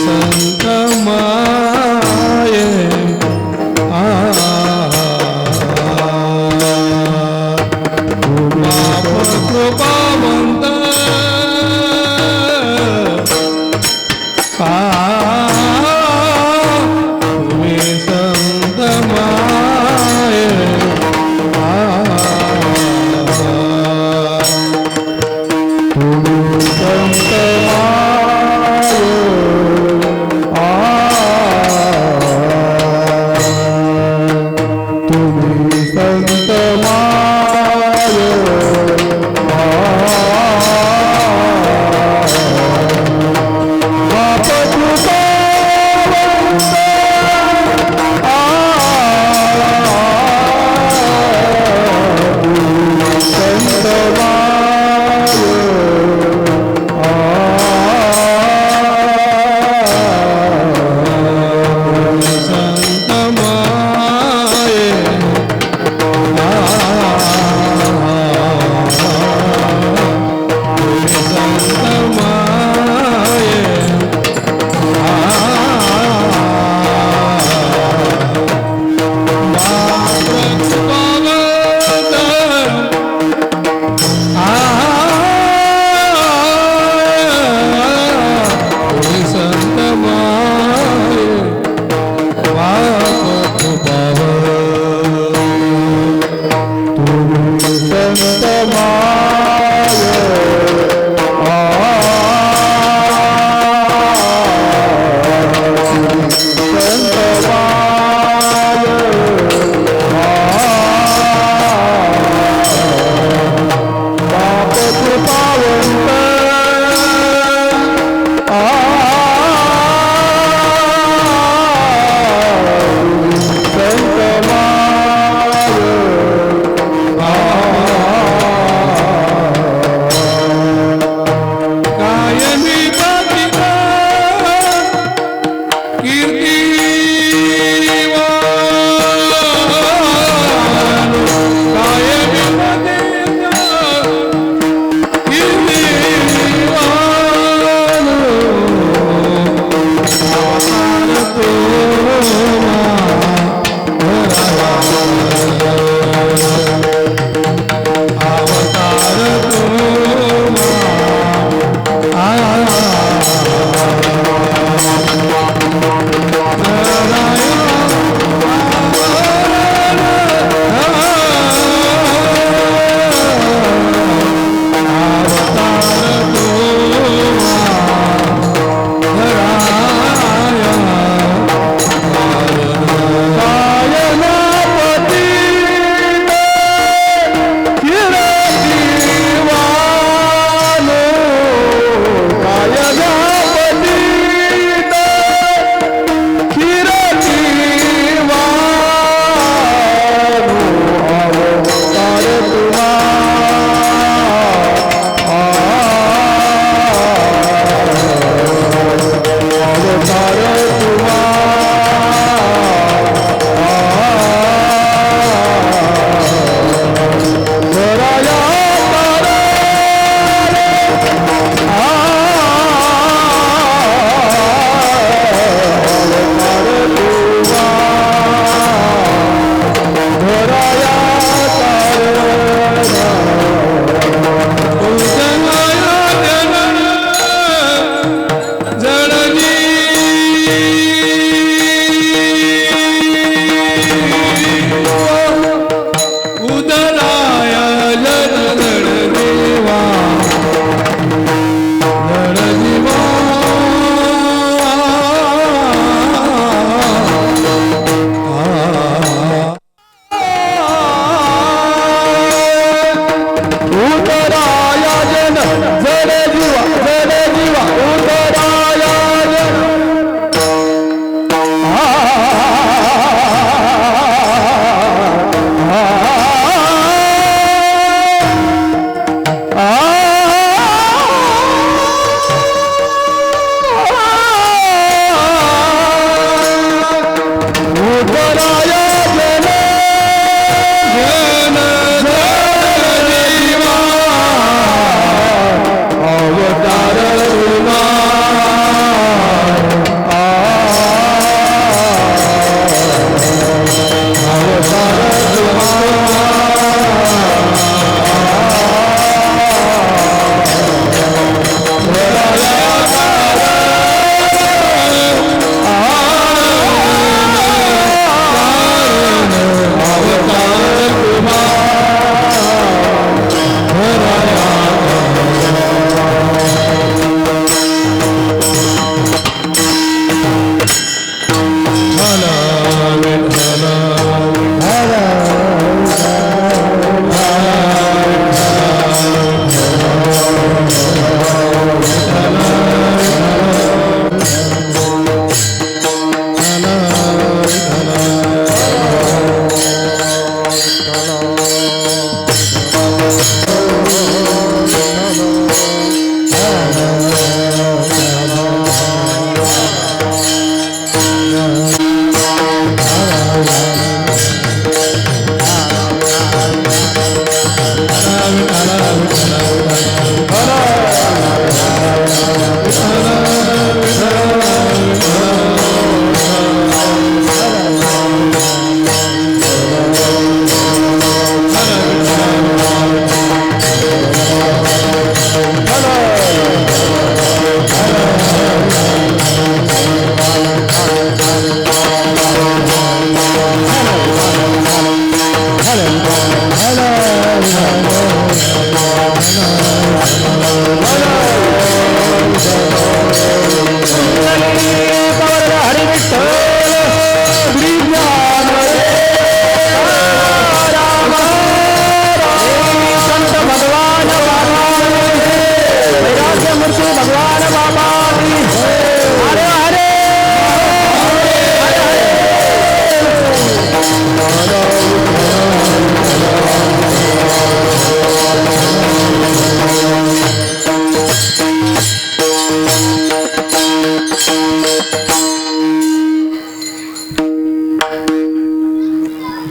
संत माये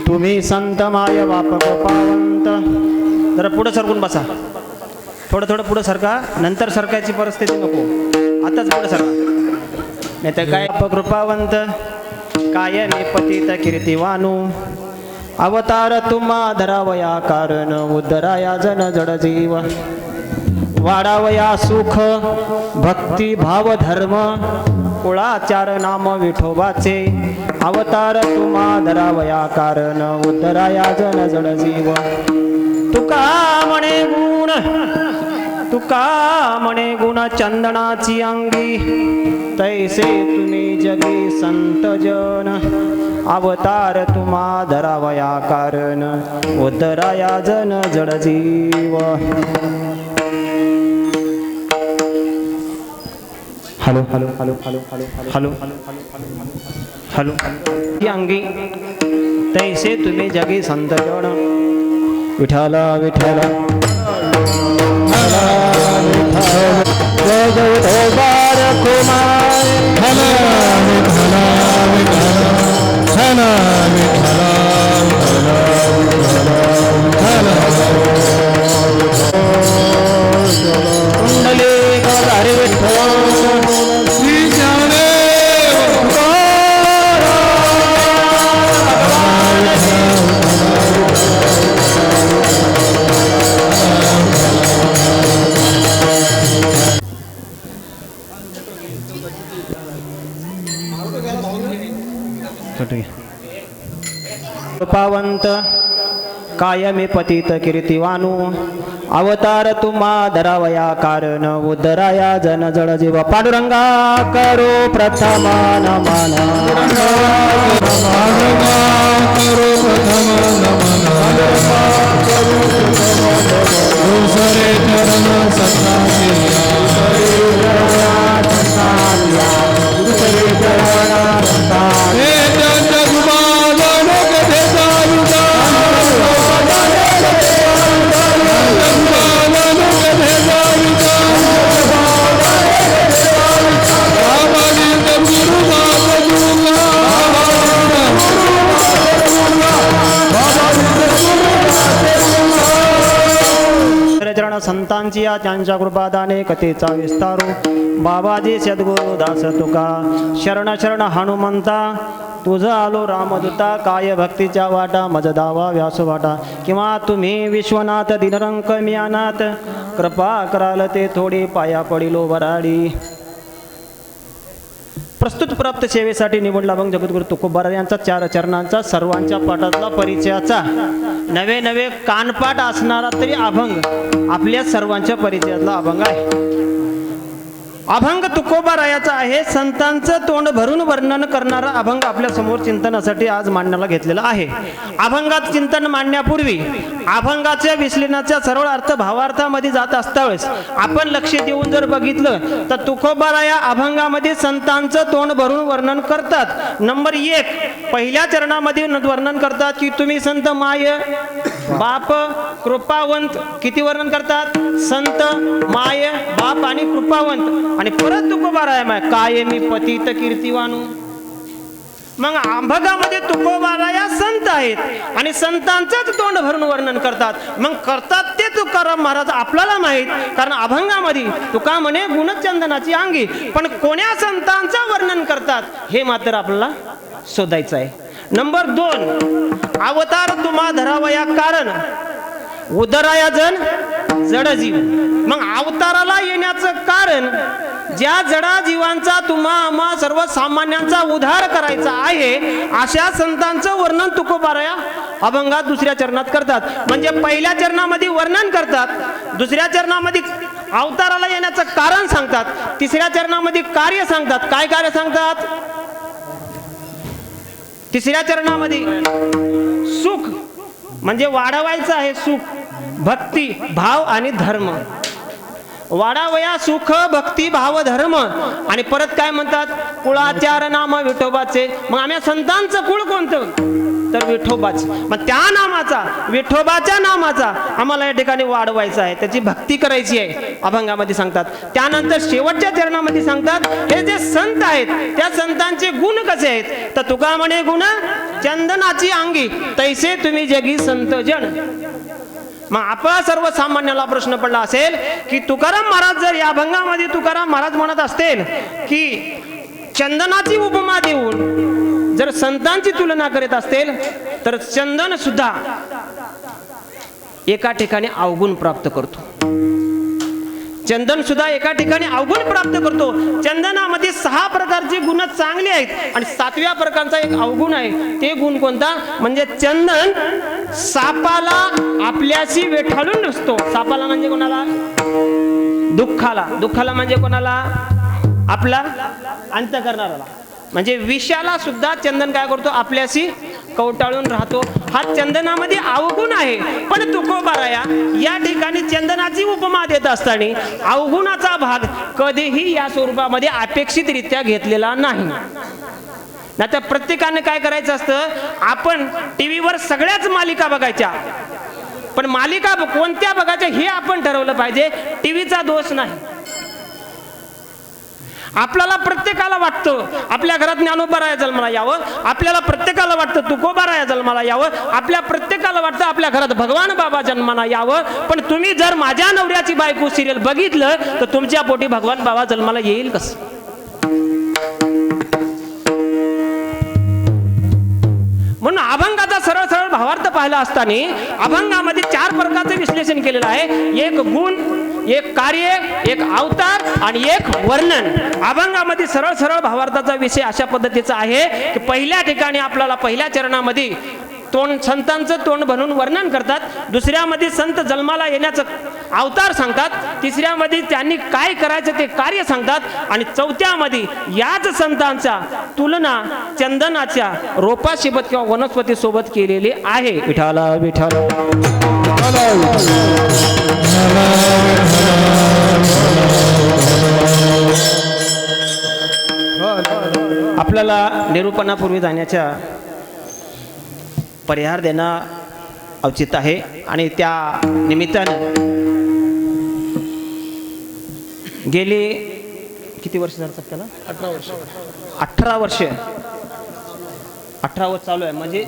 तुम्ही संत माय बाप गोपावंत. जरा पुढं सरकून बसा, थोडं थोडं पुढं सरका, नंतर सरकायची परिस्थिती नको, आताच पुढं सरका. नाही तर काय कृपावंत काय मी पतित कीर्तिवानू. अवतार तुम्हा धरावया कारण उद्धराया जन जड जीव. वाढावया सुख भक्ती भाव धर्म कुळाचार नाम विठोबाचे. अवतार तुम्हा धरावया कारण उद्धराया जन जड जीव. तुका म्हणे गुण चंदनाची अंगी तैसे तुम्ही जगी संत जन. अवतार तुम्हा धरावया कारण उद्धराया जन जड जीव. Hello hello hello hello hello hello hello ही अंगी तैसे तुम्ही जगी संत जन. विठ्ठल विठ्ठल जय जय विठोबार कुमार. हल विठ्ठल विठ्ठल हल विठ्ठल कुंडलिक हरी विठ्ठल श्री कृपावंत कायमी पतित कीर्तिवानू. अवतार तुम्हा धरावया कारण उद्धराया जन जड जीव. पांडुरंगा करो प्रथम नमन. दुसरे चरण संतांची या त्यांच्या कृपादाने कथेचा विस्तारू. बाबाजी सद्गुरु दास तुका शरण शरण हनुमंता. तुझ आलो रामदूता काय भक्तीच्या वाटा मज दावा व्यास वाटा. किंवा तुम्ही विश्वनाथ दिनरंक मी अनाथ कृपा कराल ते थोडी पाया पडिलो वराडी. प्रस्तुत प्राप्त सेवेसाठी निवडला अभंग जगद्गुरु तुकोबार यांचा 4 चरणांचा सर्वांच्या पाठातला परिचयाचा नवे नवे कानपाठ असणारा तरी अभंग आपल्या सर्वांच्या परिचयातला अभंग आहे. अभंग तुकोबारायाचा आहे. संतांचं तोंड भरून वर्णन करणारा अभंग आपल्या समोर चिंतनासाठी आज मांडण्याला घेतलेला आहे. अभंगात चिंतन मांडण्यापूर्वी अभंगाच्या विश्लेषणाच्या सरळ अर्थ भावार्थामध्ये जात असतावेळेस आपण लक्ष देऊन जर बघितलं तर तुकोबाराया अभंगामध्ये संतांचं तोंड भरून वर्णन करतात. नंबर 1 पहिल्या चरणामध्ये वर्णन करतात की तुम्ही संत माय बाप कृपावंत. किती वर्णन करतात? संत माय बाप आणि कृपावंत. आणि परत तुकोबाराया काय मी पतित कीर्तिवानू. मग अभंगामध्ये तुकोबाराया संत आहेत आणि संतांचंच तोंड भरून वर्णन करतात. मग करतात ते तुकाराम महाराज आपल्याला माहीत, कारण अभंगामध्ये तुका म्हणे गुणचंदनाची अंगी. पण कोण्या संतांचं वर्णन करतात हे मात्र आपल्याला शोधायचं आहे. नंबर 2 अवतार तुम्हा धरावया कारण उद्धराया जन जड जीव. मग अवताराला येण्याचं कारण ज्या जडा जीवांचा तुम्हा आम्हा सर्वसामान्यांचा उद्धार करायचा आहे अशा संतांचं वर्णन तुकोबाराया अभंगात दुसऱ्या चरणात करतात. म्हणजे पहिल्या चरणामध्ये वर्णन करतात, दुसऱ्या चरणामध्ये अवताराला येण्याचं कारण सांगतात, तिसऱ्या चरणामध्ये कार्य सांगतात. काय कार्य सांगतात? तिसऱ्या चरणामध्ये सुख म्हणजे वाढवायचं आहे, सुख, भक्ती, भाव आणि धर्म. वाढावया सुख, भक्ती, भाव, धर्म. आणि परत काय म्हणतात? कुळाचार नाम विठोबाचे. मग आम्ही संतांचं कुळ कोणतं? तर विठोबाच. मग त्या नामाचा, विठोबाच्या नामाचा आम्हाला या ठिकाणी वाढवायचा आहे, त्याची भक्ती करायची आहे, अभंगामध्ये सांगतात. त्यानंतर शेवटच्या चरणामध्ये सांगतात हे जे संत आहेत त्या संतांचे गुण कसे आहेत. तर तुका म्हणे गुण चंदनाची अंगी, तैसे तुम्ही जगी संत जन. मग आपला सर्वसामान्याला प्रश्न पडला असेल की तुकाराम महाराज जर या अभंगामध्ये तुकाराम महाराज म्हणत असतील की चंदनाची उपमा देऊन जर संतांची तुलना करीत असतील तर चंदन सुद्धा एका ठिकाणी अवगुण प्राप्त करतो. चंदन सुद्धा एका ठिकाणी अवगुण प्राप्त करतो. चंदनामध्ये 6 प्रकारचे गुण चांगले आहेत आणि 7व्या प्रकारचा एक अवगुण आहे. ते गुण कोणता? म्हणजे चंदन सापाला आपल्याशी वेठाळून नसतो. सापाला म्हणजे कोणाला? दुःखाला. दुःखाला म्हणजे कोणाला? आपला अंत करणाराला. म्हणजे विषाला सुद्धा चंदन काय करतो? आपल्याशी कवटाळून राहतो. हा चंदनामध्ये अवगुण आहे. पण तुकोबाराया या ठिकाणी चंदनाची उपमा देत असताना अवगुणाचा भाग कधीही या स्वरूपामध्ये अपेक्षितरित्या घेतलेला नाही. नाहीतर प्रत्येकाने काय करायचं असतं, आपण टीव्हीवर सगळ्याच मालिका बघायच्या, पण मालिका कोणत्या बघायच्या हे आपण ठरवलं पाहिजे. टीव्हीचा दोष नाही. आपल्याला प्रत्येकाला वाटतं आपल्या घरात ज्ञानोबाराया जन्माला यावं, आपल्याला प्रत्येकाला वाटतं तुकोबाराया जन्माला यावं, आपल्या प्रत्येकाला वाटतं आपल्या घरात भगवान बाबा जन्माला यावं. पण तुम्ही जर माझ्या नवऱ्याची बायको सिरियल बघितलं तर तुमच्या पोटी भगवान बाबा जन्माला येईल कसं? म्हणून अभंगाचा सरळ सरळ भावार्थ पाहिला असताना अभंगामध्ये 4 प्रकारचे विश्लेषण केलेलं आहे. एक गुण, एक कार्य, एक अवतार आणि एक वर्णन. अभंगामध्ये सरळ सरळ भावार्थाचा विषय अशा पद्धतीचा आहे की पहिल्या ठिकाणी आपल्याला पहिल्या चरणामध्ये संतांचं तोंड बनवून वर्णन करतात, दुसऱ्यामध्ये संत जन्माला येण्याचं अवतार सांगतात, तिसऱ्यामध्ये त्यांनी काय करायचं ते कार्य सांगतात आणि चौथ्यामध्ये याच संतांच्या तुलना चंदनाच्या रोपासोबत किंवा वनस्पती सोबत केलेली आहे. विठाला विठाला आपल्याला निरूपणापूर्वी जाण्याच्या परिहार देणं औचित्य आहे आणि त्या निमित्तानं गेली किती वर्ष झालं त्याला? 18 वर्ष 18 वर्ष चालू आहे. म्हणजे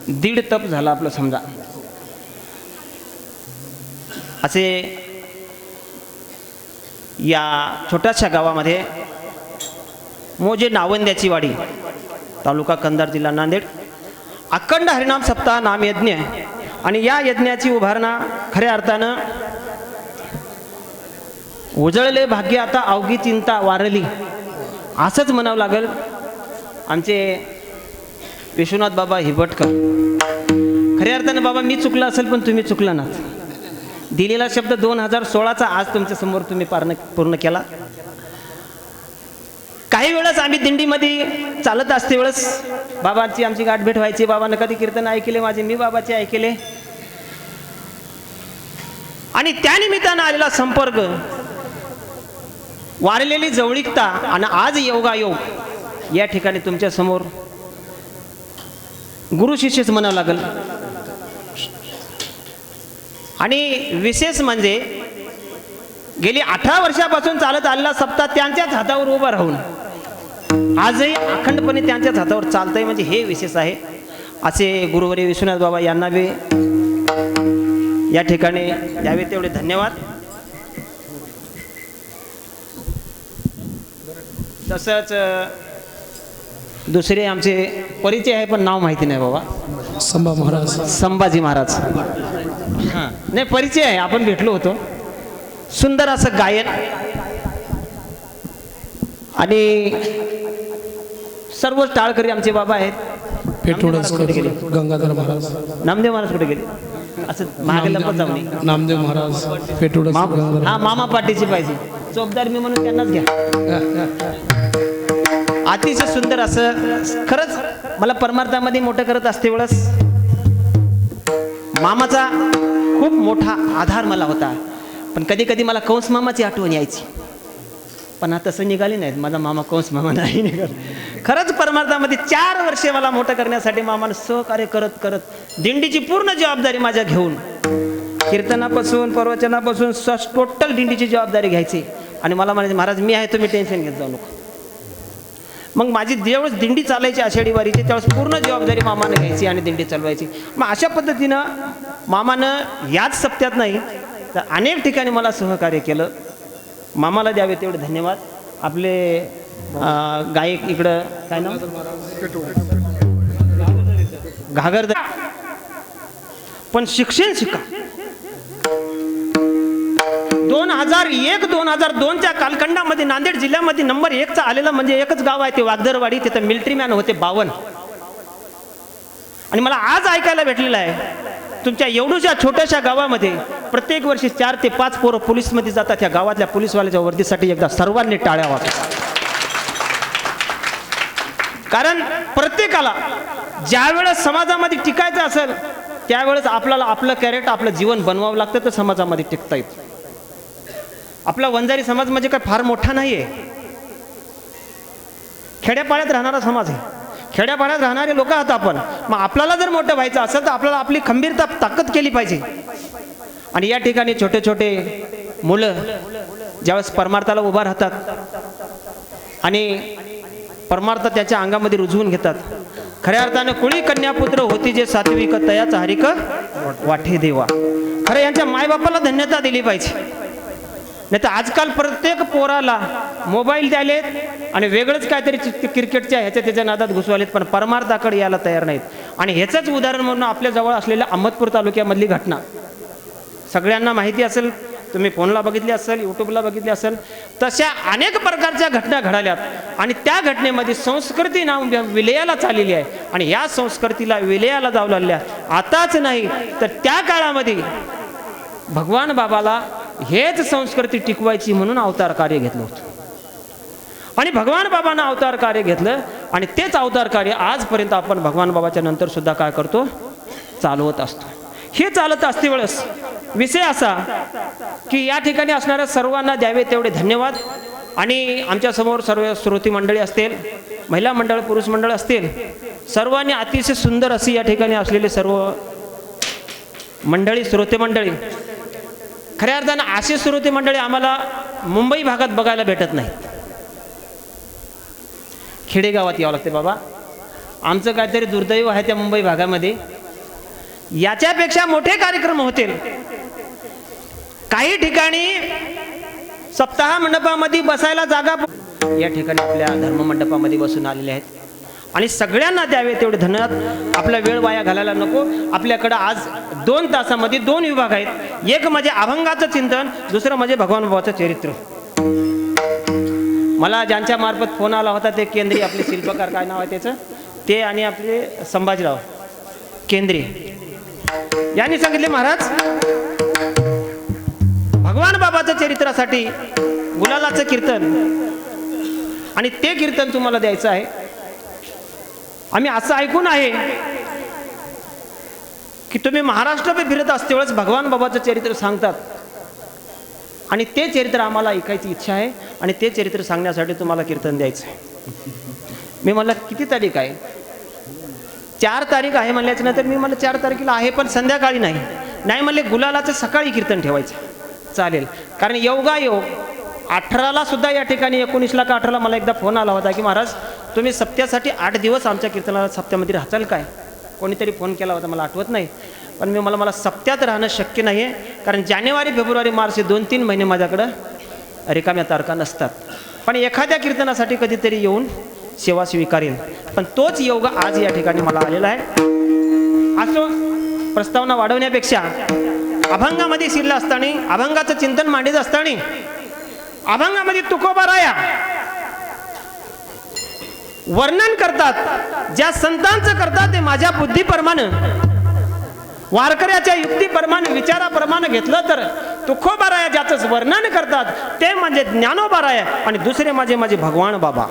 1.5 तप झाला आपलं समजा. असे या छोट्याशा गावामध्ये मोजे नावंद्याची वाडी, तालुका कंधार, जिल्हा नांदेड, अखंड हरिनाम सप्ताह नाम यज्ञ. आणि या यज्ञाची उभारणा खऱ्या अर्थानं उजळले भाग्य आता अवघी चिंता वारली असंच म्हणावं लागेल. आमचे विश्वनाथ बाबा हिबटकर, खऱ्या अर्थानं बाबा मी चुकला असेल पण तुम्ही चुकला ना. दिलेला शब्द 2016चा आज तुमच्या समोर तुम्ही पूर्ण केला. काही वेळेस आम्ही दिंडीमध्ये चालत असते वेळेस बाबांची आमची गाठभेट व्हायची. बाबांना कधी कीर्तन ऐकले माझे, मी बाबाचे ऐकले. आणि त्या निमित्तानं आलेला संपर्क, वारलेली जवळीकता आणि आज योगायोग या ठिकाणी तुमच्या समोर गुरु शिष्यच म्हणावं लागेल. आणि विशेष म्हणजे गेली 18 वर्षापासून चालत आलेला सप्ताह त्यांच्याच हातावर उभा राहून आजही अखंडपणे त्यांच्याच हातावर चालतंय म्हणजे हे विशेष आहे. असे गुरुवर्य विश्वनाथ बाबा यांना बी या ठिकाणी द्यावे तेवढे धन्यवाद. तसंच दुसरे आमचे परिचय आहे पण नाव माहिती नाही बाबा. संभाजी महाराज. हां नाही परिचय आहे, आपण भेटलो होतो. सुंदर असं गायन आणि सर्व टाळकरी आमचे बाबा आहेत. पेटोडस कुठे गेले? गंगाधर महाराज नामदेव महाराज कुठे गेले? असं मागे लपत जाऊ नये. नामदेव महाराज पेटोडस गंगाधर हा मामा पाटीची पाहिजे चोपदार मी म्हणून त्यांनाच घ्या. अतिशय सुंदर असं खरंच मला परमार्थामध्ये मोठं करत असते वेळेस मामाचा खूप मोठा आधार मला होता. पण कधी कधी मला कंस मामाची आठवण यायची. पण आता तसं निघाले नाहीत. माझा मामा कंस मामा नाही निघाला. खरंच परमार्थामध्ये 4 वर्षे मला मोठं करण्यासाठी मामानं सहकार्य करत करत दिंडीची पूर्ण जबाबदारी माझ्या घेऊन कीर्तनापासून प्रवचनापासून टोटल दिंडीची जबाबदारी घ्यायची. आणि मला म्हणायचे महाराज मी आहे तुम्ही टेन्शन घेत जाऊ नको. मग माझी ज्यावेळेस दिंडी चालायची आषाढी वारीची त्यावेळेस पूर्ण जबाबदारी मामानं घ्यायची आणि दिंडी चालवायची. मग अशा पद्धतीनं मामानं याच सप्त्यात नाही तर अनेक ठिकाणी मला सहकार्य केलं. मामाला द्यावे तेवढे धन्यवाद. आपले गायक इकडं काय नाव घागरदार पण शिक्षण शिका. 2001-2002च्या कालखंडामध्ये नांदेड जिल्ह्यामध्ये नंबर 1चा आलेला म्हणजे एकच गाव आहे ते वागदरवाडी. तिथं मिलिटरी मॅन होते 52. आणि मला आज ऐकायला भेटलेलं आहे तुमच्या एवढ्याशा छोट्याशा गावामध्ये प्रत्येक वर्षी 4 ते 5 पोरं पोलीसमध्ये जातात. त्या गावातल्या पोलीसवाल्याच्या वर्दीसाठी एकदा सर्वांनी टाळ्या वाजवा. कारण प्रत्येकाला ज्या वेळेस समाजामध्ये टिकायचं असेल त्यावेळेस आपल्याला आपलं कॅरेक्टर आपलं जीवन बनवावं लागतं तर समाजामध्ये टिकता येतं. आपला वंजारी समाज म्हणजे काय फार मोठा नाही आहे. खेड्यापाड्यात राहणारा समाज आहे. खेड्यापाड्यात राहणारे लोक आहात आपण. मग आपल्याला जर मोठं व्हायचं असेल तर आपल्याला आपली खंबीरता ताकद केली पाहिजे. आणि या ठिकाणी छोटे छोटे मुलं ज्यावेळेस परमार्थाला उभा राहतात आणि परमार्थ त्याच्या अंगामध्ये रुजवून घेतात. खऱ्या अर्थानं कुळी कन्यापुत्र होती जे सात्विक तयाचा हरिक वाठे देवा. खरं यांच्या मायबापाला धन्यता दिली पाहिजे. नाही तर आजकाल प्रत्येक पोराला मोबाईल द्यालेत आणि वेगळंच काहीतरी क्रिकेटच्या ह्याच्या त्याच्या नादात घुसवालेत पण परमार्थाकडे यायला तयार नाहीत. आणि ह्याचंच उदाहरण म्हणून आपल्या जवळ असलेल्या अहमदपूर तालुक्यामधली घटना सगळ्यांना माहिती असेल. तुम्ही फोनला बघितली असेल यूट्यूबला बघितली असेल. तशा अनेक प्रकारच्या घटना घडाल्यात आणि त्या घटनेमध्ये संस्कृती नाव विलयाला चाललेली आहे. आणि या संस्कृतीला विलयाला जाऊ लागल्या. आताच नाही तर त्या काळामध्ये भगवान बाबाला हेच संस्कृती टिकवायची म्हणून अवतार कार्य घेतलं होतं. आणि भगवान बाबांना अवतार कार्य घेतलं आणि तेच अवतार कार्य आजपर्यंत आपण भगवान बाबाच्या नंतर सुद्धा काय करतो चालवत असतो. हे चालत असते वेळेस विषय असा की या ठिकाणी असणाऱ्या सर्वांना द्यावे तेवढे धन्यवाद. आणि आमच्यासमोर सर्व श्रोती मंडळी असतील, महिला मंडळ, पुरुष मंडळ असतील, सर्वांनी अतिशय सुंदर अशी या ठिकाणी असलेले सर्व मंडळी श्रोते मंडळी. खऱ्या अर्थानं अशी श्रोते मंडळी आम्हाला मुंबई भागात बघायला भेटत नाहीत. खेडेगावात यावं लागते बाबा. आमचं काहीतरी दुर्दैव आहे त्या मुंबई भागामध्ये. याच्यापेक्षा मोठे कार्यक्रम होतील. काही ठिकाणी सप्ताह मंडपामध्ये बसायला जागा या ठिकाणी आपल्या धर्म मंडपामध्ये बसून आलेले आहेत. आणि सगळ्यांना द्यावे तेवढे धन्यवाद. आपला वेळ वाया घालायला नको. आपल्याकडं आज 2 तासामध्ये 2 विभाग आहेत. एक म्हणजे अभंगाचं चिंतन, दुसरं म्हणजे भगवान बाबाचं चरित्र. मला ज्यांच्या मार्फत फोन आला होता ते केंद्रीय आपले शिल्पकार काय नाव आहे त्याचं ते आणि आपले संभाजीराव केंद्रीय यांनी सांगितले महाराज भगवान बाबाचं चरित्रासाठी गुलालाचं कीर्तन आणि ते कीर्तन तुम्हाला द्यायचं आहे. आम्ही असं ऐकून आहे की तुम्ही महाराष्ट्र फिरत असते वेळेस भगवान बाबाचं चरित्र सांगतात आणि ते चरित्र आम्हाला ऐकायची इच्छा आहे आणि ते चरित्र सांगण्यासाठी तुम्हाला कीर्तन द्यायचं आहे. मी म्हणलं किती तारीख आहे? 4 तारीख आहे म्हणल्याच्या नंतर मी म्हणलं 4 तारखेला आहे पण संध्याकाळी नाही म्हणले गुलालाचं सकाळी कीर्तन ठेवायचं चालेल. कारण योगायोग 18ला सुद्धा या ठिकाणी 19ला का 18ला मला एकदा फोन आला होता की महाराज तुम्ही सप्त्यासाठी 8 दिवस आमच्या कीर्तनाला सप्त्यामध्ये राहचाल काय? कोणीतरी फोन केला होता मला आठवत नाही. पण मला सप्त्यात राहणं शक्य नाही आहे. कारण जानेवारी फेब्रुवारी मार्च हे 2-3 महिने माझ्याकडं रिकाम्या तारखा नसतात. पण एखाद्या कीर्तनासाठी कधीतरी येऊन सेवा स्वीकारेल. पण तोच योग आज या ठिकाणी मला आलेला आहे. असो प्रस्तावना वाढवण्यापेक्षा अभंगामध्ये शिरला असताना अभंगाचं चिंतन मांडीत असताना अभंगामध्ये तुकोबा राया वर्णन करतात, ज्या संतांचं करतात ते माझ्या बुद्धीप्रमाणे, वारकऱ्याच्या युक्तीप्रमाणे, विचाराप्रमाणे घेतलं तर तुकोबाराया ज्याचं वर्णन करतात ते म्हणजे ज्ञानोबाराया आणि दुसरे माझे भगवान बाबा.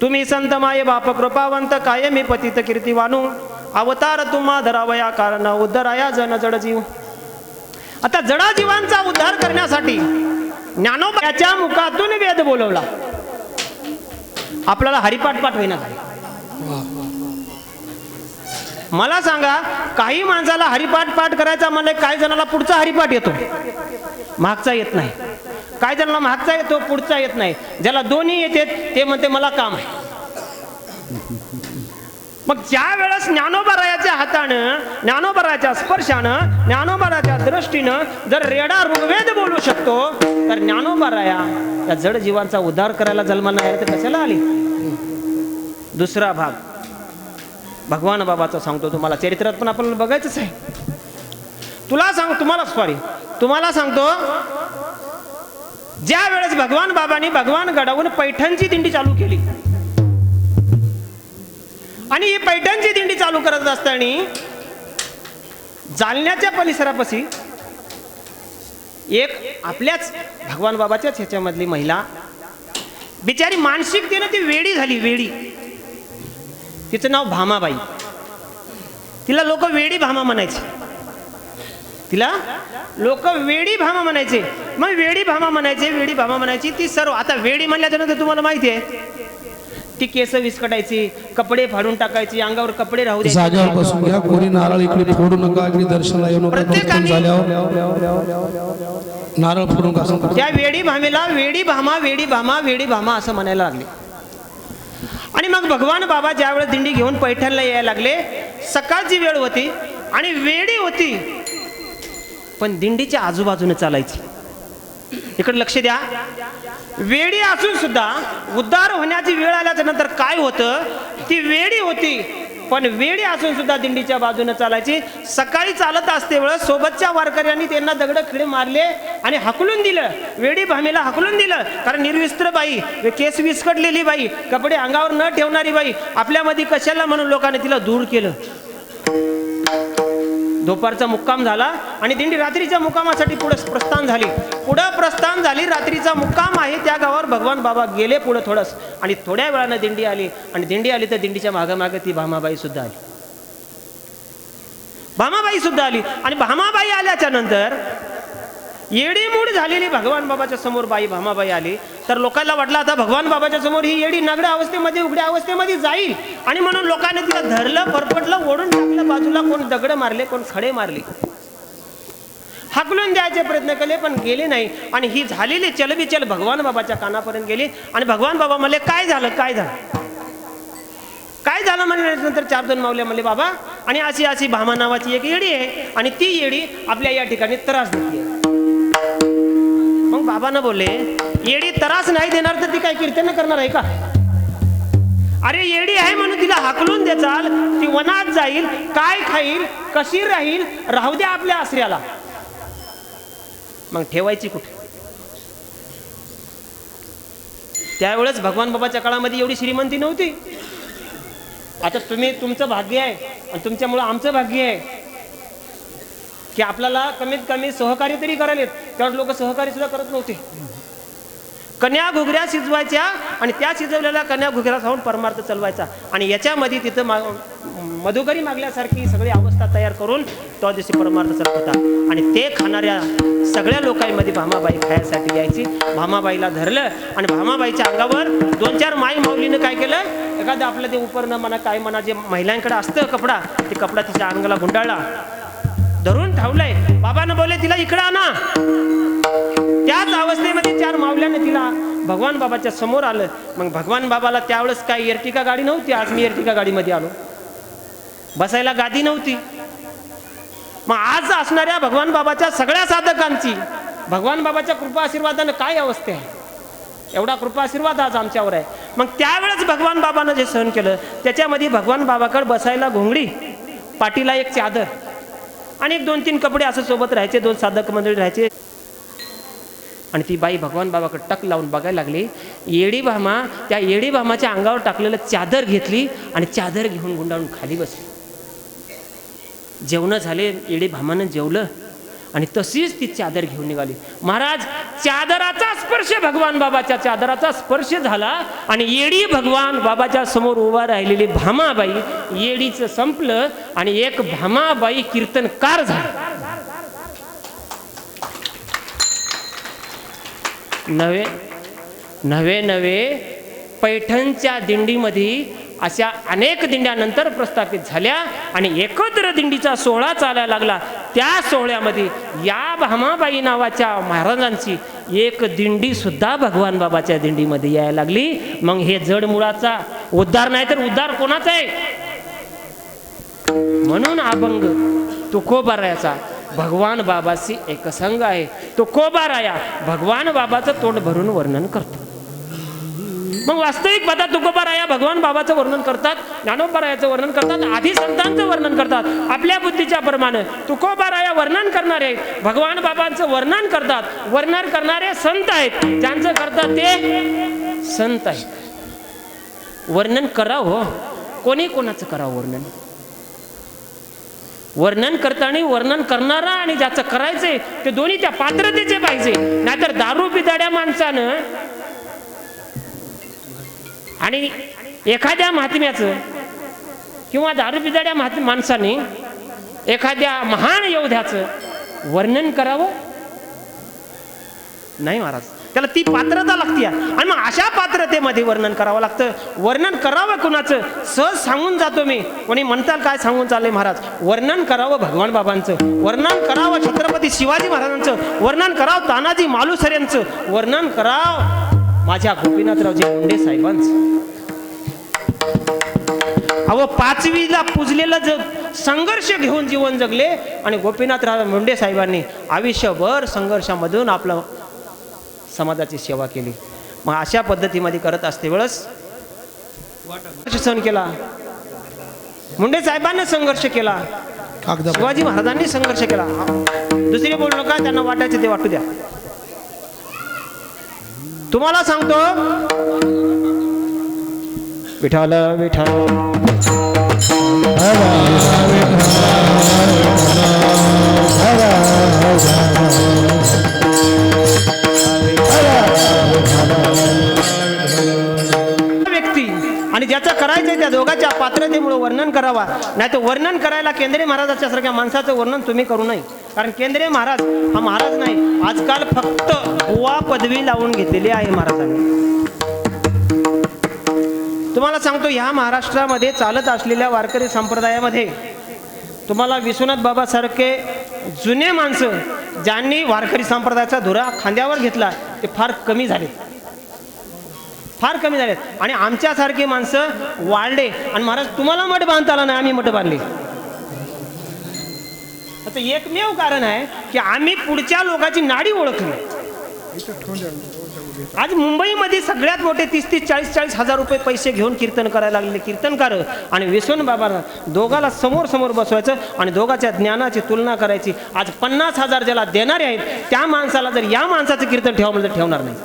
तुम्ही संत माये बाप कृपावंत कायमी पतित कीर्तिवानू, अवतार तुम्हा धरावया कारण उद्धराया जन जड जीव. आता जडा जीवांचा उद्धार करण्यासाठी ज्ञानोबाच्या मुखातून वेद बोलवला. आपल्याला हरिपाठ पाठ होईना झाले. मला सांगा, काही माणसाला हरिपाठ पाठ करायचा म्हणजे काही जणाला पुढचा हरिपाठ येतो, मागचा येत नाही. काही जणाला मागचा येतो, पुढचा येत नाही. ज्याला दोन्ही येते ते म्हणते मला काम आहे. मग ज्या वेळेस ज्ञानोबारायाच्या हातानं, ज्ञानोबारायाच्या स्पर्शानं, ज्ञानोबारायाच्या दृष्टीनं जर रेडा ऋग्वेद बोलू शकतो, तर ज्ञानोबाराया या जड जीवांचा उद्धार करायला जन्माला आले तर कशाला आली? दुसरा भाग भगवान बाबाचा सांगतो तुम्हाला. चरित्रात पण आपल्याला बघायचंच आहे. तुम्हाला सांगतो, ज्या वेळेस भगवान बाबांनी भगवान गडावून पैठणची दिंडी चालू केली आणि ही पैठणची दिंडी चालू करत असताना जालन्याच्या परिसरापाशी एक आपल्याच भगवान बाबाच्याच ह्याच्यामधली महिला बिचारी मानसिकतेनं ती वेडी झाली. वेडी, तिचं नाव भामाबाई. तिला लोक वेडी भामा म्हणायचे. मग वेडी भामा म्हणायची. ती सर्व आता वेडी म्हणल्याच्यानंतर तुम्हाला माहिती आहे, ती केस विस्कटायची, कपडे फाडून टाकायची, अंगावर कपडे राहू द्यायचे. जागेवर बसून घ्या, कोणी नारळ इकडे फोडू नका, इकडे दर्शनाला येऊ नका. प्रत्येकाने नारळ फोडून घासून त्या वेडी भामेला वेडी भामा असं म्हणायला लागले. आणि मग भगवान बाबा ज्यावेळेस दिंडी घेऊन पैठणला यायला लागले, सकाळची वेळ होती आणि वेडी होती, पण दिंडीच्या आजूबाजूने चालायची. इकडे लक्ष द्या. वेडी असून सुद्धा उद्धार होण्याची वेळ आल्याच्या नंतर काय होतं, ती वेडी होती पण वेडी असून सुद्धा दिंडीच्या बाजूने चालायची. सकाळी चालत असते वेळेस सोबतच्या वारकऱ्यांनी त्यांना दगड खिळे मारले आणि हकलून दिलं. वेडी भामेला हकलून दिलं, कारण निर्विस्त्र बाई, केस विस्कटलेली बाई, कपडे अंगावर न ठेवणारी बाई आपल्यामध्ये कशाला म्हणून लोकांनी तिला दूर केलं. दुपारचा मुक्काम झाला आणि दिंडी रात्रीच्या मुक्कामासाठी पुढे प्रस्थान झाली. रात्रीचा मुक्काम आहे त्या गावावर भगवान बाबा गेले पुढे थोडस आणि थोड्या वेळानं दिंडी आली तर दिंडीच्या मागे ती भामाबाई सुद्धा आली. आणि भामाबाई आल्याच्या नंतर येडीमूड झालेली भगवान बाबाच्या समोर भामाबाई आली, तर लोकांना वाटलं आता भगवान बाबाच्या समोर ही येडी नगड्या अवस्थेमध्ये उघड्या अवस्थेमध्ये जाईल, आणि म्हणून लोकांनी तिला धरलं, फरफटलं, ओढून टाकलं बाजूला. कोण दगड मारले, कोण खडे मारले, हाकलून द्यायचे प्रयत्न केले पण गेले नाही. आणि ही झालेली चलबिचल भगवान बाबाच्या कानापर्यंत गेली. आणि भगवान बाबा म्हणले काय झालं म्हणल्यानंतर 4 जण मावले म्हणले बाबा, आणि अशी भामा नावाची एक येडी आहे आणि ती येडी आपल्या या ठिकाणी त्रास देते. मग बाबांना बोलले, येडी त्रास नाही देणार तर ती काय कीर्तन करणार आहे का? अरे येडी आहे म्हणून तिला हाकलून द्याल, ती वनात जाईल, काय खाईल, कशी राहील, राहू द्या आपल्या आश्रयाला. मग ठेवायची कुठे? त्यावेळेस भगवान बाबाच्या काळामध्ये एवढी श्रीमंती नव्हती. आता तुमचं भाग्य आहे आणि तुमच्यामुळे आमचं भाग्य आहे की आपल्याला कमीत कमी सहकार्य तरी करायला. त्यावेळेस लोक सहकार्य सुद्धा करत नव्हते. कन्या घुगऱ्या शिजवायच्या आणि त्या शिजवलेल्या कन्या घुगऱ्या खाऊन परमार्थ चालवायचा. आणि याच्यामध्ये तिथं मधुकरी मागल्यासारखी सगळी अवस्था तयार करून तो दिवशी परमार्थ चालत होता. आणि ते खाणाऱ्या सगळ्या लोकांमध्ये भामाबाई खायसाठी यायची. भामाबाईला धरलं आणि भामाबाईच्या अंगावर 2-4 माई माऊलीनं काय केलं, एखादं आपलं ते उपरणं म्हणा काय म्हणा जे महिलांकडे असतं कपडा, ते कपडा तिच्या अंगाला गुंडाळला, धरून ठेवलंय. बाबांना बोलले तिला इकडं आणा. त्याच अवस्थेमध्ये 4 मावल्याने तिला भगवान बाबाच्या समोर आलं. मग भगवान बाबाला त्यावेळेस काही एर्टिका गाडी नव्हती. आज मी एर्टिका गाडीमध्ये आलो, बसायला गादी नव्हती. मग आज असणाऱ्या भगवान बाबाच्या सगळ्या साधकांची भगवान बाबाच्या कृपा आशीर्वादानं काय अवस्था आहे, एवढा कृपा आशीर्वाद आज आमच्यावर आहे. मग त्यावेळेस भगवान बाबानं जे सहन केलं त्याच्यामध्ये भगवान बाबाकडे बसायला घोंगडी, पाठीला एक चादर आणि 1-2-3 कपडे असं सोबत राहायचे. 2 साधक मंडळी राहायचे. आणि ती बाई भगवान बाबाकडे टक लावून बघायला लागली. येडी भामा त्या येडी भामाच्या अंगावर टाकलेलं चादर घेतली आणि चादर घेऊन गुंडाळून खाली बसली. जेवणं झाले, येडी भामानं जेवलं आणि तशीच ती चादर घेऊन निघाली. महाराज, चादराचा स्पर्श भगवान बाबाच्या चादराचा स्पर्श झाला आणि येडी भगवान बाबाच्या समोर उभा राहिलेली भामाबाई, येडीचं संपलं आणि एक भामाबाई कीर्तनकार झाली. नवे पैठणच्या दिंडीमध्ये अशा अनेक दिंड्यानंतर प्रस्थापित झाल्या आणि एकत्र दिंडीचा सोहळा चालायला लागला. त्या सोहळ्यामध्ये या भामाबाई नावाच्या महाराजांची एक दिंडी सुद्धा भगवान बाबाच्या दिंडीमध्ये यायला लागली. मग हे जड मुळाचा उद्धार नाही तर उद्धार कोणाचा आहे? म्हणून अभंग तुकोबारायाचा भगवान बाबाशी एकसंग आहे. तुकोबाराया भगवान बाबाचं तोंड भरून वर्णन करतो. मग वास्तविक पदा तुकोबाराया भगवान बाबाचं वर्णन करतात, ज्ञानोबारायाचं वर्णन करतात, आधी संतांचं वर्णन करतात. आपल्या बुद्धीच्या प्रमाणे तुकोबाराया वर्णन करणारे भगवान बाबांचं वर्णन करतात. वर्णन करणारे संत आहेत, ज्यांचं करतात ते संत आहेत. वर्णन करावं, कोणी कोणाचं करावं वर्णन? वर्णन करताना वर्णन करणारा आणि ज्याचं करायचंय ते दोन्ही त्या पात्रतेचे पाहिजे. नाहीतर दारू पिदाड्या माणसानं आणि एखाद्या महात्म्याचं किंवा दारू पिदाड्या माणसाने एखाद्या महान योद्ध्याचं वर्णन करावं नाही महाराज. त्याला ती पात्रता लागते आणि मग अशा पात्रतेमध्ये वर्णन करावं लागतं. वर्णन करावं कुणाचं? सहज सांगून जातो मी. कोणी म्हणताल काय सांगून चालले महाराज? वर्णन करावं भगवान बाबांचं, वर्णन करावं छत्रपती शिवाजी महाराजांचं, वर्णन करावं तानाजी मालुसरे यांचं, वर्णन करावं माझ्या गोपीनाथरावजी मुंडे साहेबांचं. अहो, 5वीला पुजलेलं संघर्ष घेऊन जीवन जगले आणि गोपीनाथराव मुंडे साहेबांनी आयुष्यभर संघर्षामधून आपलं समाजाची सेवा केली. मग अशा पद्धतीमध्ये करत असते वेळेस सहन केला. मुंडे साहेबांनी संघर्ष केला, शिवाजी महाराजांनी संघर्ष केला. दुसरी बोलू नका, त्यांना वाटायचे ते वाटू द्या. तुम्हाला सांगतो, विठाल विठाल व्यक्ती आणि ज्याचं करायचंय त्या दोघांच्या पात्रतेमुळे वर्णन करावा. नाही तर वर्णन करायला केंद्रे महाराजाच्या सारख्या माणसाचं वर्णन तुम्ही करू नये. कारण केंद्रे महाराज हा महाराज नाही, आजकाल फक्त बुवा पदवी लावून घेतलेली आहे महाराजांनी. तुम्हाला सांगतो, ह्या महाराष्ट्रामध्ये चालत असलेल्या वारकरी संप्रदायामध्ये तुम्हाला विश्वनाथ बाबासारखे जुने माणसं ज्यांनी वारकरी संप्रदायाचा धुरा खांद्यावर घेतला ते फार कमी झाले, फार कमी झालेत. आणि आमच्यासारखी माणसं वाढले. आणि महाराज तुम्हाला मठ बांधता आला नाही, आम्ही मठ बांधले. आता एकमेव कारण आहे की आम्ही पुढच्या लोकांची नाडी ओळखली. आज मुंबईमध्ये सगळ्यात मोठे 30-40 हजार रुपये पैसे घेऊन कीर्तन करायला लागलेले कीर्तनकार आणि विश्वनाथ बाबा दोघाला समोर समोर बसवायचं आणि दोघांच्या ज्ञानाची तुलना करायची. आज 50,000 ज्याला देणारे आहेत त्या माणसाला जर या माणसाचं कीर्तन ठेवा म्हणजे ठेवणार नाही.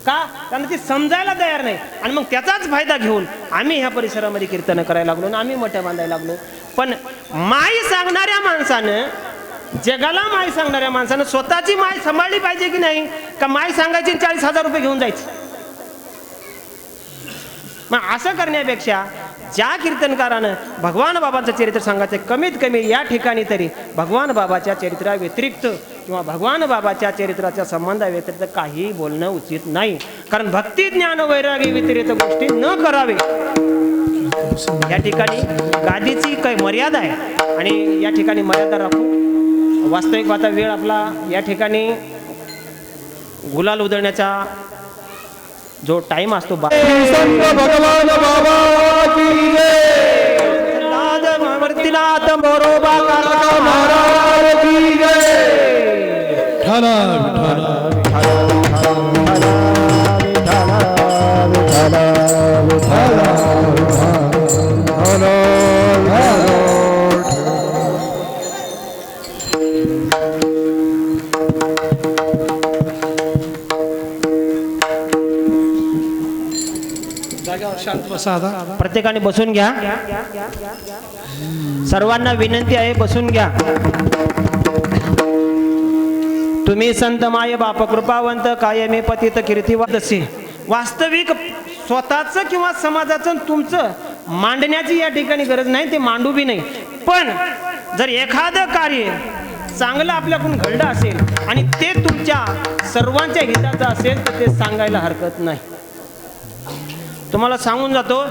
का? कारण ते समजायला तयार नाही. आणि मग त्याचाच फायदा घेऊन आम्ही ह्या परिसरामध्ये कीर्तन करायला लागलो आणि आम्ही मठ्या बांधायला लागलो. पण माई सांगणाऱ्या माणसानं, जगाला माय सांगणाऱ्या माणसानं स्वतःची माय सांभाळली पाहिजे की नाही? का माय सांगायची 40,000 रुपये घेऊन जायचं? मग असं करण्यापेक्षा ज्या कीर्तनकारानं भगवान बाबांचं चरित्र सांगायचं, कमीत कमी या ठिकाणी तरी भगवान बाबाच्या चरित्रा व्यतिरिक्त किंवा भगवान बाबाच्या चरित्राच्या संबंधाव्यतिरिक्त काही बोलणं उचित नाही. कारण भक्ती ज्ञान वैरागी व्यतिरिक्त गोष्टी न करावे. या ठिकाणी गादीची काही मर्यादा आहे आणि या ठिकाणी मर्यादा राखू. वास्तविक आता वेळ आपला या ठिकाणी गुलाल उधळण्याचा जो टाइम असतो मूर्तीनाथ मोरोबा महाराज की जय. बसा आता. प्रत्येकाने बसून घ्या. सर्वांना विनंती आहे, बसून घ्या. तुम्ही संत माय बाप कृपावंत कायमे पतित कीर्तिवंत असे. वास्तविक स्वतःचं किंवा समाजाचं तुमचं मांडण्याची या ठिकाणी गरज नाही, ते मांडू बी नाही. पण जर एखादं कार्य चांगलं आपल्याकडून घडलं असेल आणि ते तुमच्या सर्वांच्या हिताचं असेल तर ते सांगायला हरकत नाही. तुम्हाला सांगून जातो,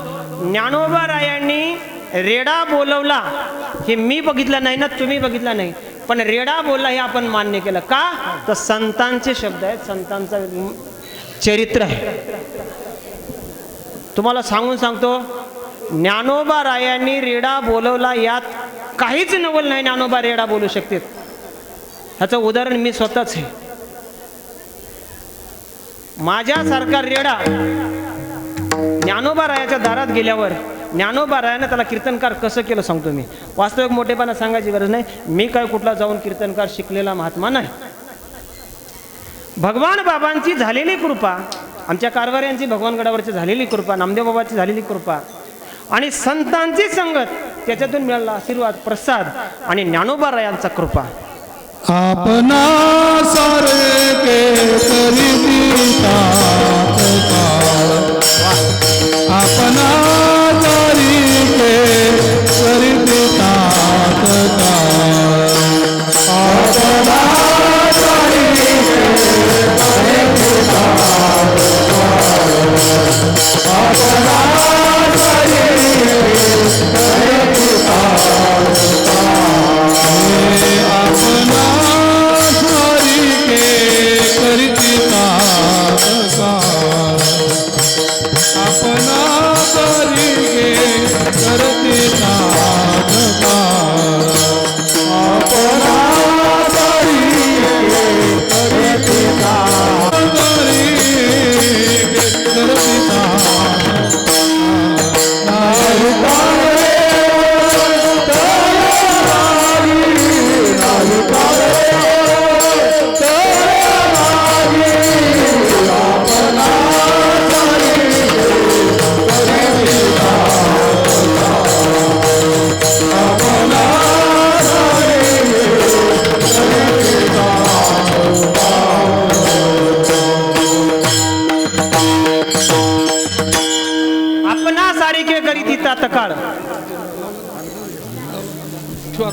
ज्ञानोबा रायांनी रेडा बोलवला हे मी बघितलं नाही ना, तुम्ही बघितलं नाही, पण रेडा बोलला हे आपण मान्य केलं. का तर संतांचे शब्द आहेत, संतांचं चरित्र आहे. तुम्हाला सांगून सांगतो, ज्ञानोबा रायांनी रेडा बोलवला यात काहीच नवल नाही. ज्ञानोबा रेडा बोलू शकतात, ह्याचं उदाहरण मी स्वतःच आहे. माझ्यासारखा रेडा ज्ञानोबा रायाच्या दारात गेल्यावर ज्ञानोबा रायानं त्याला कीर्तनकार कसं केलं सांगतो मी. वास्तविक मोठेपणा सांगायची गरज नाही, मी काय कुठला जाऊन कीर्तनकार शिकलेला महात्मा नाही. भगवान बाबांची झालेली कृपा, आमच्या कारभाऱ्यांची भगवानगडावरची झालेली कृपा, नामदेव बाबाची झालेली कृपा आणि संतांची संगत, त्याच्यातून मिळाला आशीर्वाद, प्रसाद आणि ज्ञानोबा रायांचा कृपा. आपना सारखे करीती तात्काळ, आपना सारखे करीती तात्काळ, आपना सारखे करीती तात्काळ, आपना सारखे करीती तात्काळ.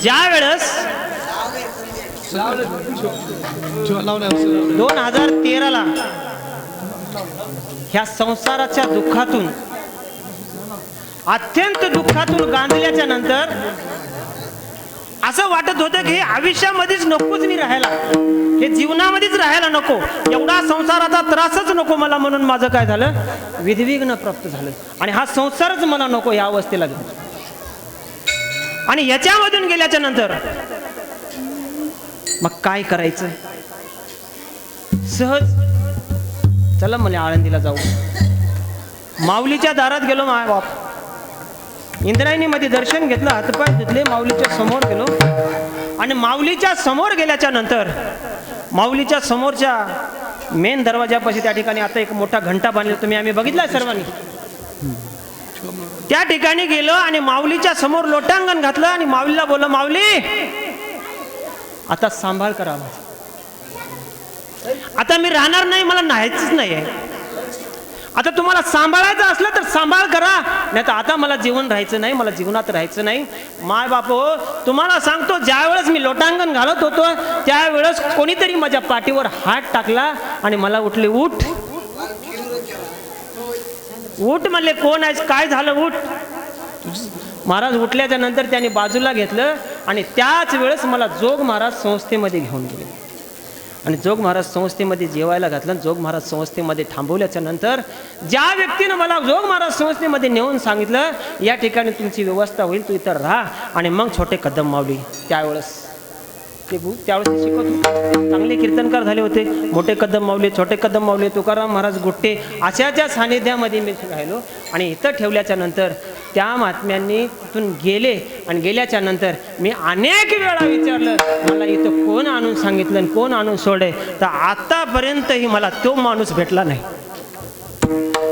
ज्या वेळेस 2013ला ह्या संसाराच्या दुःखातून, अत्यंत दुःखातून गांजल्याच्या नंतर असं वाटत होतं की हे आयुष्यामध्येच नकोच मी राहायला, हे जीवनामध्येच राहायला नको, एवढा संसाराचा त्रासच नको मला. म्हणून माझं काय झालं, विधिविघ्न प्राप्त झालं आणि हा संसारच मला नको या अवस्थेला गेलो. आणि याच्यामधून गेल्याच्या नंतर मग काय करायचं, सहज चला म्हणे आळंदीला जाऊ. माऊलीच्या दारात गेलो. माय बाप इंद्रायणीमध्ये दर्शन घेतलं, हातपाय धुतले, माऊलीच्या समोर गेलो. आणि माऊलीच्या समोर गेल्याच्या नंतर माऊलीच्या समोरच्या मेन दरवाजापाशी त्या ठिकाणी आता एक मोठा घंटा बांधला, तुम्ही आम्ही बघितलाय सर्वांनी. त्या ठिकाणी गेलो आणि माऊलीच्या समोर लोटांगण घातलं आणि माऊलीला बोललो, माऊली आता सांभाळ करावा, आता मी राहणार नाही, मला नाहीच नाही आहे. आता तुम्हाला सांभाळायचं असलं तर सांभाळ करा, नाही तर आता मला जीवन राहायचं नाही, मला जीवनात राहायचं नाही. माय बाप हो, तुम्हाला सांगतो, ज्या वेळेस मी लोटांगण घालत होतो त्यावेळेस कोणीतरी माझ्या पाठीवर हात टाकला आणि मला उठले, उठ उठ म्हणले. कोण आहेस, काय झालं, उठ. महाराज उठल्याच्या नंतर त्यांनी बाजूला घेतलं आणि त्याच वेळेस मला जोग महाराज संस्थेमध्ये घेऊन गेले आणि जोग महाराज संस्थेमध्ये जेवायला घातलं. जोग महाराज संस्थेमध्ये थांबवल्याच्या नंतर ज्या व्यक्तीनं मला जोग महाराज संस्थेमध्ये नेऊन सांगितलं, या ठिकाणी तुमची व्यवस्था होईल, तू इथं राहा. आणि मग छोटे कदम माऊली त्यावेळेस ते शिकवत होते, चांगले कीर्तनकार झाले होते. मोठे कदम माऊली, छोटे कदम माऊली, तुकाराम महाराज गुट्टे अशाच्या सानिध्यामध्ये मी राहिलो. आणि इथं ठेवल्याच्या नंतर त्या महात्म्यांनी तिथून गेले आणि गेल्याच्या नंतर मी अनेक वेळा विचारलं, मला इथं कोण आणून सांगितलं आणि कोण आणून सोडे, तर आतापर्यंतही मला तो माणूस भेटला नाही,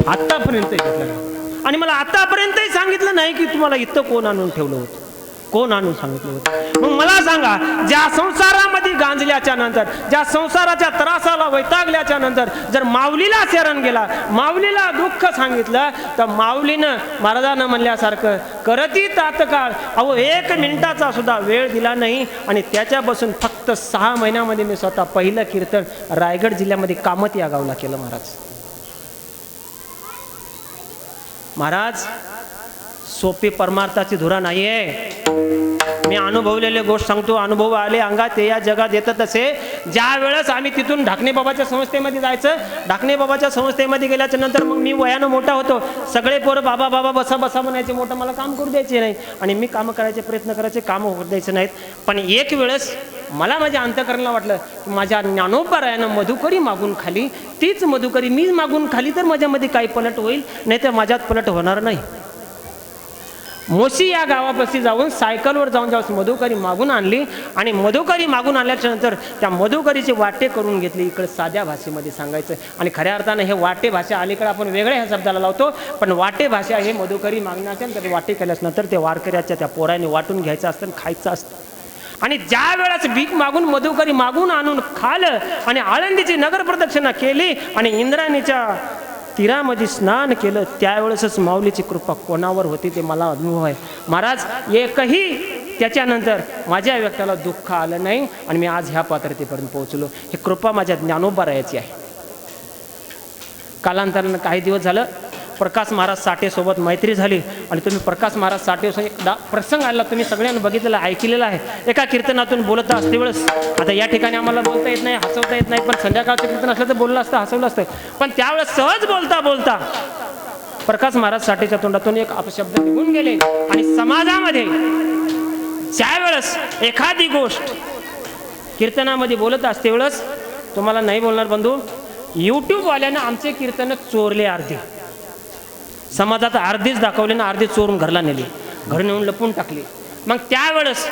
आतापर्यंत भेटला नाही. आणि मला आतापर्यंतही सांगितलं नाही की तुम्हाला इथं कोण आणून ठेवलं होतं, कोण आणून सांगितलं होतं. मग मला सांगा, ज्या संसारामध्ये गांजल्याच्या नंतर, ज्या संसाराच्या त्रासाला वैतागल्याच्या नंतर जर माऊलीला शरण गेला, माऊलीला दुःख सांगितलं, तर माऊलीनं महाराजांना म्हणल्यासारखं करती तात्काळ, अहो 1 मिनिटाचा सुद्धा वेळ दिला नाही. आणि त्याच्यापासून फक्त 6 महिन्यामध्ये मी स्वतः पहिलं कीर्तन रायगड जिल्ह्यामध्ये कामत या गावला केलं. महाराज सोपी परमार्थाची धुरा नाहीये. मी अनुभवलेले गोष्ट सांगतो, अनुभव आले अंगात, ते या जगात येतात. तसे ज्या वेळेस आम्ही तिथून ढाकणे बाबाच्या संस्थेमध्ये जायचं, ढाकणे बाबाच्या संस्थेमध्ये गेल्याच्या नंतर मग मी वयानं मोठा होतो, सगळे पोरं बाबा बाबा बसा बसा म्हणायचे, मोठं मला काम करू द्यायचे नाही आणि मी कामं करायचे प्रयत्न करायचे, कामं होऊ द्यायचे नाहीत. पण एक वेळेस मला माझ्या अंतःकरणाला वाटलं की माझ्या ज्ञानोबारायानं मधुकरी मागून खाली, तीच मधुकरी मी मागून खाली तर माझ्यामध्ये काही पलट होईल, नाही तर माझ्यात पलट होणार नाही. मोशी या गावापाशी जाऊन सायकलवर जाऊन ज्यावेळेस मधुकरी मागून आणली आणि मधुकरी मागून आणल्याच्या नंतर त्या मधुकरीचे वाटे करून घेतले. इकडे साध्या भाषेमध्ये सांगायचं आणि खऱ्या अर्थानं हे वाटे भाषा अलीकडे आपण वेगळ्या ह्या शब्दाला लावतो, पण वाटे भाषा हे मधुकरी मागण्याच्या नंतर वाटे केल्यानंतर ते वारकऱ्याच्या त्या पोराने वाटून घ्यायचं असतं आणि खायचं असतं. आणि ज्या वेळेस भीक मागून मधुकरी मागून आणून खालं आणि आळंदीची नगर प्रदक्षिणा केली आणि इंद्रायणीच्या तीरामध्ये स्नान केलं, त्यावेळेसच माऊलीची कृपा कोणावर होती ते मला अनुभव आहे. महाराज एकही त्याच्यानंतर माझ्या व्यक्तीला दुःख आलं नाही आणि मी आज ह्या पात्रतेपर्यंत पोहोचलो. ही कृपा माझ्या ज्ञानोबारायाची आहे. कालांतरानं काही दिवस झालं प्रकाश महाराज साठेसोबत मैत्री झाली आणि तुम्ही प्रकाश महाराज साठेसोबत एक प्रसंग आला, तुम्ही सगळ्यांनी बघितलेला ऐकलेला आहे. एका कीर्तनातून बोलत असते वेळेस, आता या ठिकाणी आम्हाला बोलता येत नाही, हसवता येत नाही, पण संध्याकाळचं कीर्तन असलं तर बोललं असतं, हसवलं असतं. पण त्यावेळेस सहज बोलता बोलता प्रकाश महाराज साठेच्या तोंडातून एक अपशब्द निघून गेले. आणि समाजामध्ये ज्या वेळेस एखादी गोष्ट कीर्तनामध्ये बोलत असते वेळेस, तुम्हाला नाही बोलणार बंधू, यूट्यूबवाल्यानं आमचे कीर्तन चोरले, अर्धे समाजात अर्धीच दाखवले ना, अर्धे चोरून घरला नेले, घर नेऊन लपून टाकले. मग त्यावेळेस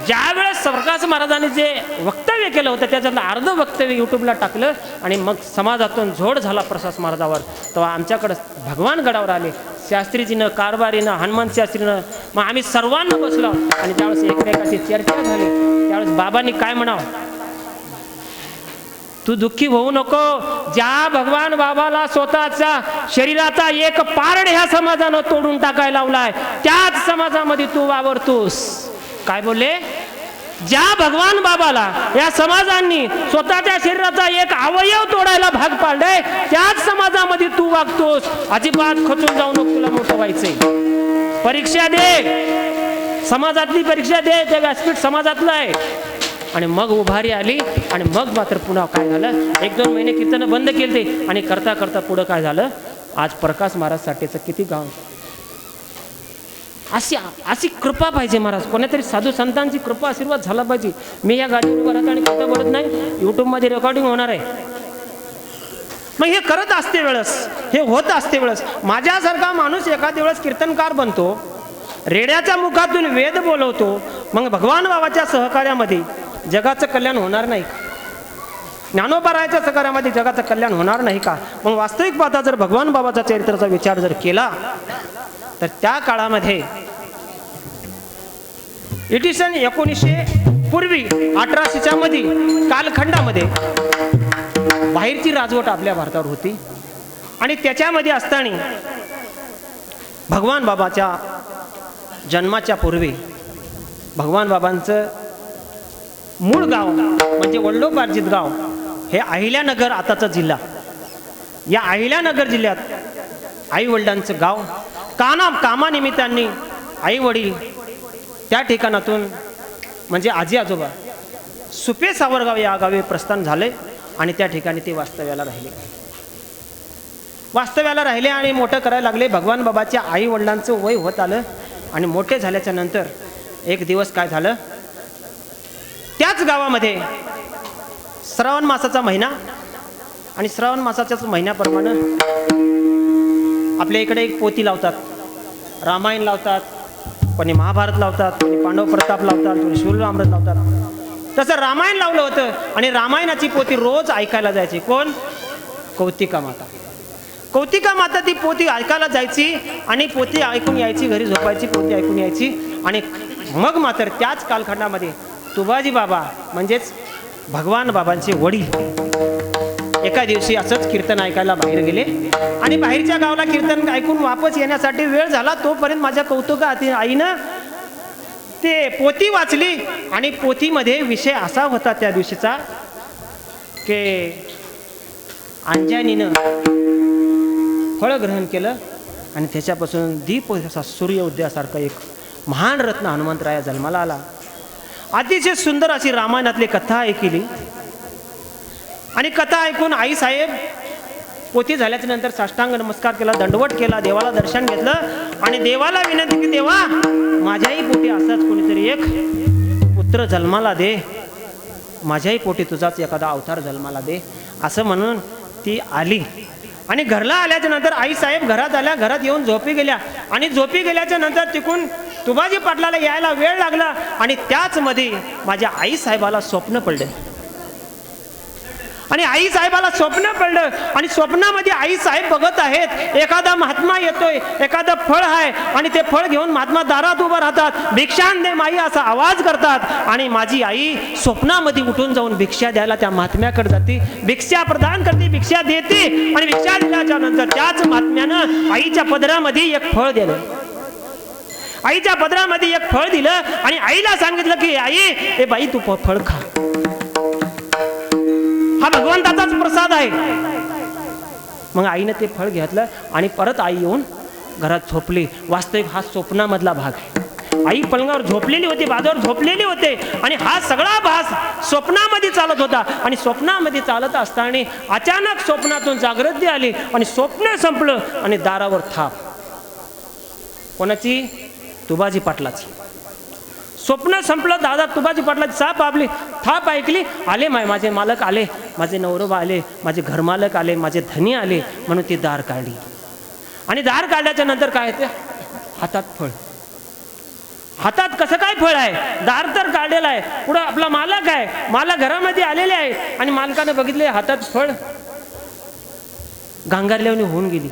ज्या वेळेस प्रकाश महाराजांनी जे वक्तव्य केलं होतं त्याच्यातलं अर्ध वक्तव्य यूट्यूबला टाकलं आणि मग समाजातून झोड झाला प्रकाश महाराजावर. तेव्हा आमच्याकडं भगवान गडावर आले, शास्त्रीजीनं, कारभारीनं, हनुमान शास्त्रीनं, मग आम्ही सर्वांना बसलो आणि ज्यावेळेस एकमेकाची चर्चा झाली त्यावेळेस बाबांनी काय म्हणावं, तू दुःखी होऊ नको, ज्या भगवान बाबाला स्वतःच्या शरीराचा एक पारड ह्या समाजानं तोडून टाकायला लावलाय, त्याच समाजामध्ये तू वावरतोस. काय बोलले, ज्या भगवान बाबाला या समाजांनी स्वतःच्या शरीराचा एक अवयव तोडायला भाग पाडलाय, त्याच समाजामध्ये तू वागतोस. अजिबात खचून जाऊ नको, तुला मोठं व्हायचंय. परीक्षा दे, समाजातली परीक्षा दे, ते व्यासपीठ समाजातलं आहे. आणि मग उभारी आली आणि मग मात्र पुन्हा काय झालं, 1-2 महिने कीर्तन बंद केले ते आणि करता करता पुढं काय झालं, आज प्रकाश महाराज साठेचं किती गाव. अशी कृपा पाहिजे महाराज, कोणीतरी साधू संतांची कृपा आशीर्वाद झाला पाहिजे. मी या गाडीवर उभं राहतो आणि कथा बोलत नाही, यूट्यूबमध्ये रेकॉर्डिंग होणार आहे. मग हे करत असते वेळेस, हे होत असते वेळेस माझ्यासारखा माणूस एखाद्या वेळेस कीर्तनकार बनतो, रेड्याच्या मुखातून वेद बोलवतो, मग भगवान बाबाच्या सहकार्यामध्ये जगाचं कल्याण होणार नाही का? ज्ञानोबारायाच्या सहकार्यामध्ये जगाचं कल्याण होणार नाही का? मग वास्तविक पाहता जर भगवान बाबाचा चरित्राचा विचार जर केला तर त्या काळामध्ये इसवी 1900 पूर्वी 1800च्या मध्ये कालखंडामध्ये बाहेरची राजवट आपल्या भारतावर होती आणि त्याच्यामध्ये असताना भगवान बाबाच्या जन्माच्या पूर्वी भगवान बाबांचं मूळ गाव म्हणजे वडलोपार्जित गाव हे अहिल्यानगर आताचा जिल्हा. या अहिल्यानगर जिल्ह्यात आई वडिलांचं गाव, कामानिमित्ताने आई वडील त्या ठिकाणातून म्हणजे आजी आजोबा सुपे सावरगाव या गावी प्रस्थान झाले आणि त्या ठिकाणी ते वास्तव्याला राहिले आणि मोठं करायला लागले. भगवान बाबाच्या आई वडिलांचं वय होत आलं आणि मोठे झाल्याच्या नंतर एक दिवस काय झालं, त्याच गावामध्ये श्रावण मासाचा महिना आणि श्रावण मासाच्याच महिन्याप्रमाणे आपल्या इकडे एक पोथी लावतात, रामायण लावतात, कोणी महाभारत लावतात, कोणी पांडव प्रताप लावतात, कोणी शूररामृत लावतात. तसं रामायण लावलं होतं आणि रामायणाची पोथी रोज ऐकायला जायची. कोण? कौतिका माता. कौतिका माता ती पोथी ऐकायला जायची आणि पोथी ऐकून यायची, घरी झोपायची, पोथी ऐकून यायची. आणि मग मात्र त्याच कालखंडामध्ये तुबाजी बाबा म्हणजेच भगवान बाबांचे वडील एका दिवशी असंच कीर्तन ऐकायला बाहेर गेले आणि बाहेरच्या गावाला कीर्तन ऐकून वापस येण्यासाठी वेळ झाला. तोपर्यंत माझ्या कौतुका आईनं ते पोथी वाचली आणि पोथीमध्ये विषय असा होता त्या दिवशीचा की अंजनीनं फळ ग्रहण केलं आणि त्याच्यापासून दीप असा सूर्य उदयासारखा एक महान रत्न हनुमंतराया जन्माला आला. अतिशय सुंदर अशी रामायणातली कथा ऐकली आणि कथा ऐकून आई साहेब पोथी झाल्याच्या नंतर साष्टांग नमस्कार केला, दंडवट केला, देवाला दर्शन घेतलं आणि देवाला विनंती की देवा माझ्याही पोटी असाच कोणीतरी एक पुत्र जन्माला दे, माझ्याही पोटी तुझाच एखादा अवतार जन्माला दे, असं म्हणून ती आली. आणि घरला आल्याच्या नंतर आई साहेब घरात आल्या, घरात येऊन झोपी गेल्या आणि झोपी गेल्याच्या नंतर तिकून तुबाजी पाटलाला यायला वेळ लागला आणि त्याच मध्ये माझ्या आई साहेबाला स्वप्न पडलं आणि आई साहेबाला स्वप्न पडलं आणि स्वप्नामध्ये आई साहेब बघत आहेत एखादा महात्मा येतोय, एखादं फळ आहे आणि ते फळ घेऊन महात्मा दारात उभं राहतात, भिक्षान दे माई असा आवाज करतात आणि माझी आई स्वप्नामध्ये उठून जाऊन भिक्षा द्यायला त्या महात्म्याकडे जाते, भिक्षा प्रदान करते, भिक्षा देते आणि भिक्षा दिल्याच्या नंतर त्याच महात्म्यानं आईच्या पदरामध्ये एक फळ दिलं. आईच्या पदरामध्ये एक फळ दिलं आणि आईला सांगितलं की आई ए बाई तू फळ खा, हा भगवंताचाच प्रसाद आहे. मग आईने ते फळ घेतलं आणि परत आई येऊन घरात झोपली. वास्तविक हा स्वप्नामधला भाग आहे. आई पलंगावर झोपलेली होती, बाजूवर झोपलेली होते आणि हा सगळा भास स्वप्नामध्ये चालत होता आणि स्वप्नामध्ये चालत असताना अचानक स्वप्नातून जागृती आली आणि स्वप्न संपलं आणि दारावर थाप. कोणाची? तुबाजी पाटलाची. स्वप्न संपलं, दादा तुबाजी पाटलाची साप आपली थाप ऐकली, आले माझे मालक आले, माझे नवरोबा आले, माझे घरमालक आले, माझे धनी आले, म्हणून ती दार काढली. आणि दार काढल्याच्या नंतर काय ते हातात फळ. हातात कसं काय फळ आहे? दार तर काढलेलं आहे, पुढं आपला मालक आहे, मालक घरामध्ये आलेले आहे आणि मालकानं बघितले हातात फळ, गांगारल्याने होऊन गेली.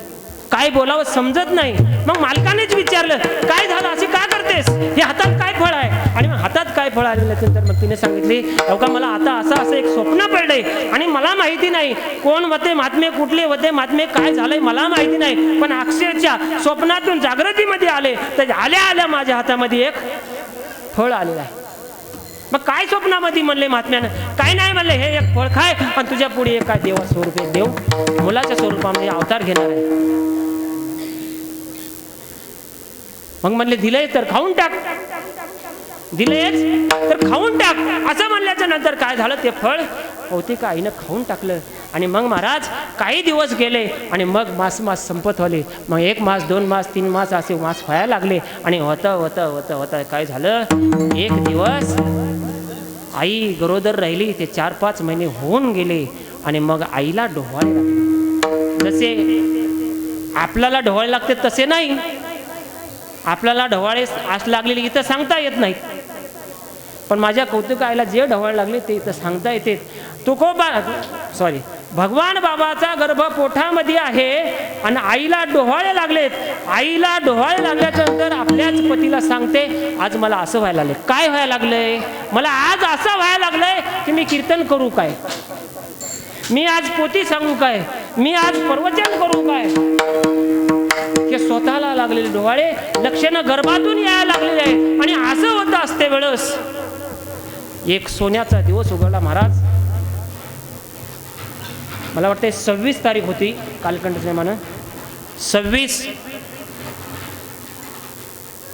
काय बोलावं समजत नाही. मग मालकानेच विचारलं काय झालं, असे का करतेस, हे हातात काय फळ आहे? आणि मग हातात काय फळ आल्यानंतर मग तिने सांगितले का मला आता असं एक स्वप्न पडलंय आणि मला माहिती नाही कोण होते महात्मे, कुठले होते महात्मे, काय झालंय मला माहिती नाही, पण अक्षरशः स्वप्नातून जागृतीमध्ये आले तर आल्या आल्या माझ्या हातामध्ये एक फळ आलेलं आहे. मग काय स्वप्नामध्ये म्हणले महात्म्यानं? काय नाही म्हणले, हे एक फळ खाय आणि तुझ्या पुढे एक काय देवा स्वरूपे देव मुलाच्या स्वरूपामध्ये अवतार घेणार आहे. मग म्हणले दिलंय तर खाऊन टाक, दिलेच तर खाऊन टाक, असं म्हणल्याच्या नंतर काय झालं, ते फळ होते का आईनं खाऊन टाकलं. आणि मग महाराज काही दिवस गेले आणि मग मास संपत व्हाले. मग 1 मास 2 मास 3 मास असे मास व्हायला लागले आणि होतं काय झालं, एक दिवस आई गरोदर राहिली, ते 4-5 महिने होऊन गेले आणि मग आईला डोहाळे लागले. जसे आपल्याला डोहाळे लागते तसे नाही, आपल्याला ढवाळे आस लागलेली इथं सांगता येत नाहीत, पण माझ्या कौतुकाला जे ढवाळे लागले ते इथं सांगता येते. भगवान बाबाचा गर्भ पोटामध्ये आहे आणि आईला डोहाळे लागलेत. आईला डोहाळे लागल्याच्या नंतर आपल्याच पतीला सांगते आज मला असं व्हायला लागले. काय व्हायला लागलंय? मला आज असं व्हायला लागलंय की मी कीर्तन करू काय, मी आज पोथी सांगू काय, मी आज प्रवचन करू काय. हे स्वतःला लागलेले डोहाळे लक्षणं गर्भातून यायला लागलेले आहे. आणि असं होतं असते वेळेस एक सोन्याचा दिवस उघडला महाराज. मला वाटतं 26 तारीख होती कालखंड नियमानं, 26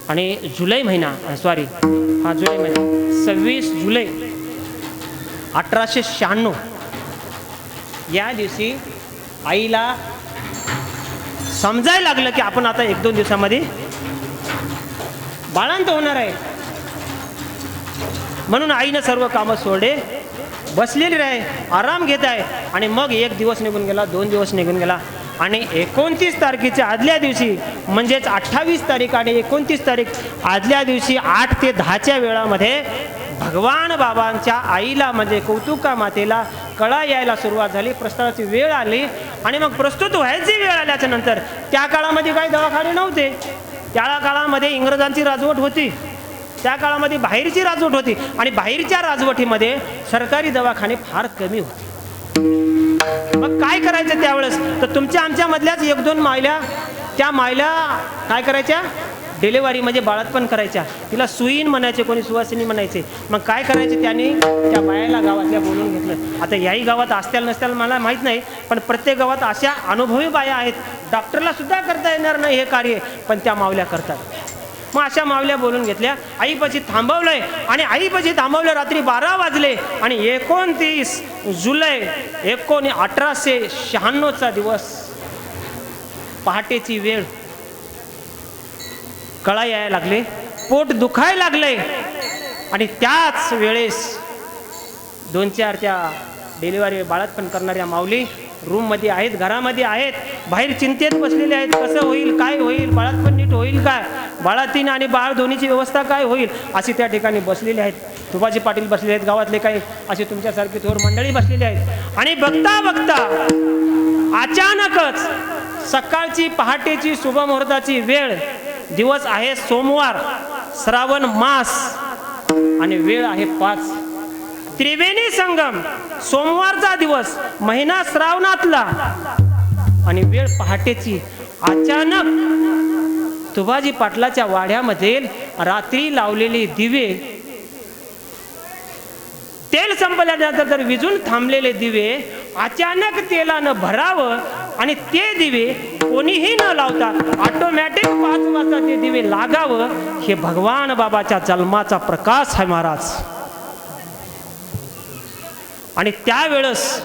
आणि जुलै महिना, जुलै महिना 26 जुलै 1896 या दिवशी आईला समजायला लागलं की आपण आता 1-2 दिवसामध्ये बाळांत होणार आहे. म्हणून आईनं सर्व कामं सोडले, बसलेली राहे, आराम घेत आहे. आणि मग 1 दिवस निघून गेला, 2 दिवस निघून गेला आणि 29 तारखेच्या आदल्या दिवशी म्हणजेच 28 तारीख आणि 29 तारीख आदल्या दिवशी 8 ते 10च्या वेळामध्ये भगवान बाबांच्या आईला म्हणजे कौतुका मातेला कळा यायला सुरुवात झाली, प्रस्थानाची वेळ आली आणि मग प्रस्तुत व्हायची वेळ आल्याच्या नंतर त्या काळामध्ये काही दवाखाने नव्हते. त्या काळामध्ये इंग्रजांची राजवट होती. त्या काळामध्ये बाहेरची राजवट होती आणि बाहेरच्या राजवटीमध्ये सरकारी दवाखाने फार कमी होते. मग काय करायचं त्यावेळेस, तर तुमच्या आमच्या मधल्याच एक दोन मायल्या, त्या मायल्या काय करायच्या, डिलेवरी म्हणजे बाळातपण करायच्या. तिला सुईन म्हणायचे, कोणी सुवासिनी म्हणायचे. मग काय करायचे, त्यांनी त्या बायाला गावातल्या बोलून घेतलं. आता याही गावात असत्याल नसत्याल मला माहीत नाही, पण प्रत्येक गावात अशा अनुभवी बाया आहेत. डॉक्टरला सुद्धा करता येणार नाही हे कार्य, पण त्या मावल्या करतात. मग अशा मावल्या बोलून घेतल्या, आईपाशी थांबवलंय आणि आईपाशी थांबवलं. रात्री 12 वाजले आणि 29 जुलै 1896 दिवस, पहाटेची वेळ. कळा यायला लागले, पोट दुखायला लागले आणि त्याच वेळेस 2-4 त्या डिलिव्हरी बाळातपण करणाऱ्या माऊली रूममध्ये आहेत, घरामध्ये आहेत, बाहेर चिंतेत बसलेले आहेत. कसं होईल, काय होईल, बाळातपण नीट होईल काय, बाळातीन आणि बाळ दोन्हीची व्यवस्था काय होईल, अशी त्या ठिकाणी बसलेले आहेत. तुबाजी पाटील बसलेले आहेत, गावातले काही असे तुमच्यासारखी थोर मंडळी बसलेली आहेत. आणि बघता बघता अचानकच सकाळची पहाटेची शुभमुहूर्ताची वेळ, दिवस आहे सोमवार, श्रावण मास आणि वेळ आहे 5. त्रिवेणी संगम, सोमवारचा दिवस, महिना श्रावणातला आणि वेळ पहाटेची. अचानक तुबाजी पाटलाच्या वाड्यामध्ये रात्री लावलेले दिवे, तेल संपल्यानंतर तर विजून थांबलेले दिवे अचानक तेलानं भरावं आणि ते दिवे कोणीही न लावता ऑटोमॅटिक 5 वाजता ते दिवे लागावं. हे भगवान बाबाच्या जन्माचा प्रकाश आहे महाराज. आणि त्यावेळेस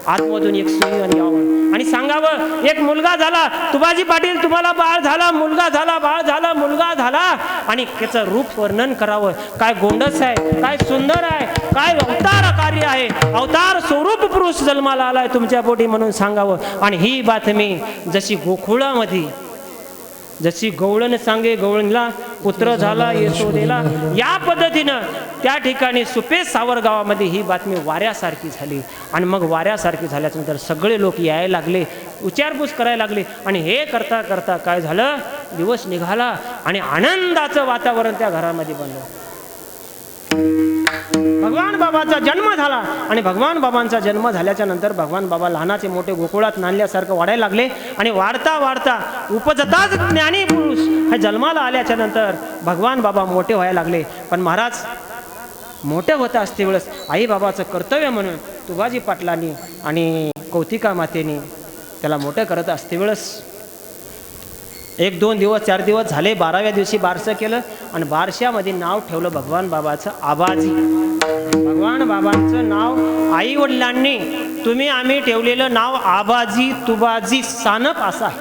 आतमधून एक सुई यावं आणि सांगावं, एक मुलगा झाला तुबाजी पाटील, तुम्हाला बाळ झाला, मुलगा झाला, बाळ झाला, मुलगा झाला. आणि त्याचं रूप वर्णन करावं, काय गोंडस आहे, काय सुंदर आहे, काय अवतार कार्य आहे, अवतार स्वरूप पुरुष जन्माला आलाय तुमच्या पोटी म्हणून सांगावं. आणि ही बातमी जशी गोकुळामध्ये, जशी गवळण सांगे गवळणला पुत्र झाला यशोदेला, या पद्धतीनं त्या ठिकाणी सुपेश सावरगावामध्ये ही बातमी वाऱ्यासारखी झाली. आणि मग वाऱ्यासारखी झाल्यानंतर सगळे लोक यायला लागले, विचारपूस करायला लागले. आणि हे करता करता काय झालं, दिवस निघाला आणि आनंदाचं वातावरण त्या घरामध्ये बनलं. भगवान बाबाचा जन्म झाला आणि भगवान बाबांचा जन्म झाल्याच्या नंतर भगवान बाबा लहानाचे मोठे गोकुळात नांदल्यासारखं वाढायला लागले. आणि वाढता वाढता उपजताच ज्ञानी पुरुष हे जन्माला आल्याच्या नंतर भगवान बाबा मोठे व्हायला लागले. पण महाराज मोठे होता असते वेळेस आई बाबाचं कर्तव्य म्हणून तुबाजी पाटलांनी आणि कौतिका मातेने त्याला मोठं करत असते वेळेस 1-2 दिवस 4 दिवस झाले. 12व्या दिवशी बारसं केलं आणि बारशामध्ये नाव ठेवलं भगवान बाबाचं आबाजी. भगवान बाबांचं नाव आई वडिलांनी तुम्ही आम्ही ठेवलेलं नाव आबाजी तुबाजी सानप असं आहे.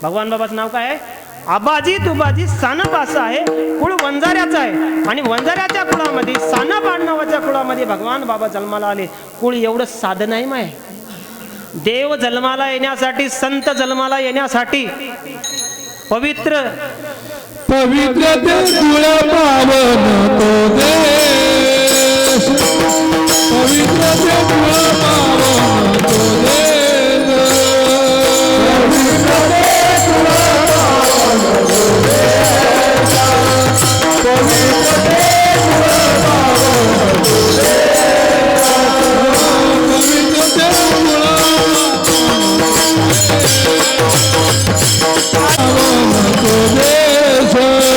भगवान बाबाचं नाव काय आहे, आबाजी तुबाजी सानप असं आहे. कुळ वंजाऱ्याचं आहे आणि वंजाऱ्याच्या कुळामध्ये सानप आडनावाच्या कुळामध्ये भगवान बाबा जन्माला आले. कुळ एवढं साधं नाही माय, देव जन्माला येण्यासाठी, संत जन्माला येण्यासाठी पवित्र पवित्र ते कुळ पावन तो देश, पवित्र ते कुळ पावन तो देश, पवित्र ते कुळ पावन तो देश, पवित्र ते कुळ पावन तो देश, पवित्र ते कुळ पावन तो देश, पवित्र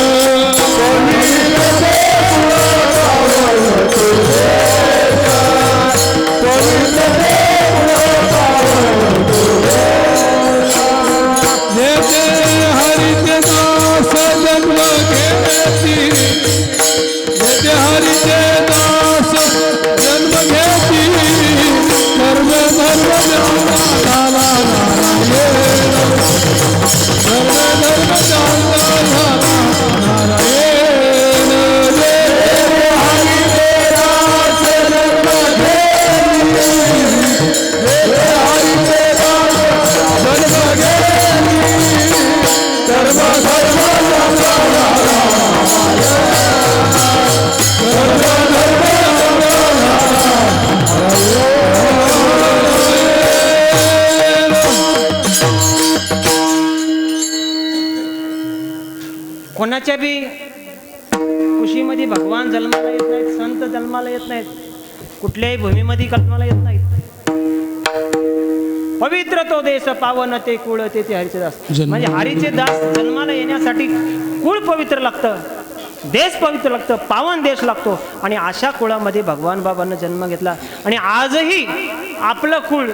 कुणाच्या बी कुशीमध्ये भगवान जन्माला येत नाहीत, संत जन्माला येत नाहीत, कुठल्याही भूमीमध्ये कल्पनाला येत नाहीत. पवित्र तो देश पावन ते कुळ ते हरीचे दास. म्हणजे हरीचे दास जन्माला येण्यासाठी कुळ पवित्र लागतं, देश पवित्र लागतं, पावन देश लागतो. आणि अशा कुळामध्ये भगवान बाबांना जन्म घेतला. आणि आजही आपलं कुळ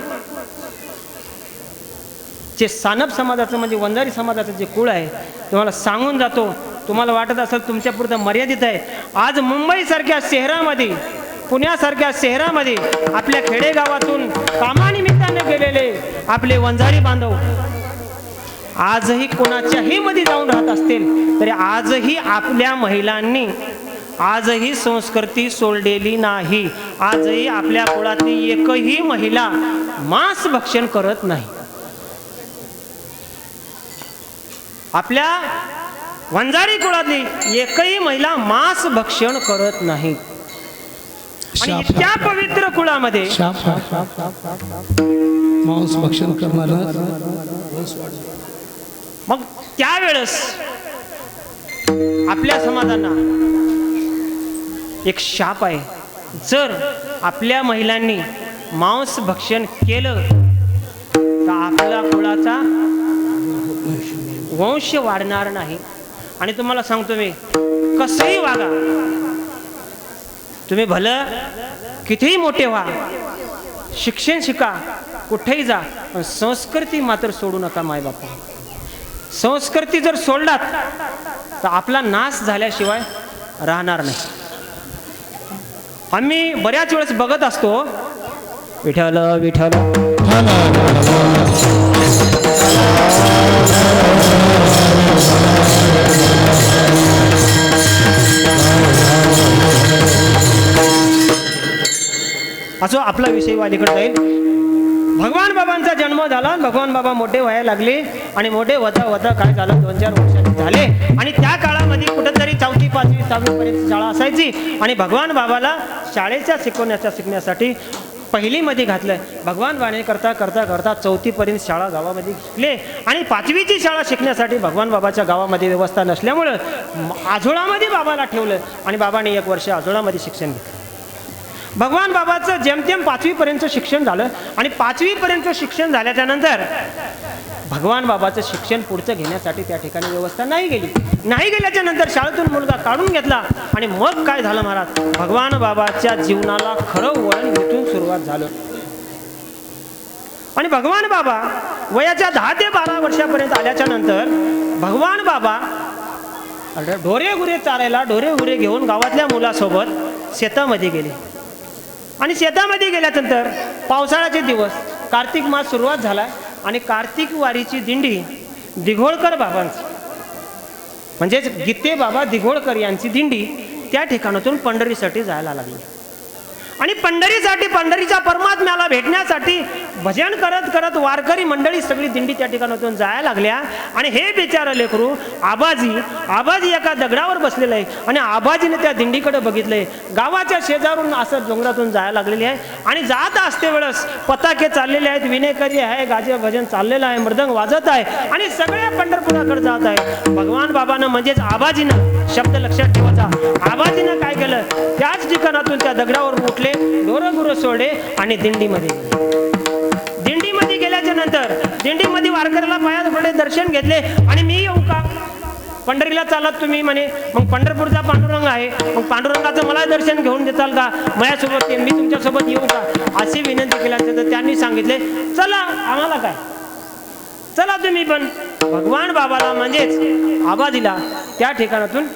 जे सानप समाजाचं म्हणजे वंजारी समाजाचं जे कुळ आहे तुम्हाला सांगून जातो. तुम्हाला वाटत असेल तुमच्यापुरतं मर्यादित आहे. आज मुंबईसारख्या शहरामध्ये, पुण्यासारख्या शहरामध्ये आपल्या खेडेगावातून कामानिमित्ताने गेलेले आपले वंजारी बांधव आजही कोणाच्याही मध्ये जाऊन राहत असतील तरी आजही आपल्या महिलांनी आजही संस्कृती सोडलेली नाही. आजही आपल्या कुळातली एकही महिला मांस भक्षण करत नाही. आपल्या वंजारी कुळातली एकही महिला मांस भक्षण करत नाही. आणि इतक्या पवित्र कुळामध्ये मांस भक्षण करणारा मग त्यावेळेस आपल्या समाजांना एक शाप आहे. जर आपल्या महिलांनी मांस भक्षण केलं तर आपल्या कुळाचा वंश वाढणार नाही. आणि तुम्हाला सांगतो मी, कसंही वागा, तुम्ही भलं कितीही मोठे व्हा, शिक्षण शिका, कुठेही जा, पण संस्कृती मात्र सोडू नका. मायबापा, संस्कृती जर सोडलात तर आपला नाश झाल्याशिवाय राहणार नाही. आम्ही बऱ्याच वेळेस बघत असतो, विठ्ठल विठ्ठल असो आपला विषय वालीकडे जाईल. भगवान बाबांचा जन्म झाला, भगवान बाबा मोठे व्हायला लागले आणि मोठे होता होता काय झालं 2-4 वर्षाचे झाले. आणि त्या काळामध्ये कुठंतरी 4थी 5वी 6वी पर्यंत शाळा असायची. आणि भगवान बाबाला शाळेच्या शिकण्यासाठी पहिलीमध्ये घातलं. भगवान बाबाने करता करता करता 4थी पर्यंत शाळा गावामध्ये शिकले. आणि 5वीची शाळा शिकण्यासाठी भगवान बाबाच्या गावामध्ये व्यवस्था नसल्यामुळं आझोळामध्ये बाबाला ठेवलं आणि बाबाने 1 वर्ष आझोळामध्ये शिक्षण घेतलं. भगवान बाबाचं जेमतेम 5वी पर्यंत शिक्षण झालं. आणि 5वी पर्यंत शिक्षण झाल्याच्या नंतर भगवान बाबाचं शिक्षण पुढचं घेण्यासाठी त्या ठिकाणी व्यवस्था नाही गेल्याच्या नंतर शाळेतून मुलगा काढून घेतला. आणि मग काय झालं महाराज, भगवान बाबाच्या जीवनाला खरं वळण भेटून सुरुवात झालं. आणि भगवान बाबा वयाच्या 10 ते 12 वर्षापर्यंत आल्याच्या नंतर भगवान बाबा ढोरे गुरे चारायला ढोरे गुरे घेऊन गावातल्या मुलासोबत शेतामध्ये गेले. आणि शेतामध्ये गेल्यानंतर पावसाळ्याचे दिवस, कार्तिक मास सुरुवात झाला. आणि कार्तिक वारीची दिंडी दिघोळकर बाबांची म्हणजेच गीते बाबा दिघोळकर यांची दिंडी त्या ठिकाणातून पंढरीसाठी जायला लागली. आणि पंढरीच्या परमात्म्याला भेटण्यासाठी भजन करत करत वारकरी मंडळी सगळी दिंडी त्या ठिकाणातून जायला लागल्या. आणि हे बिचारा लेकरू आबाजी एका दगडावर बसलेलं आहे. आणि आबाजीने त्या दिंडीकडे बघितलंय. गावाच्या शेजारून असं डोंगरातून जायला लागलेली आहे. आणि जात असते वेळेस पताके चाललेले आहेत, विनेकरी आहे, गाजे भजन चाललेलं आहे, मृदंग वाजत आहे आणि सगळे पंढरपुराकडे जात आहे. भगवान बाबानं म्हणजेच आबाजीनं, शब्द लक्षात ठेवायचा, आबाजीनं काय केलं, त्याच ठिकाणातून त्या दगडावर उठले, ढोरं गुरं सोडले आणि दिंडीमध्ये गेल्याच्या नंतर दिंडीमध्ये वारकऱ्याला पायात पडले, दर्शन घेतले. आणि मी येऊ का, पंढरीला चालत तुम्ही म्हणे, मग पंढरपूरचा पांडुरंग आहे, मग पांडुरंगाचं मला दर्शन घेऊन देताल का, माझ्यासोबत मी तुमच्यासोबत येऊ का, अशी विनंती केल्यानंतर त्यांनी सांगितले चला, आम्हाला काय, चला तुम्ही पण. भगवान बाबाला म्हणजेच आबाजीला त्या ठिकाणातून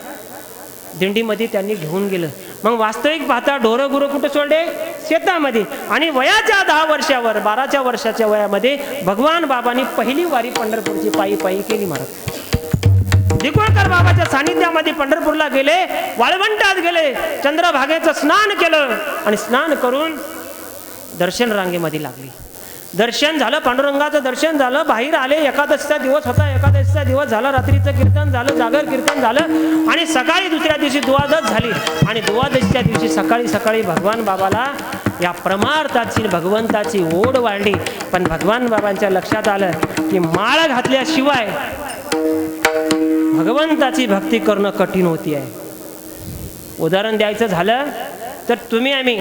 दिंडीमध्ये त्यांनी घेऊन गेलं. मग वास्तविक पाहता ढोरं गुरं कुठं सोडले, शेतामध्ये. आणि वयाच्या 10 वर्षावर 12च्या वर्षाच्या वयामध्ये भगवान बाबांनी पहिली वारी पंढरपूरची पायी पायी केली. महाराज दिघोळकर बाबाच्या सानिध्यामध्ये पंढरपूरला गेले, वाळवंटात गेले, चंद्रभागेचं स्नान केलं आणि स्नान करून दर्शन रांगेमध्ये लागली. दर्शन झालं, पांडुरंगाचं दर्शन झालं, बाहेर आले. एकादशीचा दिवस होता, एकादशीचा दिवस झाला, रात्रीचं कीर्तन झालं, जागर कीर्तन झालं. आणि सकाळी दुसऱ्या दिवशी दुवादश झाली. आणि दुवादशीच्या दिवशी सकाळी सकाळी भगवान बाबाला या परमार्थाची भगवंताची ओढ वाढली. पण भगवान बाबांच्या लक्षात आलं की माळ घातल्याशिवाय भगवंताची भक्ती करणं कठीण होती आहे. उदाहरण द्यायचं झालं तर तुम्ही आम्ही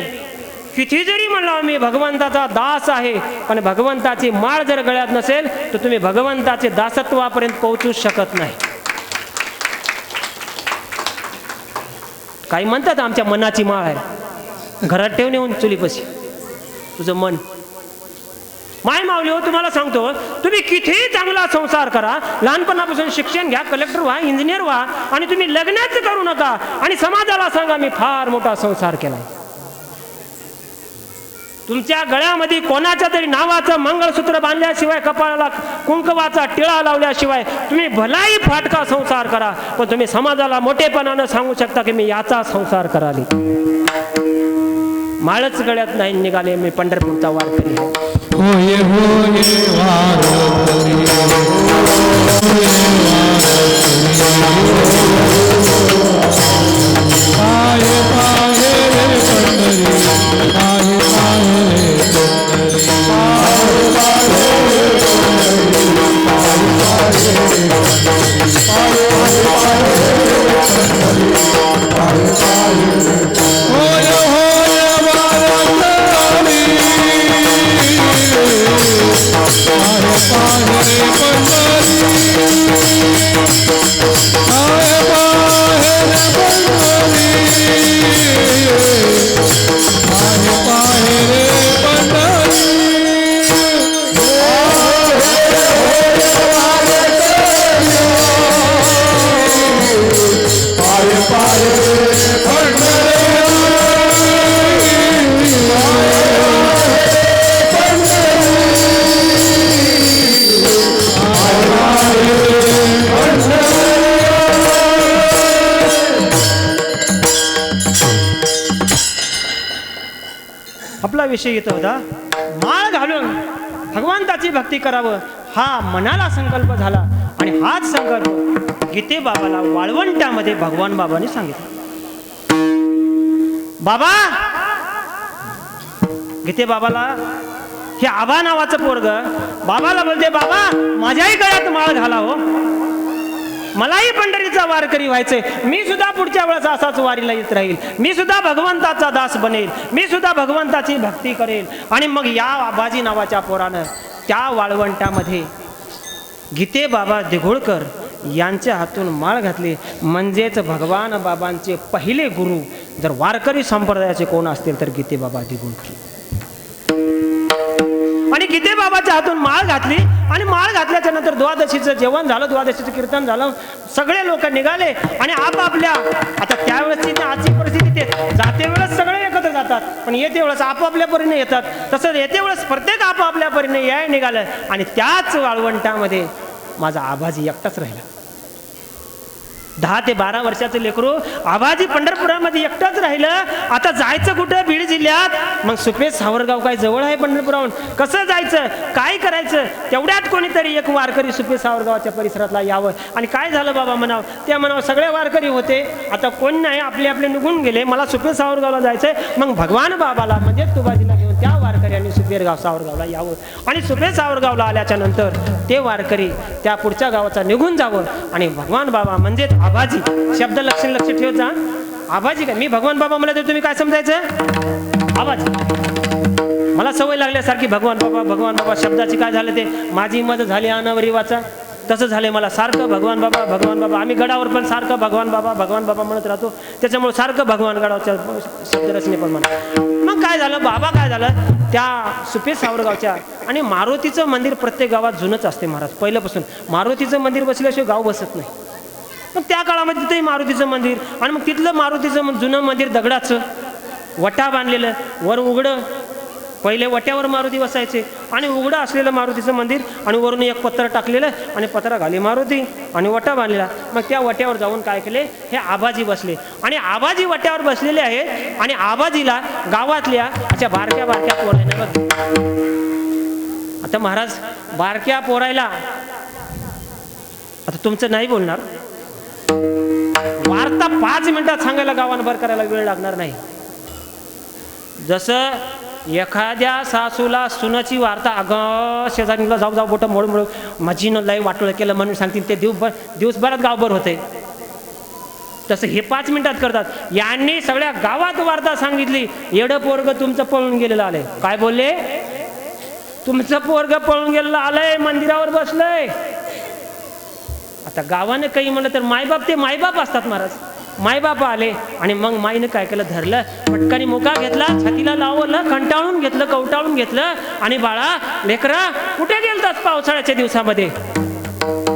किती जरी म्हणलो आम्ही भगवंताचा दास आहे, पण भगवंताची माळ जर गळ्यात नसेल तर तुम्ही भगवंताचे दासत्वापर्यंत पोहोचू शकत नाही. काही म्हणतात आमच्या मनाची माळ आहे, घरात ठेवून येऊन चुलीपशी तुझं मन. माय माऊली हो, तुम्हाला सांगतो, तुम्ही कितीही चांगला संसार करा, लहानपणापासून शिक्षण घ्या, कलेक्टर व्हा, इंजिनियर व्हा, आणि तुम्ही लग्नच करू नका आणि समाजाला सांगा मी फार मोठा संसार केलाय. तुमच्या गळ्यामध्ये कोणाच्या तरी नावाचं मंगळसूत्र बांधल्याशिवाय, कपाळाला कुंकवाचा टिळा लावल्याशिवाय तुम्ही भलाही फाटका संसार करा, पण तुम्ही समाजाला मोठेपणानं सांगू शकता की मी याचा संसार कराले. माळच गळ्यात नाही निघाले, मी पंढरपूरचा वारकरी आहे. होय होय वारकरी, पाये पाये रे पंढरी, पाये पाये रे पंढरी, पाये पाये रे पंढरी, पाये पाये रे पंढरी, पाये पाये रे पंढरी. होय होय वारकरी, पाये पाये रे पंढरी, पाये पाये रे पंढरी, पाये पाये रे पंढरी. पाये पाये रे पंढरी, आपला विषय येत होता माळ घालून भगवंताची भक्ती करावं, हा मनाला संकल्प झाला. आणि हाच संकल्प गीते बाबाला वाळवंट्यामध्ये भगवान बाबांनी सांगितलं. बाबा, गीते बाबाला हे आबा नावाचं पोरग बाबाला बोलते, बाबा माझ्याही गळ्यात माळ घाला हो, मलाही पंढरीचा वारकरी व्हायचंय, मी सुद्धा पुढच्या वेळेस असाच वारीला येत राहील, मी सुद्धा भगवंताचा दास बनेल, मी सुद्धा भगवंताची भक्ती करेल. आणि मग या आबाजी नावाच्या पोरानं त्या वाळवंटामध्ये गीते बाबा दिघोळकर यांच्या हातून माळ घातली. म्हणजेच भगवान बाबांचे पहिले गुरु जर वारकरी संप्रदायाचे कोण असतील तर गीते बाबा दिघोळकर. आणि गीते बाबाच्या हातून माळ घातली, आणि माळ घातल्याच्या नंतर द्वादशीचं जेवण झालं, द्वादशीचं कीर्तन झालं, सगळे लोक निघाले आणि आपापल्या, आता त्यावेळेसची आजची परिस्थिती ते जाते वेळेस सगळे एकत्र जातात, पण येते वेळेस आपापल्या परीने येतात. तसंच येते वेळेस प्रत्येक आपापल्या परीने याय निघालं. आणि त्याच वाळवंटामध्ये माझा आबाजी एकटाच राहिला. 10 ते 12 वर्षाचं लेकरू आबाजी पंढरपुरामध्ये एकटाच राहिलं. आता जायचं कुठं? बीड जिल्ह्यात. मग सुपे सावरगाव काय जवळ आहे पंढरपुराहून, कसं जायचं, काय करायचं? तेवढ्यात कोणीतरी एक वारकरी सुपे सावरगावच्या परिसरातला यावं. आणि काय झालं बाबा म्हणावं, त्या म्हणावं सगळे वारकरी होते, आता कोण नाही, आपले आपले निघून गेले, मला सुपे सावरगावला जायचंय. मग भगवान बाबाला म्हणजे तुबाजीला घेऊन त्या वारकऱ्यांनी सुपेरगाव सावरगावला यावं. आणि सुपे सावरगावला आल्याच्या नंतर ते वारकरी त्या पुढच्या गावाचा निघून जावं. आणि भगवान बाबा म्हणजे आबाजी, शब्द लक्ष ठेवत जा. आबाजी काय, मी भगवान बाबा म्हणलं तर तुम्ही काय समजायचं? आबाजी. मला सवय लागल्यासारखी भगवान बाबा शब्दाची काय झालं ते माझी मत झाली अनावरी वाचा, तसं झालंय मला सारखं भगवान बाबा. आम्ही गडावर पण सारखं भगवान बाबा म्हणत राहतो, त्याच्यामुळे सारखं भगवान गडावरच्या शब्दरचने पण म्हणा. मग काय झालं बाबा, काय झालं त्या सुपे सावरगावच्या, आणि मारुतीचं मंदिर प्रत्येक गावात जुनंच असते महाराज, पहिल्यापासून मारुतीचं मंदिर बसल्याशिवाय गाव बसत नाही. मग त्या काळामध्ये तिथेही मारुतीचं मंदिर, आणि मग तिथलं मारुतीचं जुनं मंदिर दगडाचं, वटा बांधलेलं, वर उघडं, पहिले वट्यावर मारुती बसायचे, आणि उघडं असलेलं मारुतीचं मंदिर, आणि वरून एक पत्र टाकलेलं, आणि पत्राखाली मारुती आणि वटा बांधलेला. मग त्या वट्यावर जाऊन काय केले, हे आबाजी बसले, आणि आबाजी वट्यावर बसलेले आहेत. आणि आबाजीला गावातल्या अशा बारक्या पोरायला बघ. आता महाराज बारक्या पोरायला, आता तुमचं नाही बोलणार, वार्ता 5 मिनिटात सांगायला गावानं भर करायला वेळ लागणार नाही. जसं एखाद्या सासूला सुनाची वार्ता अगं शेजारीला जाऊ जाऊ बोटं मोड मोड माझीनं लय वाटोळं केलं म्हणून सांगतील ते दिवसभरात गावभर होते. तसं हे 5 मिनिटात करतात. यांनी सगळ्या गावात वार्ता सांगितली, एवढं पोरग तुमचं पळून गेलेलं आलंय. काय बोलले? तुमचं पोरग पळून गेलेलं आलंय, मंदिरावर बसलंय. आता गावाने काही म्हणलं तर मायबाप ते मायबाप असतात महाराज. मायबाप आले आणि मग माईनं काय केलं, धरलं पटकानी मुका घेतला, छातीला लावलं, कंटाळून घेतलं, कवटाळून घेतलं आणि बाळा लेकरा कुठे गेलतात पावसाळ्याच्या दिवसामध्ये?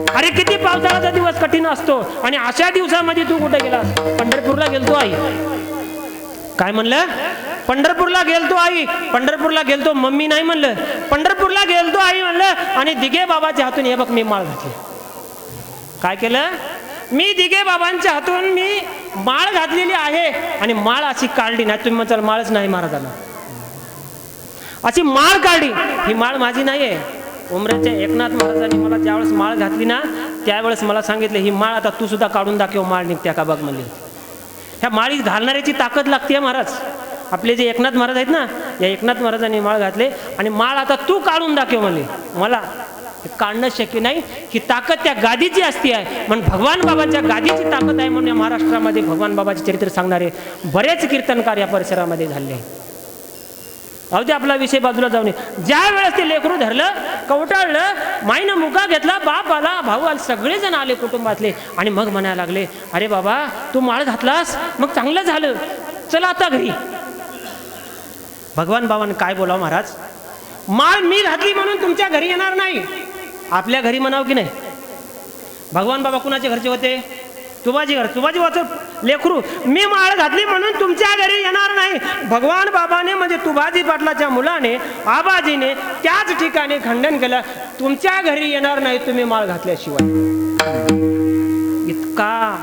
अरे किती पावसाळ्याचा दिवस कठीण असतो आणि अशा दिवसामध्ये तू कुठे गेलास? पंढरपूरला गेलतो आई. काय म्हणलं? पंढरपूरला गेलतो आई. पंढरपूरला गेलतो मम्मी नाही म्हणलं, पंढरपूरला गेलतो आई म्हणलं. आणि दिघे बाबाच्या हातून हे बघ मी माळ घातली. काय केलं? मी दिघे बाबांच्या हातून मी माळ घातलेली आहे आणि माळ अशी काढली नाही. तुम्ही म्हणताल माळच नाही महाराजांना, अशी माळ काढली. ही माळ माझी नाही आहे. उमरेच्या एकनाथ महाराजांनी मला ज्यावेळेस माळ घातली ना त्यावेळेस मला सांगितलं, ही माळ आता तू सुद्धा काढून दाखव, माळ निघत्या का बघ म्हणली. ह्या माळी घालणाऱ्याची ताकद लागते महाराज. आपले जे एकनाथ महाराज आहेत ना, या एकनाथ महाराजांनी माळ घातले आणि माळ आता तू काढून दाखव म्हणले. मला काढणं शक्य नाही. ही ताकद त्या गादीची असती आहे म्हणून भगवान बाबाच्या गादीची ताकद आहे म्हणून या महाराष्ट्रामध्ये भगवान बाबाचे चरित्र सांगणारे बरेच कीर्तनकार या परिसरामध्ये झाले. अहो ते आपला विषय बाजूला जाऊ नये. ज्या वेळेस ते लेकरू धरलं, कवटाळलं, माईनं मुका घेतला, बाप आला, भाऊ आला, सगळेजण आले कुटुंबातले आणि मग म्हणायला लागले, अरे बाबा तू माळ घातलास, मग चांगलं झालं, चला आता घरी. भगवान बाबांनी काय बोलावं महाराज? माळ मी घातली म्हणून तुमच्या घरी येणार नाही, आपल्या घरी म्हणावं की नाही? भगवान बाबा कुणाच्या घरचे होते? तुबाजी घर. तुबाजी वाच लेकरू मी माळ घातली म्हणून तुमच्या घरी येणार नाही. भगवान बाबाने म्हणजे तुबाजी पाटलाच्या मुलाने आबाजीने त्याच ठिकाणी खंडन केलं, तुमच्या घरी येणार नाही तुम्ही माळ घातल्याशिवाय. इतका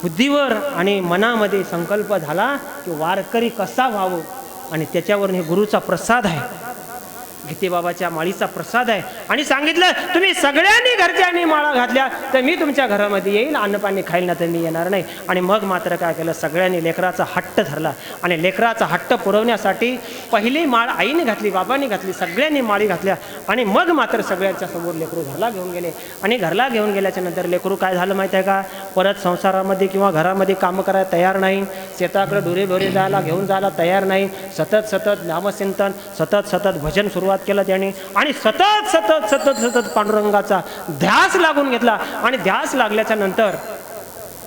बुद्धीवर आणि मनामध्ये संकल्प झाला की वारकरी कसा व्हावं आणि त्याच्यावर हे गुरुचा प्रसाद आहे, गीते बाबाच्या माळीचा प्रसाद आहे. आणि सांगितलं तुम्ही सगळ्यांनी घरच्यांनी माळा घातल्या तर मी तुमच्या घरामध्ये येईल, अन्नपाणी खाईल ना तर मी येणार नाही. आणि मग मात्र काय केलं, सगळ्यांनी लेकराचा हट्ट धरला आणि लेकराचा हट्ट पुरवण्यासाठी पहिली माळ आईने घातली, बाबांनी घातली, सगळ्यांनी माळी घातल्या. आणि मग मात्र सगळ्यांच्या समोर लेकरू घरला घेऊन गेले. आणि घरला घेऊन गेल्याच्या नंतर लेकरू काय झालं माहिती आहे का, परत संसारामध्ये किंवा घरामध्ये कामं करायला तयार नाही, शेताकडे ढोरे जायला घेऊन जायला तयार नाही. सतत नामचिंतन, सतत भजन सुरुवात केलं त्याने आणि सतत पांडुरंगाचा ध्यास लागून घेतला. आणि ध्यास लागल्याच्या नंतर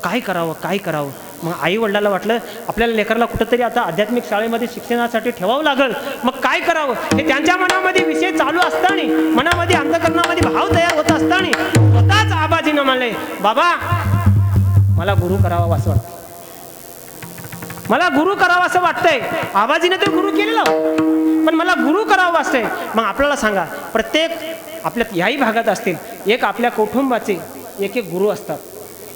काय करावं. मग आई वडिलांना वाटलं आपल्याला लेकराला कुठंतरी आता आध्यात्मिक शाळेमध्ये शिक्षणासाठी ठेवावं लागल. मग काय करावं हे त्यांच्या मनामध्ये विषय चालू असताना, मनामध्ये अंतःकरणामध्ये भाव तयार होत असताना स्वतःच आबाजीनं म्हणले, बाबा मला गुरु करावा असं वाटतं, मला गुरु करावं असं वाटतंय. आबाजीने तर गुरु केलेला पण मला गुरु करावं वाटतंय. मग आपल्याला सांगा, प्रत्येक आपल्या याही भागात असतील एक आपल्या कुटुंबाचे एक गुरु असतात.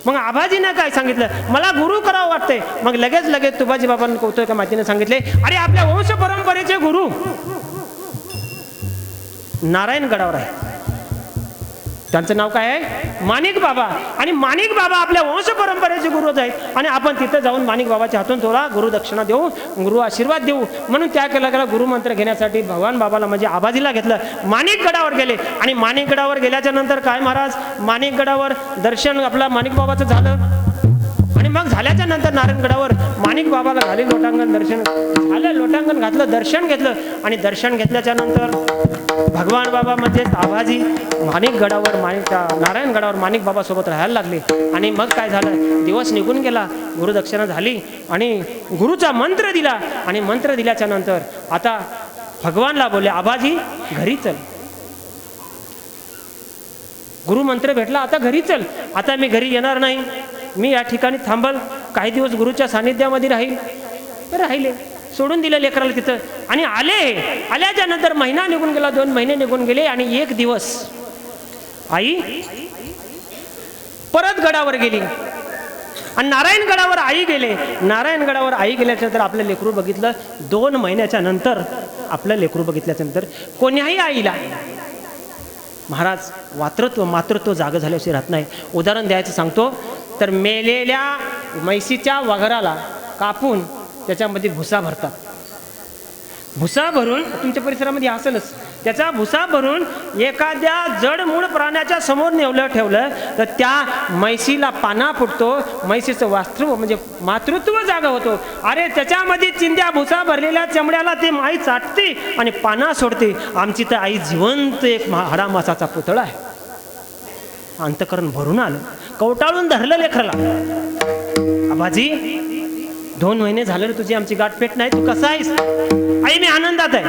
मग आबाजीनं काय सांगितलं, मला गुरु करावं वाटतंय. मग लगेच तुबाजी बाबांना कौतुक का मातीने सांगितले, अरे आपल्या वंश परंपरेचे गुरु नारायणगडावर आहे, त्यांचं नाव काय आहे, माणिक बाबा. आणि माणिक बाबा आपल्या वंश परंपरेचे गुरुच आहेत आणि आपण तिथं जाऊन माणिक बाबाच्या हातून थोडा गुरुदक्षिणा देऊ, गुरु आशीर्वाद देऊ. म्हणून त्या केला गुरुमंत्र घेण्यासाठी भगवान बाबाला म्हणजे आबाजीला घेतलं, माणिकगडावर गेले. आणि माणिकगडावर गेल्याच्या नंतर काय महाराज, माणिकगडावर दर्शन आपला माणिक बाबाचं झालं. आणि मग झाल्याच्या नंतर नारायणगडावर माणिक बाबाला घाली लोटांगण दर्शन झालं, लोटांगण घातलं, दर्शन घेतलं. आणि दर्शन घेतल्याच्या नंतर भगवान बाबा म्हणजे आबाजी माणिकगडावर नारायणगडावर माणिक बाबा सोबत राहायला लागले. आणि मग काय झालं, दिवस निघून गेला, गुरुदक्षिणा झाली आणि गुरुचा मंत्र दिला. आणि मंत्र दिल्याच्या नंतर आता भगवानला बोलले, आबाजी घरी चल, गुरुमंत्र भेटला, आता घरी चल. आता मी घरी येणार नाही, मी या ठिकाणी थांबल, काही दिवस गुरुच्या सानिध्यामध्ये राहिले. सोडून दिलं लेकराला तिथं. आणि आल्याच्या नंतर महिना निघून गेला, 2 महिने निघून गेले. आणि 1 दिवस आई परत गडावर गेली आणि नारायणगडावर आई गेले. नारायणगडावर आई गेल्याच्या नंतर आपलं लेकरू बघितलं. 2 महिन्याच्या नंतर आपलं लेकरू बघितल्याच्या नंतर कोण्याही आईला महाराज मातृत्व जागं झाल्याशिवाय राहत नाही. उदाहरण द्यायचं सांगतो तर मेलेल्या म्हैसीच्या वगराला कापून त्याच्यामध्ये भुसा भरतात. भुसा भरून तुमच्या परिसरामध्ये असेलच, त्याचा भुसा भरून एखाद्या जडमूळ प्राण्याच्या समोर ठेवलं तर त्या म्हैसीला पाना फुटतो, म्हैसीचं वास्तृत्व म्हणजे मातृत्व जागा होतो. अरे त्याच्यामध्ये चिंध्या भुसा भरलेल्या चमड्याला ते आई चाटते आणि पाना सोडते. आमची तर आई जिवंत एक हाडामासाचा पुतळा आहे. अंतकरण भरून आलं, कवटाळून धरलं लेकराला. आबाजी 2 महिने झाले रे तुझी आमची गाठभेट नाही, तू कसा आहेस? आई मी आनंदात आहे,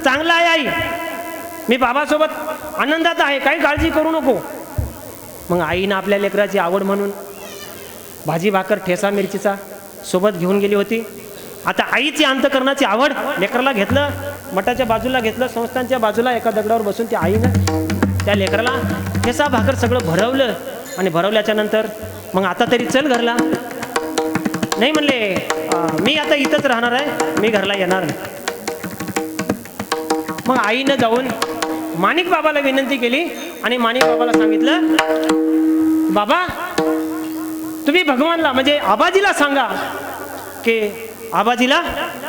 चांगला आहे आई, मी बाबासोबत आनंदात आहे, काही काळजी करू नको. मग आईनं आपल्या लेकराची आवड म्हणून भाजी भाकर ठेसा मिरचीचा सोबत घेऊन गेली होती. आता आईची अंतकरणाची आवड, लेकराला घेतलं, मठाच्या बाजूला घेतलं, संस्थांच्या बाजूला एका दगडावर बसून त्या आईनं त्या लेकराला ठेसा भाकर सगळं भरवलं. आणि भरवल्याच्या नंतर मग आता तरी चल घरला. नाही म्हणले, मी आता इथंच राहणार आहे, मी घरला येणार नाही. मग आईनं जाऊन माणिक बाबाला विनंती केली आणि माणिक बाबाला सांगितलं, बाबा तुम्ही भगवानला म्हणजे आबाजीला सांगा की आबाजीला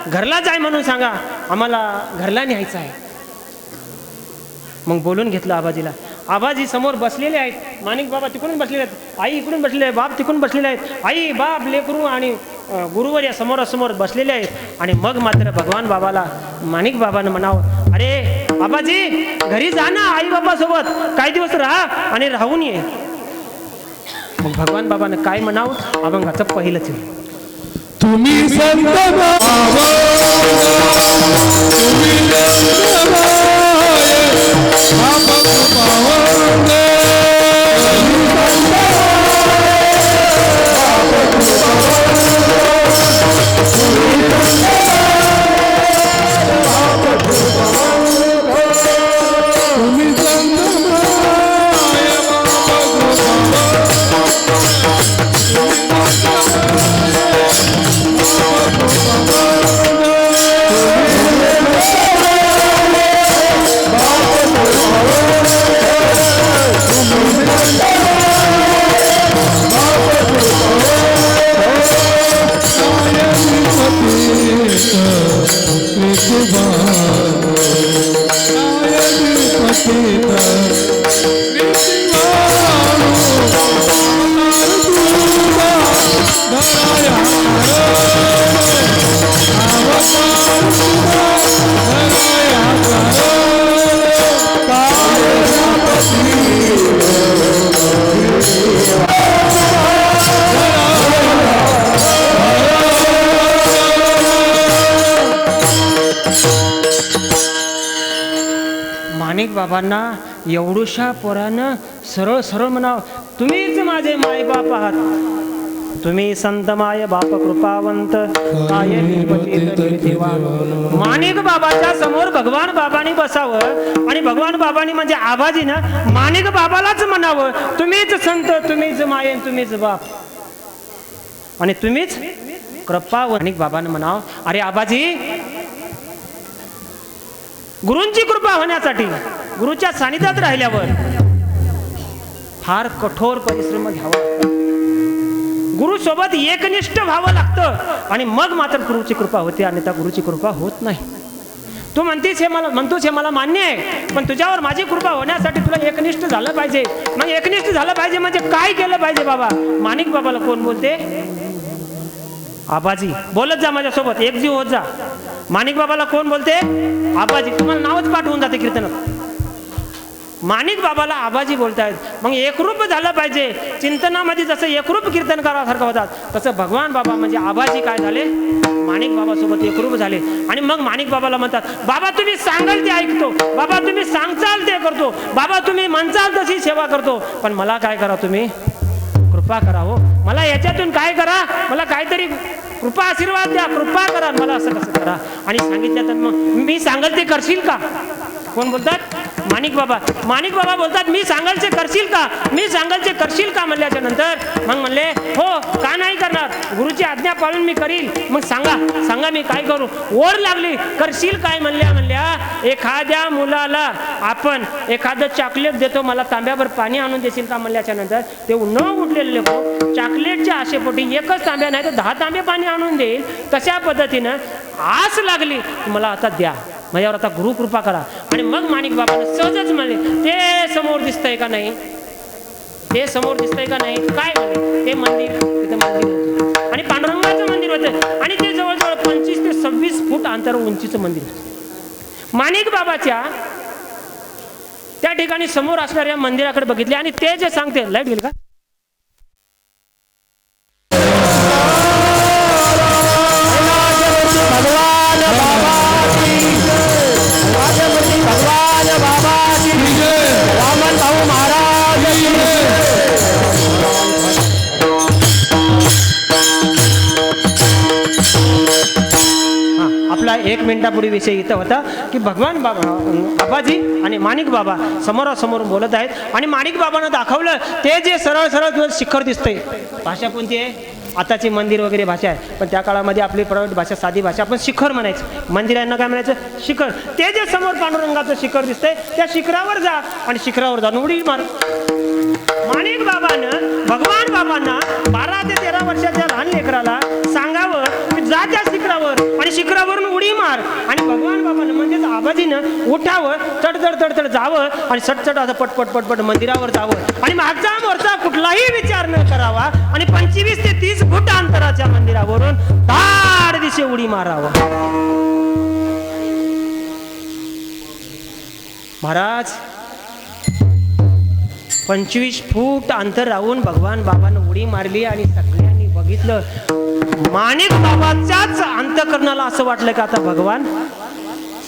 घरला जाय म्हणून सांगा, आम्हाला घरला न्यायचं आहे. मग बोलून घेतलं आबाजीला. आबाजी समोर बसलेले आहेत, माणिक बाबा तिकडून बसलेले आहेत, आई इकडून बसलेले आहेत, बाप तिकडून बसलेले आहेत, आई बाप लेकरू आणि गुरुवर या समोरासमोर बसलेले आहेत. आणि मग मात्र भगवान बाबाला माणिक बाबानं म्हणावं, अरे आबाजी घरी जा ना, आई बाबासोबत काही दिवस राहा आणि राहून ये. मग भगवान बाबानं काय म्हणावं, अभंगाचं पहिलंच आहे, तुम्ही संत भाव, तुम्ही संत भाय, आपक पावंग. माणिक बाबांना एवढूशा पोरानं सरळ सरळ म्हणाव, तुम्हीच माझे मायबाप आहात, तुम्ही संत माय बाप कृपावंत काय माणिक बाबाच्या समोर भगवान बाबांनी बसावं आणि भगवान बाबांनी म्हणजे आबाजीनं माणिक बाबालाच म्हणावं, तुम्हीच संत, तुम्हीच माय, तुम्हीच बाप आणि तुम्हीच कृपावंत. माणिक बाबांनी म्हणावं, अरे आबाजी गुरूंची कृपा होण्यासाठी, गुरुच्या सानिध्यात राहिल्यावर फार कठोर परिश्रम घ्यावा लागतो, गुरु सोबत एकनिष्ठ व्हावं लागतं आणि मग मात्र गुरुची कृपा होते, आणि त्या गुरुची कृपा होत नाही. तू म्हणतोस हे मला मान्य आहे, पण तुझ्यावर माझी कृपा होण्यासाठी तुला एकनिष्ठ झालं पाहिजे. मग एकनिष्ठ झालं पाहिजे म्हणजे काय केलं पाहिजे बाबा? माणिक बाबाला कोण बोलते? आबाजी. बोलत जा माझ्यासोबत, एक जीव होत जा. माणिक बाबाला कोण बोलते? आबाजी. तुम्हाला नावच पाठ होऊन जाते कीर्तनात. माणिक बाबाला आबाजी बोलतायत. मग एकरूप झालं पाहिजे. चिंतनामध्ये जसं एकरूप कीर्तनकारासारखं होतात, तसं भगवान बाबा म्हणजे आबाजी काय झाले? माणिक बाबासोबत एकरूप झाले. आणि मग माणिक बाबाला म्हणतात, बाबा तुम्ही सांगाल ते ऐकतो, बाबा तुम्ही सांगचाल ते करतो, बाबा तुम्ही म्हणचाल तशी सेवा करतो, पण मला काय करा, तुम्ही कृपा करा हो. मला याच्यातून काय करा, मला काहीतरी कृपा आशीर्वाद द्या, कृपा करा, मला असं कसं करा. आणि सांगितलं तर मग मी सांगल ते करशील का? कोण बोलतात? माणिक बाबा. माणिक बाबा बोलतात, मी सांगाल ते करशील का, मी सांगाल ते करशील का म्हणल्याच्या नंतर मग म्हणले, हो का नाही करणार, गुरुची आज्ञा पाळून मी करील. मग सांगा मी काय करू? ओढ लागली, करशील काय म्हणल्या, एखाद्या मुलाला आपण एखादं चॉकलेट देतो, मला तांब्यावर पाणी आणून देशील का म्हणल्याच्या नंतर ते न उठलेले लोक चॉकलेटच्या आशेपोटी एकच तांब्या नाही तर 10 तांबे पाणी आणून देईल. तशा पद्धतीनं आस लागली की मला आता द्या, माझ्यावर आता गुरुकृपा करा. आणि मग माणिक बाबांना सहजच म्हणले, ते समोर दिसतंय का नाही, ते समोर दिसतंय का नाही, काय म्हणले, ते मंदिर, तिथं मंदिर होतं आणि पांडुरंगाचं मंदिर होतं आणि ते जवळजवळ 25 ते 26 फूट अंतर उंचीचं मंदिर होतं. माणिक बाबाच्या त्या ठिकाणी समोर असणाऱ्या मंदिराकडे बघितले आणि ते जे सांगते, लाईट गेली का, आपला 1 मिनिटापूर्वी विषय इथं होता की भगवान बाबा आबाजी आणि माणिक बाबा समोरासमोर बोलत आहेत आणि माणिक बाबांना दाखवलं ते जे सरळ सरळ शिखर दिसतंय. भाषा कोणती आहे, आताची मंदिर वगैरे भाषा आहे, पण त्या काळामध्ये आपली प्रौढ भाषा, साधी भाषा, आपण शिखर म्हणायचं, मंदिरांना काय म्हणायचं, शिखर. ते जे समोर पांडुरंगाचं शिखर दिसतंय त्या शिखरावर जा आणि शिखरावर जाऊन उडी मार. माणिक बाबानं भगवान बाबांना 12 ते 13 वर्षाच्या लहान लेकराला सांगावं की जा त्या शिखरावर आणि शिखरावरून उडी मार. आणि भगवान बाबांना म्हणजेच आबाजीनं उठावं, चढ चढ जावं आणि सटचट असं पटपट पटपट मंदिरावर जावं आणि मागचा मोरचा कुठलाही विचार न करावा आणि 25 ते 30 फूट अंतराच्या मंदिरावरून धाड दिशे उडी मारावं. महाराज 25 फूट अंतर राहून भगवान बाबांना उडी मारली आणि सगळ्यांनी बघितलं. माणिक बाबाच्याच अंतकरणाला असं वाटलं की आता भगवान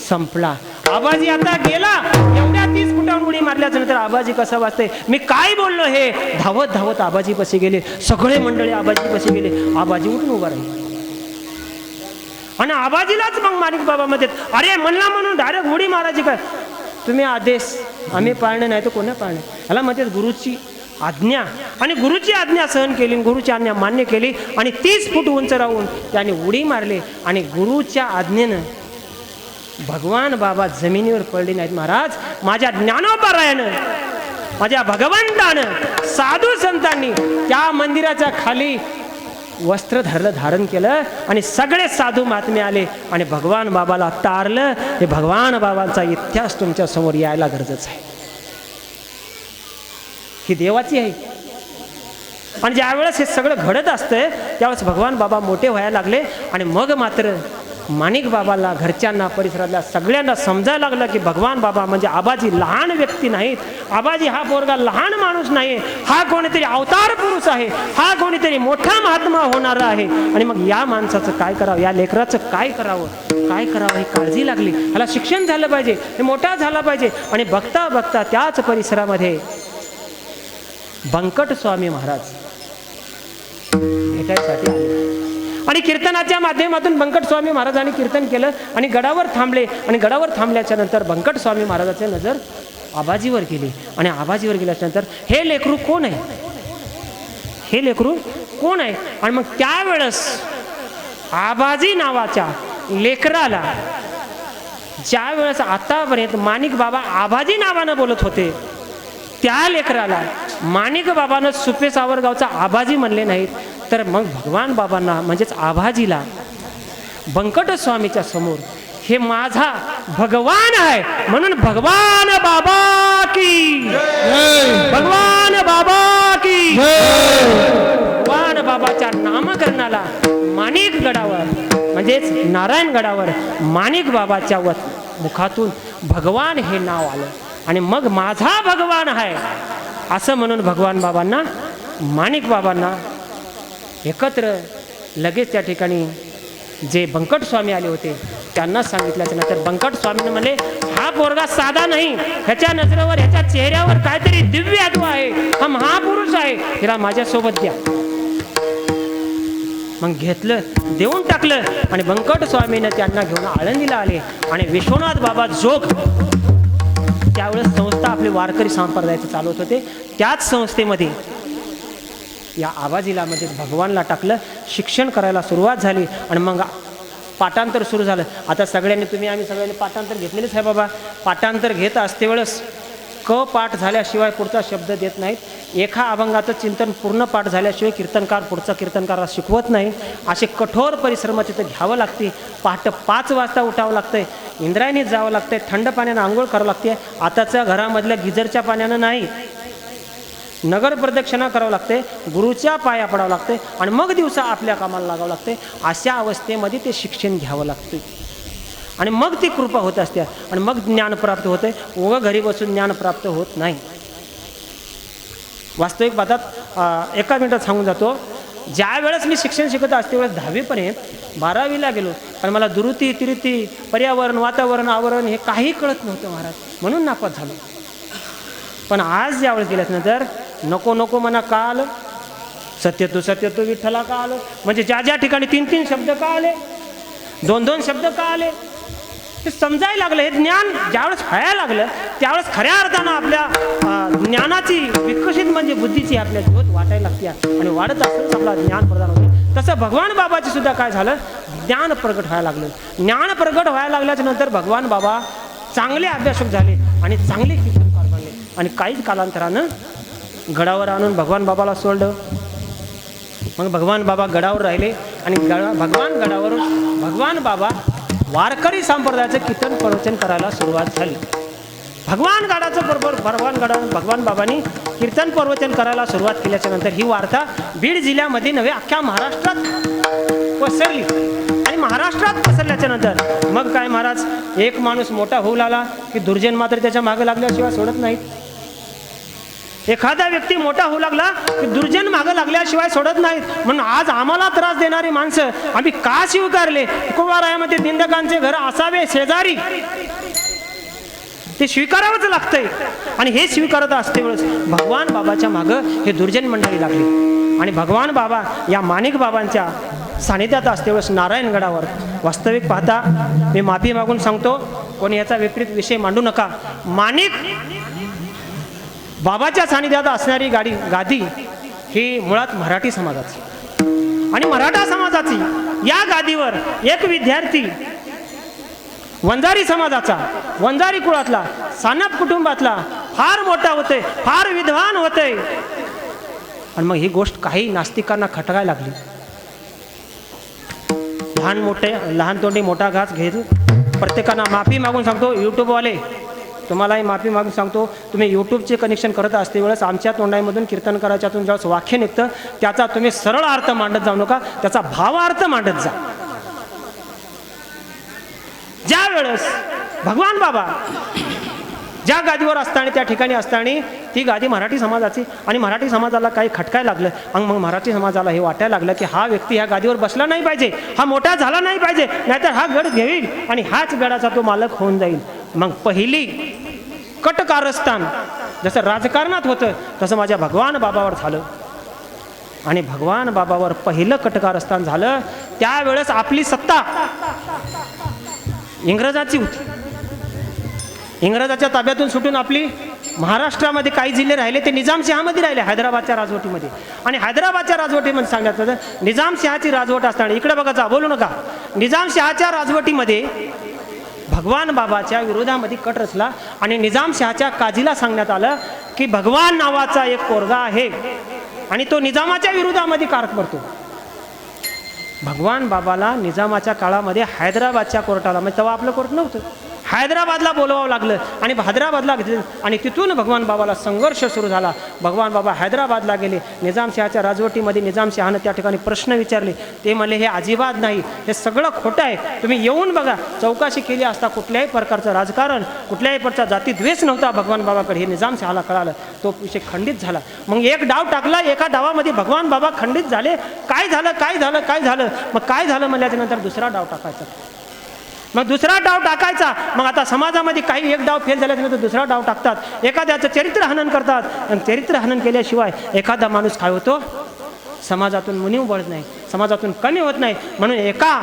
संपला, आबाजी आता गेला. एवढ्या 30 फुटावर उडी मारल्याच्या नंतर आबाजी कसं वाचते, मी काय बोललो हे, धावत धावत आबाजी पशी गेले. सगळे मंडळी आबाजी पशी गेले. आबाजी उठून उभा राहिले आणि आबाजीलाच मग माणिक बाबा म्हणतात, अरे म्हणला म्हणून डायरेक्ट उडी मारायची काय, तुम्ही आदेश आम्ही पाळणं नाही तर कोणा पाळणं, ह्याला म्हणतात गुरुची आज्ञा. आणि गुरुची आज्ञा सहन केली, गुरुची आज्ञा मान्य केली आणि 30 फूट उंच राहून त्याने उडी मारली आणि गुरुच्या आज्ञेनं भगवान बाबा जमिनीवर पडले नाहीत. महाराज माझ्या ज्ञानोपारायणं, माझ्या भगवंतानं, साधू संतांनी त्या मंदिराच्या खाली वस्त्र धारण केलं आणि सगळे साधू महात्मे आले आणि भगवान बाबाला तारलं. हे भगवान बाबांचा इतिहास तुमच्या समोर यायला गरजेचं आहे, ही देवाची आहे. आणि ज्या वेळेस हे सगळं घडत असतंय त्यावेळेस भगवान बाबा मोठे व्हायला लागले आणि मग मात्र माणिक बाबाला, घरच्यांना, परिसरातल्या सगळ्यांना समजायला लागलं की भगवान बाबा म्हणजे आबाजी लहान व्यक्ती नाहीत, आबाजी हा पोरगा लहान माणूस नाही, हा कोणीतरी अवतार पुरुष आहे, हा कोणीतरी मोठा महात्मा होणारा आहे. आणि मग या माणसाचं काय करावं, या लेकराचं काय करावं ही काळजी लागली. ह्याला शिक्षण झालं पाहिजे, हे मोठा झाला पाहिजे. आणि बघता बघता त्याच परिसरामध्ये बंकट स्वामी महाराज भेटायसाठी आले आणि कीर्तनाच्या माध्यमातून बंकट स्वामी महाराजांनी कीर्तन केलं आणि गडावर थांबले. आणि गडावर थांबल्याच्या नंतर बंकट स्वामी महाराजाची नजर आबाजीवर गेली आणि आबाजीवर गेल्याच्या नंतर हे लेकरू कोण आहे, हे लेकरू कोण आहे. आणि मग त्यावेळेस आबाजी नावाच्या लेकराला, ज्या वेळेस आतापर्यंत माणिक बाबा आबाजी नावानं बोलत होते त्या लेकराला माणिक बाबानं सुपे सावरगावचा आबाजी म्हणले नाहीत, तर मग भगवान बाबांना म्हणजेच आबाजीला बंकट स्वामीच्या समोर हे माझा भगवान आहे म्हणून भगवान बाबा की, भगवान बाबा की, भगवान बाबाच्या नामकरणाला माणिक गडावर म्हणजेच नारायण गडावर माणिक बाबाच्या मुखातून भगवान हे नाव आलं. आणि मग माझा भगवान आहे असं म्हणून भगवान बाबांना, माणिक बाबांना एकत्र लगेच त्या ठिकाणी जे बंकट स्वामी आले होते त्यांना सांगितल्याच्या नंतर बंकट स्वामीने म्हणले, हा पोरगा साधा नाही, ह्याच्या नजरेवर, ह्याच्या चेहऱ्यावर काहीतरी दिव्य आत्मा आहे, हा महापुरुष आहे, हिला माझ्यासोबत द्या. मग घेतलं, देऊन टाकलं आणि बंकट स्वामीने त्यांना घेऊन आळंदीला आले. आणि विश्वनाथ बाबा जोग त्यावेळेस संस्था आपले वारकरी संप्रदायाचे चालवत होते, त्याच संस्थेमध्ये या आबाजीला म्हणजे भगवानला टाकलं, शिक्षण करायला सुरुवात झाली. आणि मग पाठांतर सुरू झालं. आता सगळ्यांनी, तुम्ही आम्ही सगळ्यांनी पाठांतर घेतलेलेच आहे बाबा. पाठांतर घेत असते वेळेस क पाठ झाल्याशिवाय पुढचा शब्द देत नाहीत. एका अभंगाचं चिंतन पूर्ण पाठ झाल्याशिवाय कीर्तनकार पुढचा कीर्तनकाराला शिकवत नाही. असे कठोर परिश्रम तिथं घ्यावं लागते. पहाटे 5 वाजता उठावं लागतंय, इंद्रायणीत जावं लागतंय, थंड पाण्यानं आंघोळ करावं लागते. आताच्या घरामधल्या गिजरच्या पाण्यानं नाही, नगर प्रदक्षिणा करावं लागते, गुरुच्या पाया पडावं लागते आणि मग दिवसा आपल्या कामाला लागावं लागते. अशा अवस्थेमध्ये ते शिक्षण घ्यावं लागते आणि मग ती कृपा होत असते आणि मग ज्ञान प्राप्त होते. उगं घरी बसून ज्ञान प्राप्त होत नाही. वास्तविक बातात एका मिनिटात सांगून जातो. ज्या वेळेस मी शिक्षण शिकत असते वेळेस 10वीपर्यंत 12वीला गेलो, पण मला दुरुती तिरुती पर्यावरण वातावरण आवरण हे काही कळत नव्हतं महाराज, म्हणून नापास झालो. पण आज ज्यावेळेस गेल्यानंतर नको नको मना का आलं, सत्यतो विठ्ठला का आलं, म्हणजे ज्या ज्या ठिकाणी 3 शब्द का आले, 2 शब्द का आले ते समजायला लागलं. हे ज्ञान ज्यावेळेस व्हायला लागलं त्यावेळेस खऱ्या अर्थानं आपल्या ज्ञानाची विकसित म्हणजे बुद्धीची आपल्या ज्योत वाटायला लागते आणि वाढत असतानाच आपला ज्ञान प्रदान होते. तसं भगवान बाबाची सुद्धा काय झालं, ज्ञान प्रगट व्हायला लागलं. ज्ञान प्रगट व्हायला लागल्याच्या नंतर भगवान बाबा चांगले अभ्यासक झाले आणि चांगले कीर्तनकार बनले आणि काहीच कालांतरानं गडावर आणून भगवान बाबाला सोडलं. मग भगवान बाबा गडावर राहिले आणि भगवान गडावरून भगवान बाबा वारकरी संप्रदायाचं कीर्तन प्रवचन करायला सुरुवात झाली. भगवान गडाचं बरोबर भगवान बाबांनी कीर्तन प्रवचन करायला सुरुवात केल्याच्या नंतर ही वार्ता बीड जिल्ह्यामध्ये नव्हे अख्ख्या महाराष्ट्रात पसरली आणि महाराष्ट्रात पसरल्याच्या नंतर मग काय महाराज, एक माणूस मोठा होऊ लागला की दुर्जन मात्र त्याच्या मागे लागल्याशिवाय सोडत नाहीत. एखादा व्यक्ती मोठा होऊ लागला की दुर्जन मागं लागल्याशिवाय सोडत नाहीत. म्हणून आज आम्हाला त्रास देणारी माणसं आम्ही का स्वीकारले, तुकोबारायामध्ये निंदकांचे घर असावे शेजारी, ते स्वीकारावंच लागतंय. आणि हे स्वीकारत असते वेळेस भगवान बाबाच्या मागं हे दुर्जन मंडळी लागली आणि भगवान बाबा या माणिक बाबांच्या सानिध्यात असते वेळेस नारायणगडावर. वास्तविक पाहता मी माफी मागून सांगतो, कोणी याचा विपरीत विषय मांडू नका. माणिक बाबाच्या सानिध्यात असणारी गादी ही मुळात मराठी समाजाची आणि मराठा समाजाची. या गादीवर एक विद्यार्थी वंजारी समाजाचा, वंजारी कुळातला, सानप कुटुंबातला फार मोठा होतोय, फार विद्वान होतोय. आणि मग ही गोष्ट काही नास्तिकांना खटकायला लागली. लहान तोंडी मोठा घास घेत प्रत्येकांना माफी मागून सांगतो, यूट्यूबवाले तुम्हालाही माफी मागून सांगतो, तुम्ही यूट्यूबचे कनेक्शन करत असते वेळेस आमच्या तोंडामधून कीर्तन करायच्यातून ज्यावेळेस वाक्य निघतं त्याचा तुम्ही सरळ अर्थ मांडत जाऊ नका, त्याचा भावार्थ मांडत जा. ज्या वेळेस भगवान बाबा ज्या गादीवर असताना त्या ठिकाणी असताना ती गादी मराठी समाजाची आणि मराठी समाजाला काही खटकायला लागलं आणि मग मराठी समाजाला हे वाटायला लागलं की हा व्यक्ती ह्या गादीवर बसला नाही पाहिजे, हा मोठा झाला नाही पाहिजे, नाहीतर हा गड घेईल आणि हाच गडाचा तो मालक होऊन जाईल. मग पहिली कटकारस्थान जसं राजकारणात होतं तसं माझ्या भगवान बाबावर झालं आणि भगवान बाबावर पहिलं कटकारस्थान झालं. त्यावेळेस आपली सत्ता इंग्रजाची होती. इंग्रजाच्या ताब्यातून सुटून आपली महाराष्ट्रामध्ये काही जिल्हे राहिले ते निजामशहामध्ये राहिले, हैदराबादच्या राजवटीमध्ये. आणि हैदराबादच्या राजवटीमध्ये सांगण्यात होतं निजामशहाची राजवट असताना, इकडे बघा जा बोलू नका, निजामशहाच्या राजवटीमध्ये भगवान बाबाच्या विरोधामध्ये कट रचला आणि निजामशहाच्या काजीला सांगण्यात आलं की भगवान नावाचा एक पोरगा आहे आणि तो निजामाच्या विरोधामध्ये कारक पडतो. भगवान बाबाला निजामाच्या काळामध्ये हैदराबादच्या कोर्टाला, म्हणजे तेव्हा आपलं कोर्ट नव्हतं, हैदराबादला बोलवावं लागलं आणि हैदराबादला घेतलं आणि तिथून भगवान बाबाला संघर्ष सुरू झाला. भगवान बाबा हैदराबादला गेले. निजामशहाच्या राजवटीमध्ये निजामशहानं त्या ठिकाणी प्रश्न विचारले. ते म्हणले हे अजिबात नाही, हे सगळं खोटं आहे, तुम्ही येऊन बघा. चौकशी केली असता कुठल्याही प्रकारचं राजकारण, कुठल्याही प्रकारचा जातीद्वेष नव्हता भगवान बाबाकडे, हे निजामशहाला कळालं. तो विषय खंडित झाला. मग एक डाव टाकला, एका डावामध्ये भगवान बाबा खंडित झाले. काय झालं मग काय झालं म्हणल्याच्या नंतर दुसरा डाव टाकायचा. मग दुसरा डाव टाकायचा. मग आता समाजामध्ये काही एक डाव फेल झाल्यानंतर दुसरा डाव टाकतात, एखाद्याचं चरित्र हनन करतात आणि चरित्र हनन केल्याशिवाय एखादा माणूस काय होतो, समाजातून मुनीव बळत नाही, समाजातून कमी होत नाही. म्हणून एका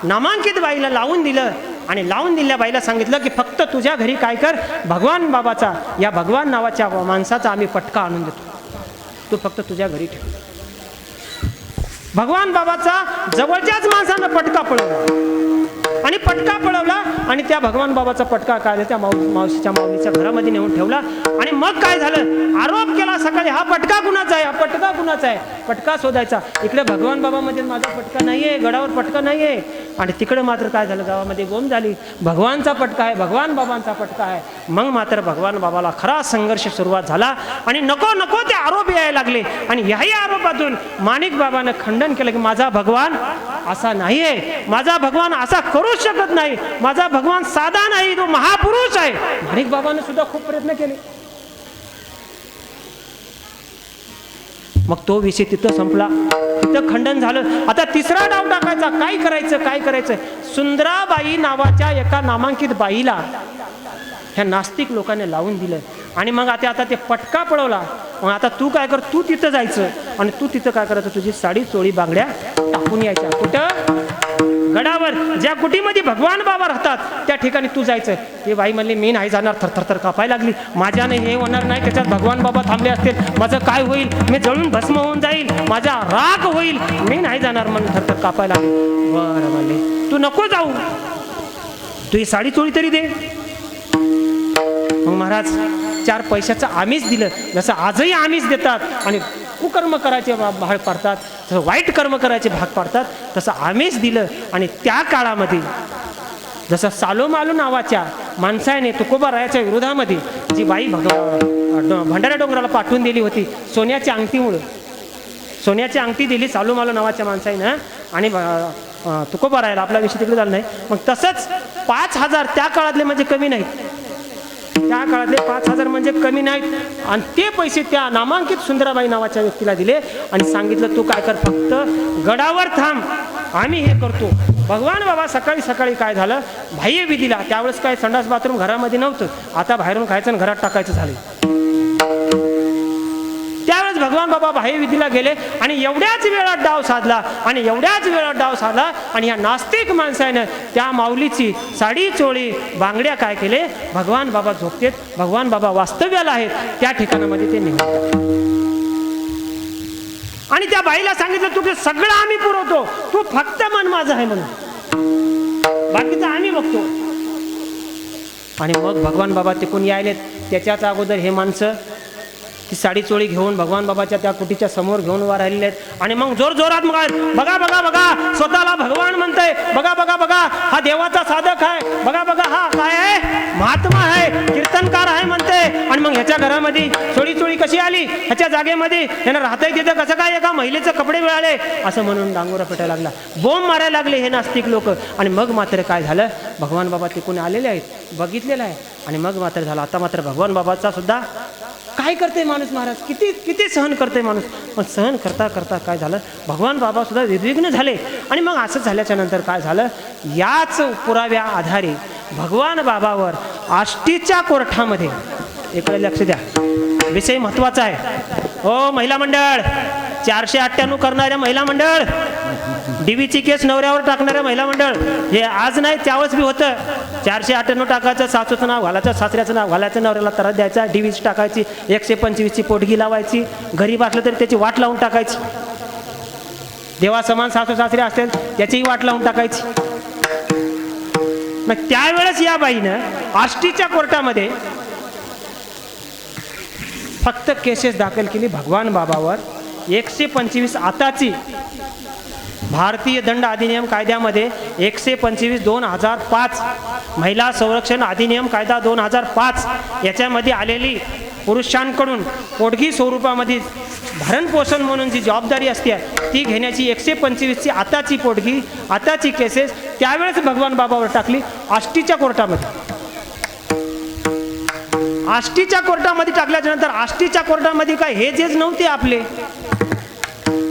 नामांकित बाईला लावून दिलं आणि लावून दिलेल्या बाईला सांगितलं की फक्त तुझ्या घरी काय कर, भगवान बाबाचा, या भगवान नावाच्या माणसाचा आम्ही पटका आणून देतो, तू फक्त तुझ्या घरी ठेव. भगवान बाबाचा जवळच्याच माणसानं पटका पळवला आणि पटका पळवला आणि त्या भगवान बाबाचा पटका काय त्या मावशीच्या माऊलीच्या घरामध्ये नेऊन ठेवला. आणि मग काय झालं, आरोप केला सकाळी, हा पटका कुणाचा आहे, हा पटका कुणाचा आहे, पटका शोधायचा. इकडे भगवान बाबामध्ये माझा पटका नाहीये, गडावर पटका नाहीये. आणि तिकडे मात्र काय झालं, गावामध्ये गोम झाली, भगवानचा पटका आहे, भगवान बाबांचा पटका आहे. मग मात्र भगवान बाबाला खरा संघर्ष सुरुवात झाला. आणि नको नको ते आरोप यायला लागले. आणि ह्याही आरोपातून माणिक बाबानं खंडन केलं की माझा भगवान असा नाहीये, माझा भगवान असा करूच शकत नाही, माझा भगवान साधा नाही, तो महापुरुष आहे. माणिक बाबानं सुद्धा खूप प्रयत्न केले. मग तो विषय तिथं संपला, तिथं खंडन झालं. आता तिसरा डाव टाकायचा, काय करायचं काय करायचं. सुंदराबाई नावाच्या एका नामांकित बाईला ह्या नास्तिक लोकांनी लावून दिलं. आणि मग आता ते पटका पळवला. मग आता तू काय कर, तू तिथं जायचं आणि तू तिथं काय करायचं, तुझी साडी चोळी बांगड्या टाकून यायच्या. कुठं, गडावर, ज्या कुटीमध्ये भगवान बाबा राहतात त्या ठिकाणी तू जायचं. ते बाई म्हणली मी नाही जाणार, थरथर कापायला लागली. माझ्याने हे होणार नाही, त्याच्यात भगवान बाबा थांबले असतील, माझं काय होईल, मी जळून भस्म होऊन जाईल, माझा राग होईल, मी नाही जाणार म्हणून थरथर कापायला लागली. बरं म्हणले तू नको जाऊ, तू ही साडी चोळी तरी दे. मग महाराज 4 पैशाचं आमिष दिलं. जसं आजही आमिष देतात आणि कुकर्म करायचे भाग पाडतात, जसं वाईट कर्म करायचे भाग पाडतात, तसं आमिष दिलं. आणि त्या काळामध्ये जसं सालोमालो नावाच्या माणसाने तुकोबारायाच्या विरोधामध्ये जी बाई भंडारा डोंगराला पाठवून दिली होती सोन्याच्या अंगठीमुळं, सोन्याची अंगठी दिली सालोमालो नावाच्या माणसाने. आणि तुकोबारायाला, आपला विषय तिकडे झाला नाही. मग तसंच 5,000 त्या काळातले म्हणजे कमी नाहीत, त्या काळातले 5,000 म्हणजे कमी नाहीत. आणि ते पैसे त्या नामांकित सुंदराबाई नावाच्या व्यक्तीला दिले आणि सांगितलं तू काय कर, फक्त गडावर थांब, आम्ही हे करतो. भगवान बाबा सकाळी सकाळी काय झालं, बाह्य विधीला, त्यावेळेस काय संडास बाथरूम घरामध्ये नव्हतं, आता बाहेरून खायचं आणि घरात टाकायचं झालं. त्यावेळेस भगवान बाबा बाह्य विधीला गेले आणि एवढ्याच वेळात डाव साधला. आणि एवढ्याच वेळात डाव साधला आणि ह्या नास्तिक माणसानं त्या माऊलीची साडी चोळी बांगड्या काय केले, भगवान बाबा झोपतेत, भगवान बाबा वास्तव्याला आहेत त्या ठिकाणामध्ये ते निघाले. आणि त्या बाईला सांगितलं तू सगळं आम्ही पुरवतो, तू फक्त मन माझं आहे म्हणून, बाकीचं आम्ही बघतो. आणि मग भगवान बाबा तिकून यायलेत. त्याच्याच अगोदर हे माणसं ती साडी चोळी घेऊन भगवान बाबाच्या त्या कुटीच्या समोर घेऊन उभा राहिलेले आहेत. आणि मग जोर जोरात मग बघा बघा बघा, स्वतःला भगवान म्हणतंय, बघा बघा बघा, हा देवाचा साधक आहे, बघा बघा हा काय आहे, महात्मा आहे, कीर्तनकार आहे म्हणते. आणि मग ह्याच्या घरामध्ये चोळी चोळी कशी आली, ह्याच्या जागेमध्ये ह्यानं राहतंय तिथं कसं काय, एका महिलेचे कपडे मिळाले, असं म्हणून डांगोरा पेटायला लागला, बोंब मारायला लागले हे नास्तिक लोक. आणि मग मात्र काय झालं, भगवान बाबा तिकून आलेले आहेत, बघितलेलं आहे. आणि मग मात्र झालं, आता मात्र भगवान बाबाचा सुद्धा काय करते माणूस महाराज, किती किती सहन करते माणूस. पण सहन करता करता काय झालं, भगवान बाबा सुद्धा निर्विघ्न झाले. आणि मग असं झाल्याच्या नंतर काय झालं, याच पुराव्या आधारे भगवान बाबावर आष्टीच्या कोर्टामध्ये, इकडे लक्ष द्या, विषय महत्वाचा आहे. हो महिला मंडळ, 498 करणाऱ्या महिला मंडळ, डीवीची केस नवऱ्यावर टाकणाऱ्या महिला मंडळ, हे आज नाही त्यावेळेस बी होतं. 498 टाकायचं, सासूचं नाव घालायचं, सासऱ्याचं नाव घालायचं, नवऱ्याला त्रास द्यायचा, डीवीची टाकायची, 125ची पोटगी लावायची, गरीब असलं तरी त्याची वाट लावून टाकायची, देवा समान सासू सासरे असतील त्याचीही वाट लावून टाकायची. मग त्यावेळेस या बाईनं आष्टीच्या कोर्टामध्ये फक्त केसेस दाखल केली भगवान बाबावर. 125 आताची भारतीय दंड अधिनियम कायद्यामध्ये 125 2005 महिला संरक्षण अधिनियम कायदा 2005 याच्यामध्ये आलेली पुरुषांकडून पोटगी स्वरूपामध्ये भरणपोषण म्हणून जी जबाबदारी असते ती घेण्याची 125ची आताची पोटगी, आताची केसेस त्यावेळेस भगवान बाबावर टाकली आष्टीच्या कोर्टामध्ये. आष्टीच्या कोर्टामध्ये टाकल्याच्या नंतर आष्टीच्या कोर्टामध्ये काय हे जेज नव्हते आपले,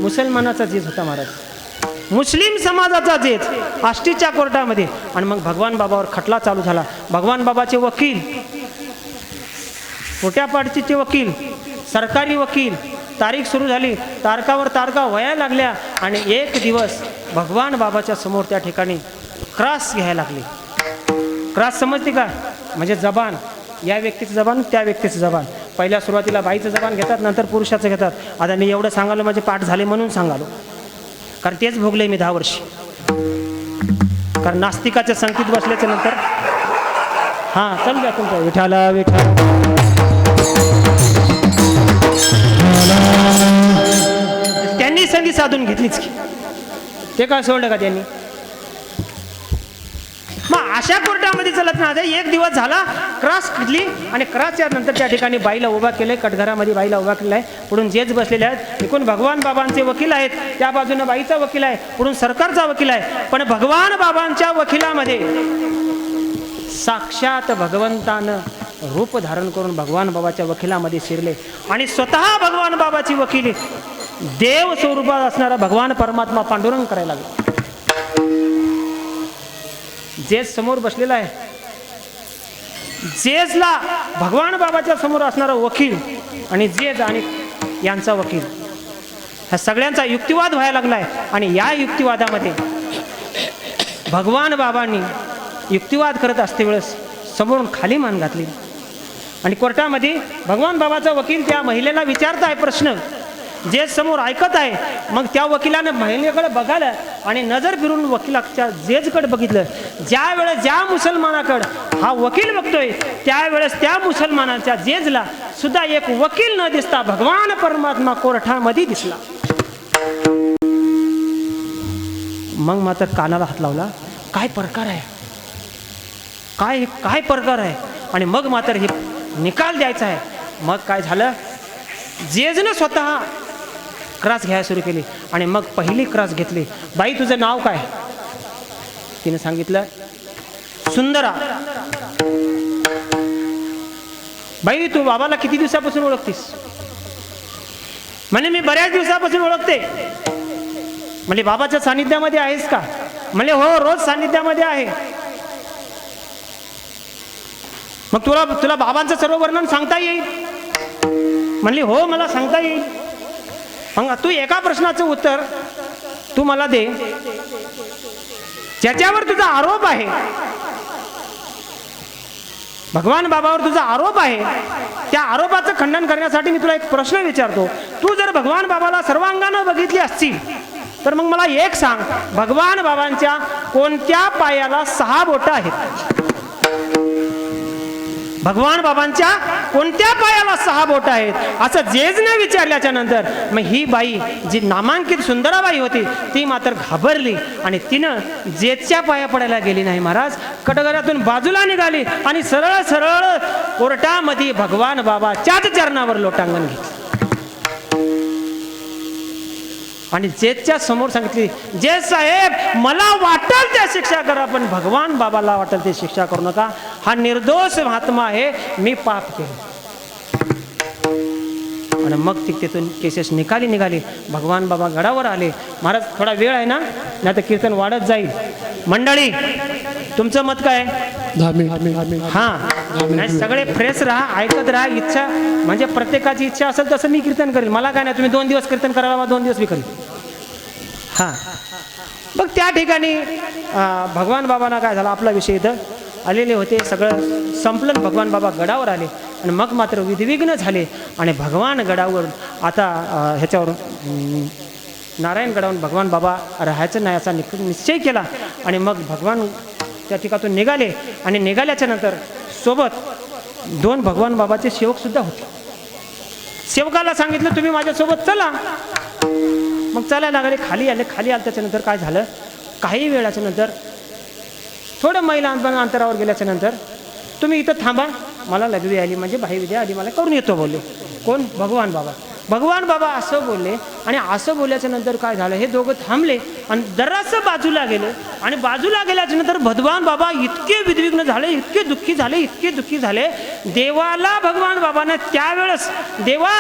मुसलमानाचा जेज होता महाराज, मुस्लिम समाजाचा जेज आष्टीच्या कोर्टामध्ये. आणि मग भगवान बाबावर खटला चालू झाला. भगवान बाबाचे वकील, मोठ्या पार्टीचे वकील, सरकारी वकील, तारीख सुरू झाली, तारकावर तारका व्हायला लागल्या. आणि एक दिवस भगवान बाबाच्या समोर त्या ठिकाणी क्रॉस घ्यायला लागले. क्रॉस समजते का, म्हणजे जबान, या व्यक्तीचं जबान त्या व्यक्तीचं जबान. पहिल्या सुरुवातीला बाईचं जबान घेतात, नंतर पुरुषाचं घेतात. आता मी एवढं सांगालो म्हणजे पाठ झाले म्हणून सांगालो, कारण तेच भोगले मी 10 वर्ष. कारण नास्तिकाच्या संगतीत बसल्याच्या नंतर हां चल द्या तुमचं विठाला विठा. त्यांनी संधी साधून घेतलीच की ते काय सोडलं का त्यांनी. मग अशा कोर्टामध्ये चलत नाही. एक दिवस झाला क्रॉस घेतली आणि क्रॉसच्या नंतर त्या ठिकाणी बाईला उभा केलंय, कटघरामध्ये बाईला उभा केलाय. पुढून जेच बसलेले आहेत, एकूण भगवान बाबांचे वकील आहेत, त्या बाजूनं बाईचा वकील आहे, पुढून सरकारचा वकील आहे. पण भगवान बाबांच्या वकिलामध्ये साक्षात भगवंतानं रूप धारण करून भगवान बाबाच्या वकिलामध्ये शिरले आणि स्वतः भगवान बाबाची वकिली देव स्वरूपात असणारा भगवान परमात्मा पांडुरंग करायला लागला. जेज समोर बसलेला आहे, जेजला भगवान बाबाच्या समोर असणारा वकील आणि जेज आणि यांचा वकील ह्या सगळ्यांचा युक्तिवाद व्हायला लागलाय. आणि या युक्तिवादामध्ये भगवान बाबांनी युक्तिवाद करत असते वेळेस समोरून खाली मान घातली आणि कोर्टामध्ये भगवान बाबाचा वकील त्या महिलेला विचारत आहे प्रश्न, जेज समोर ऐकत आहे. मग त्या वकिलाने महिलेकडे बघायला आणि नजर फिरून वकिलाच्या जेजकडे बघितलं. ज्या वेळेस ज्या मुसलमानाकडे हा वकील बघतोय त्यावेळेस त्या मुसलमानाच्या जेजला सुद्धा एक वकील न दिसता भगवान परमात्मा कोर्टामध्ये दिसला. मग मात्र कानाला हात लावला, काय प्रकार आहे, काय काय प्रकार आहे. आणि मग मात्र हे निकाल द्यायचा आहे. मग काय झालं, जेजनं स्वतः क्रॉस घ्यायला सुरू केली आणि मग पहिली क्रॉस घेतली. बाई तुझं नाव काय, तिने सांगितलं सुंदरा. बाई तू बाबाला किती दिवसापासून ओळखतीस, म्हणे मी बऱ्याच दिवसापासून ओळखते. म्हणजे बाबाच्या सानिध्यामध्ये आहेस का, म्हणजे हो रोज सानिध्यामध्ये आहे. मग तुला बाबांचं सर्व वर्णन सांगता येईल, म्हणली हो मला सांगता येईल. मग तू एका प्रश्नाचं उत्तर तू मला दे, ज्याच्यावर तुझा आरोप आहे, भगवान बाबावर तुझा आरोप आहे, त्या आरोपाचं खंडन करण्यासाठी मी तुला एक प्रश्न विचारतो. तू जर भगवान बाबाला सर्वांगानं बघितली असतील तर मग मला एक सांग, भगवान बाबांच्या कोणत्या पायाला 6 बोटं आहेत? भगवान बाबांच्या कोणत्या पायाला 6 बोटं आहेत असं जेजने विचारल्याच्या नंतर मग ही बाई जी नामांकित सुंदराबाई होती ती मात्र घाबरली आणि तिनं जेजच्या पाया पडायला गेली नाही महाराज. कटघरातून बाजूला निघाली आणि सरळ सरळ कोर्टामध्ये भगवान बाबाच्याच चरणावर लोटांगण घेतलं आणि जेजच्या समोर सांगितली, जेज साहेब मला वाटेल त्या शिक्षा करा पण भगवान बाबाला वाटेल ते शिक्षा करू नका. हा निर्दोष महात्मा आहे, मी पाप केले. आणि मग तिथून केसेस निघाली. भगवान बाबा गडावर आले. महाराज थोडा वेळ आहे ना, नाही तर कीर्तन वाढत जाईल. मंडळी तुमचं मत काय? हां नाही सगळे फ्रेश राहा, ऐकत राहा. इच्छा म्हणजे प्रत्येकाची इच्छा असेल तसं मी कीर्तन करेल, मला काय नाही. तुम्ही 2 दिवस कीर्तन करायला 2 दिवस मी करेल. हां मग त्या ठिकाणी भगवान बाबांना काय झालं, आपला विषय इथं आलेले होते, सगळं संपलं. भगवान बाबा गडावर आले आणि मग मात्र विधिविघ्न झाले आणि भगवान गडावर आता ह्याच्यावर नारायण गडावर भगवान बाबा राहायचं नाही असा निश्चय केला. आणि मग भगवान त्या ठिकाणून निघाले आणि निघाल्याच्या नंतर सोबत 2 भगवान बाबाचे सेवक सुद्धा होते. सेवकाला सांगितलं तुम्ही माझ्यासोबत चला. मग चालायला लागले, खाली आले. त्याच्यानंतर काय झालं, काही वेळाच्या नंतर थोडं महिला अंतरावर गेल्याच्या नंतर तुम्ही इथं थांबा, मला लघवी आली म्हणजे भाई विद्या आली, मला करून येतो बोलले. कोण? भगवान बाबा. भगवान बाबा असं बोलले आणि असं बोलल्याच्या नंतर काय झालं, हे दोघं थांबले आणि जरासं बाजूला गेले आणि बाजूला गेल्याच्या नंतर भगवान बाबा इतके विद्विग्न झाले, इतके दुःखी झाले. देवाला भगवान बाबानं त्यावेळेस, देवा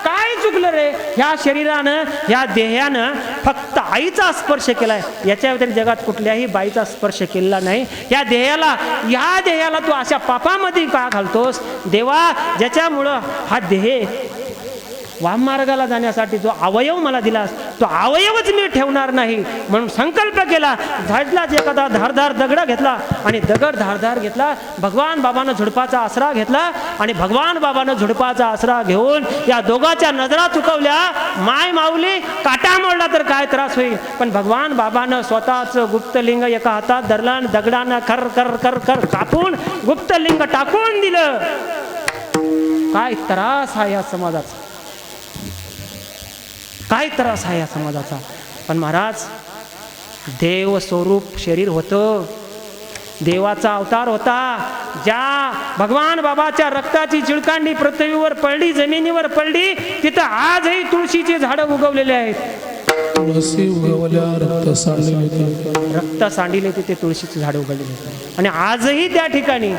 काय चुकलं रे, ह्या शरीरानं ह्या देहानं फक्त आईचा स्पर्श केलाय, याच्या व्यतिरिक्त जगात कुठल्याही बाईचा स्पर्श केलेला नाही. या देहाला तू अशा पापामध्ये का घालतोस देवा, ज्याच्यामुळं हा देह वाममार्गाला जाण्यासाठी जो अवयव मला दिलास तो अवयवच मी ठेवणार नाही म्हणून संकल्प केला. झाडलाच एखादा धारदार दगड घेतला आणि दगड धारदार घेतला. भगवान बाबानं झुडपाचा आसरा घेतला आणि भगवान बाबानं झुडपाचा आसरा घेऊन या दोघांच्या नजरा चुकवल्या. माय माऊली काटा मोडला तर काय त्रास होईल, पण भगवान बाबानं स्वतःचं गुप्तलिंग एका हातात धरलं आणि दगडानं खर कर कर कर कापून गुप्तलिंग टाकून दिलं. काय त्रास आहे या समाजाचा, काय त्रास आहे या समाजाचा. पण महाराज देव स्वरूप शरीर होतं, देवाचा अवतार होता. ज्या भगवान बाबाच्या रक्ताची चिळकांडी पृथ्वीवर पडली, जमिनीवर पडली, तिथं आजही तुळशीची झाडं उगवलेली आहेत. तुळशी उगवल्या रक्त सांडले, रक्त सांडिले तिथे तुळशीची झाडं उगवलेली आहेत. आणि आजही त्या ठिकाणी